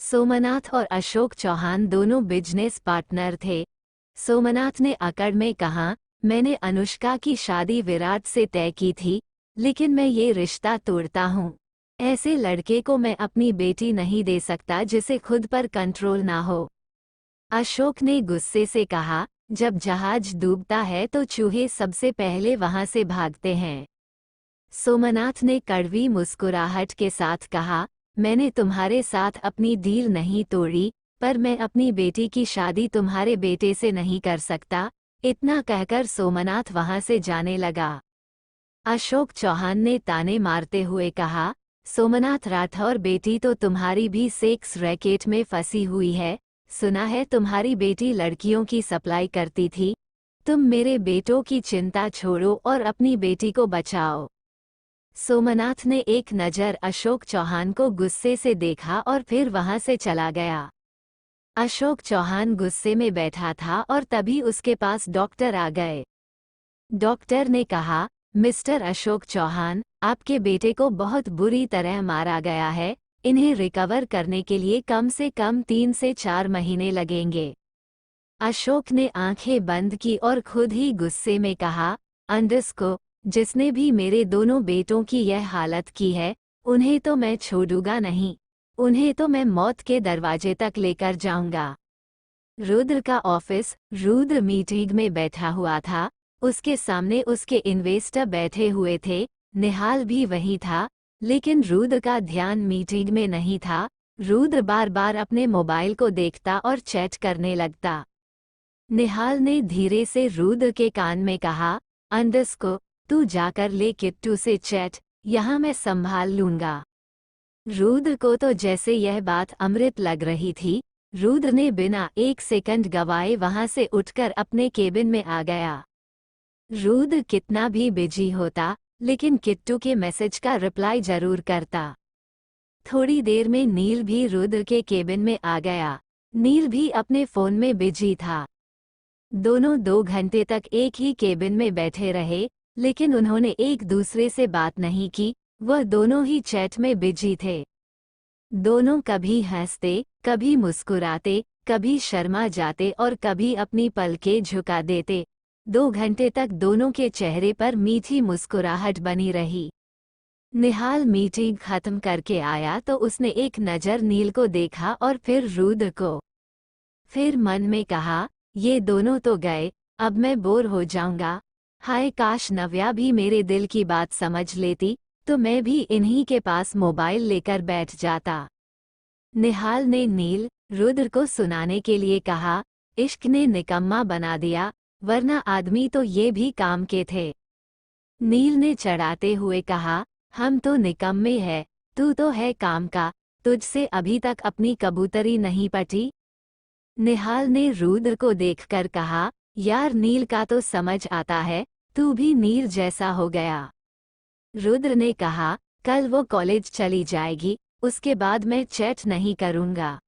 सोमनाथ और अशोक चौहान दोनों बिजनेस पार्टनर थे। सोमनाथ ने अकड़ में कहा, मैंने अनुष्का की शादी विराट से तय की थी, लेकिन मैं ये रिश्ता तोड़ता हूँ। ऐसे लड़के को मैं अपनी बेटी नहीं दे सकता जिसे खुद पर कंट्रोल ना हो। अशोक ने गुस्से से कहा, जब जहाज डूबता है तो चूहे सबसे पहले वहां से भागते हैं। सोमनाथ ने कड़वी मुस्कुराहट के साथ कहा, मैंने तुम्हारे साथ अपनी डील नहीं तोड़ी, पर मैं अपनी बेटी की शादी तुम्हारे बेटे से नहीं कर सकता। इतना कहकर सोमनाथ वहां से जाने लगा। अशोक चौहान ने ताने मारते हुए कहा, सोमनाथ राठौर, बेटी तो तुम्हारी भी सेक्स रैकेट में फंसी हुई है। सुना है तुम्हारी बेटी लड़कियों की सप्लाई करती थी। तुम मेरे बेटों की चिंता छोड़ो और अपनी बेटी को बचाओ। सोमनाथ ने एक नज़र अशोक चौहान को गुस्से से देखा और फिर वहां से चला गया। अशोक चौहान गुस्से में बैठा था और तभी उसके पास डॉक्टर आ गए। डॉक्टर ने कहा, मिस्टर अशोक चौहान, आपके बेटे को बहुत बुरी तरह मारा गया है। इन्हें रिकवर करने के लिए कम से कम 3 से 4 महीने लगेंगे। अशोक ने आंखें बंद की और खुद ही गुस्से में कहा, अंडस्को, जिसने भी मेरे दोनों बेटों की यह हालत की है, उन्हें तो मैं छोड़ूंगा नहीं। उन्हें तो मैं मौत के दरवाजे तक लेकर जाऊंगा। रुद्र का ऑफिस। रुद्र मीटिंग में बैठा हुआ था। उसके सामने उसके इन्वेस्टर बैठे हुए थे। निहाल भी वही था, लेकिन रुद्र का ध्यान मीटिंग में नहीं था। रुद्र बार बार अपने मोबाइल को देखता और चैट करने लगता। निहाल ने धीरे से रुद्र के कान में कहा, अंडस्को, तू जाकर ले किट्टू से चैट, यहाँ मैं संभाल लूंगा। रुद्र को तो जैसे यह बात अमृत लग रही थी। रुद्र ने बिना एक सेकंड गवाए वहां से उठकर अपने केबिन में आ गया। रुद्र कितना भी बिजी होता, लेकिन किट्टू के मैसेज का रिप्लाई जरूर करता। थोड़ी देर में नील भी रुद्र के केबिन में आ गया। नील भी अपने फोन में बिजी था। दोनों 2 घंटे तक एक ही केबिन में बैठे रहे, लेकिन उन्होंने एक दूसरे से बात नहीं की। वह दोनों ही चैट में बिजी थे। दोनों कभी हंसते, कभी मुस्कुराते, कभी शर्मा जाते और कभी अपनी पलकें झुका देते। 2 घंटे तक दोनों के चेहरे पर मीठी मुस्कुराहट बनी रही। निहाल मीटिंग खत्म करके आया तो उसने एक नज़र नील को देखा और फिर रुद्र को। फिर मन में कहा, ये दोनों तो गए, अब मैं बोर हो जाऊंगा। हाय काश नव्या भी मेरे दिल की बात समझ लेती, तो मैं भी इन्हीं के पास मोबाइल लेकर बैठ जाता। निहाल ने नील, रुद्र को सुनाने के लिए कहा, इश्क ने निकम्मा बना दिया, वरना आदमी तो ये भी काम के थे। नील ने चढ़ाते हुए कहा, हम तो निकम्मे हैं, तू तो है काम का, तुझसे अभी तक अपनी कबूतरी नहीं पटी। निहाल ने रुद्र को देखकर कहा, यार नील का तो समझ आता है, तू भी नील जैसा हो गया। रुद्र ने कहा, कल वो कॉलेज चली जाएगी, उसके बाद मैं चैट नहीं करूंगा।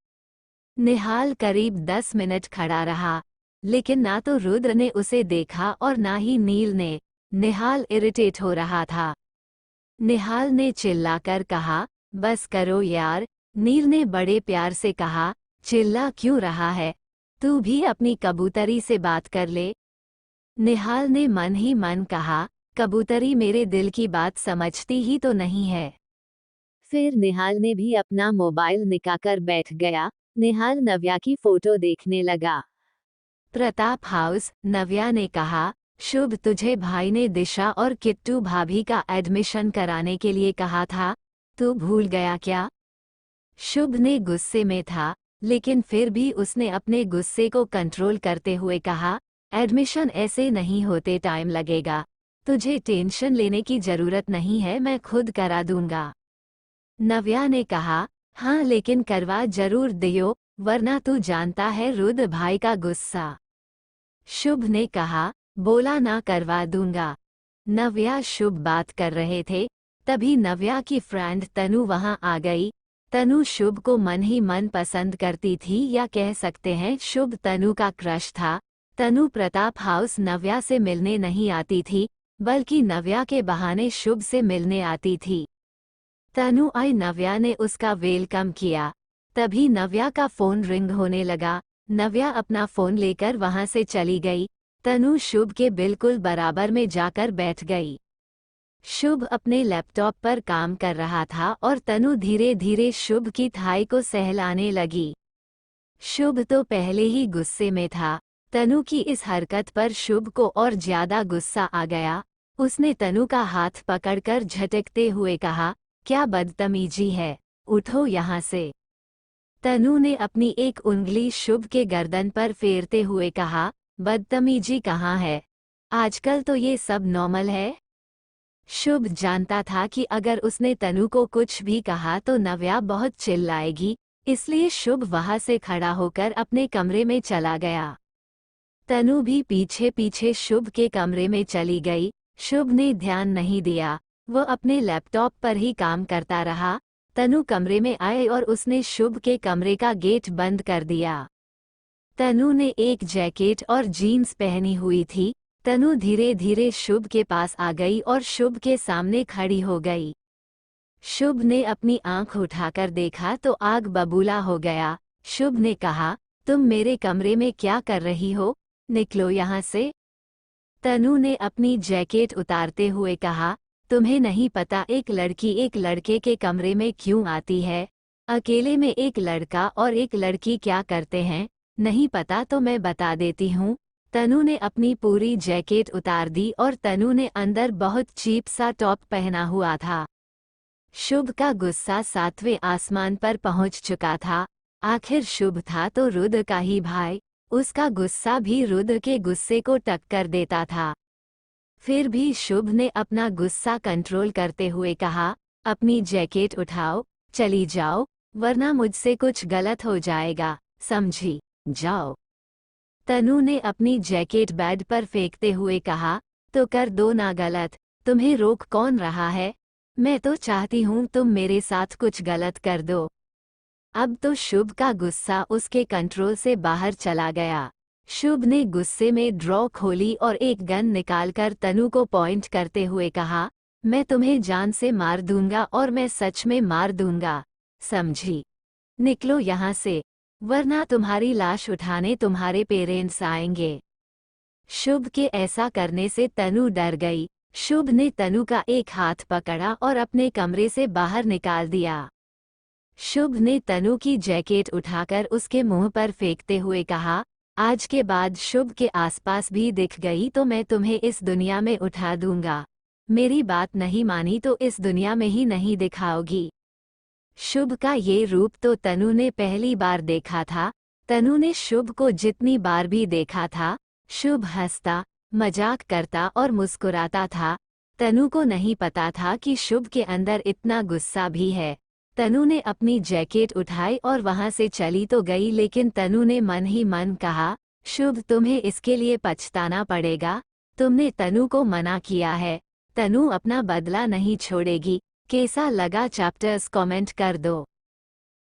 निहाल करीब 10 मिनट खड़ा रहा, लेकिन ना तो रुद्र ने उसे देखा और ना ही नील ने। निहाल इरिटेट हो रहा था। निहाल ने चिल्लाकर कहा, बस करो यार। नील ने बड़े प्यार से कहा, चिल्ला क्यों रहा है, तू भी अपनी कबूतरी से बात कर ले। निहाल ने मन ही मन कहा, कबूतरी मेरे दिल की बात समझती ही तो नहीं है। फिर निहाल ने भी अपना मोबाइल निकालकर बैठ गया। निहाल नव्या की फोटो देखने लगा। प्रताप हाउस। नव्या ने कहा, शुभ तुझे भाई ने दिशा और किट्टू भाभी का एडमिशन कराने के लिए कहा था, तू भूल गया क्या? शुभ ने गुस्से में था, लेकिन फिर भी उसने अपने गुस्से को कंट्रोल करते हुए कहा, एडमिशन ऐसे नहीं होते, टाइम लगेगा, तुझे टेंशन लेने की जरूरत नहीं है, मैं खुद करा दूंगा। नव्या ने कहा, हाँ लेकिन करवा जरूर दियो, वरना तू जानता है रुद्र भाई का गुस्सा। शुभ ने कहा, बोला ना करवा दूंगा। नव्या शुभ बात कर रहे थे, तभी नव्या की फ्रेंड तनु वहां आ गई। तनु शुभ को मन ही मन पसंद करती थी, या कह सकते हैं शुभ तनु का क्रश था। तनु प्रताप हाउस नव्या से मिलने नहीं आती थी, बल्कि नव्या के बहाने शुभ से मिलने आती थी। तनु आई, नव्या ने उसका वेलकम किया। तभी नव्या का फोन रिंग होने लगा। नव्या अपना फोन लेकर वहां से चली गई। तनु शुभ के बिल्कुल बराबर में जाकर बैठ गई। शुभ अपने लैपटॉप पर काम कर रहा था और तनु धीरे धीरे शुभ की थाई को सहलाने लगी। शुभ तो पहले ही गुस्से में था। तनु की इस हरकत पर शुभ को और ज्यादा गुस्सा आ गया। उसने तनु का हाथ पकड़कर झटकते हुए कहा, क्या बदतमीजी है, उठो यहाँ से। तनु ने अपनी एक उंगली शुभ के गर्दन पर फेरते हुए कहा, बदतमीजी कहाँ है, आजकल तो ये सब नॉर्मल है। शुभ जानता था कि अगर उसने तनु को कुछ भी कहा तो नव्या बहुत चिल्लाएगी, इसलिए शुभ वहां से खड़ा होकर अपने कमरे में चला गया। तनु भी पीछे पीछे शुभ के कमरे में चली गई। शुभ ने ध्यान नहीं दिया, वो अपने लैपटॉप पर ही काम करता रहा। तनु कमरे में आए और उसने शुभ के कमरे का गेट बंद कर दिया। तनु ने एक जैकेट और जीन्स पहनी हुई थी। तनु धीरे धीरे शुभ के पास आ गई और शुभ के सामने खड़ी हो गई। शुभ ने अपनी आंख उठाकर देखा तो आग बबूला हो गया। शुभ ने कहा, तुम मेरे कमरे में क्या कर रही हो, निकलो यहाँ से। तनु ने अपनी जैकेट उतारते हुए कहा, तुम्हें नहीं पता एक लड़की एक लड़के के कमरे में क्यों आती है? अकेले में एक लड़का और एक लड़की क्या करते हैं, नहीं पता तो मैं बता देती हूँ। तनु ने अपनी पूरी जैकेट उतार दी और तनु ने अंदर बहुत चीप सा टॉप पहना हुआ था। शुभ का गुस्सा 7वें आसमान पर पहुंच चुका था। आखिर शुभ था तो रुद्र का ही भाई, उसका गुस्सा भी रुद्र के गुस्से को टक्कर देता था। फिर भी शुभ ने अपना गुस्सा कंट्रोल करते हुए कहा, अपनी जैकेट उठाओ, चली जाओ, वरना मुझसे कुछ गलत हो जाएगा, समझी, जाओ। तनु ने अपनी जैकेट बेड पर फेंकते हुए कहा, तो कर दो ना गलत, तुम्हें रोक कौन रहा है? मैं तो चाहती हूँ तुम मेरे साथ कुछ गलत कर दो। अब तो शुभ का गुस्सा उसके कंट्रोल से बाहर चला गया। शुभ ने गुस्से में ड्रॉ खोली और एक गन निकालकर तनु को पॉइंट करते हुए कहा, मैं तुम्हें जान से मार दूंगा और मैं सच में मार दूंगा, समझी? निकलो यहाँ से, वरना तुम्हारी लाश उठाने तुम्हारे पेरेंट्स आएंगे। शुभ के ऐसा करने से तनु डर गई। शुभ ने तनु का एक हाथ पकड़ा और अपने कमरे से बाहर निकाल दिया। शुभ ने तनु की जैकेट उठाकर उसके मुंह पर फेंकते हुए कहा, आज के बाद शुभ के आसपास भी दिख गई तो मैं तुम्हें इस दुनिया में उठा दूंगा। मेरी बात नहीं मानी तो इस दुनिया में ही नहीं दिखाओगी। शुभ का ये रूप तो तनु ने पहली बार देखा था। तनु ने शुभ को जितनी बार भी देखा था, शुभ हंसता, मजाक करता और मुस्कुराता था। तनु को नहीं पता था कि शुभ के अंदर इतना गुस्सा भी है। तनु ने अपनी जैकेट उठाई और वहां से चली तो गई, लेकिन तनु ने मन ही मन कहा, शुभ, तुम्हें इसके लिए पछताना पड़ेगा। तुमने तनु को मना किया है। तनु अपना बदला नहीं छोड़ेगी। कैसा लगा चैप्टर्स कमेंट कर दो।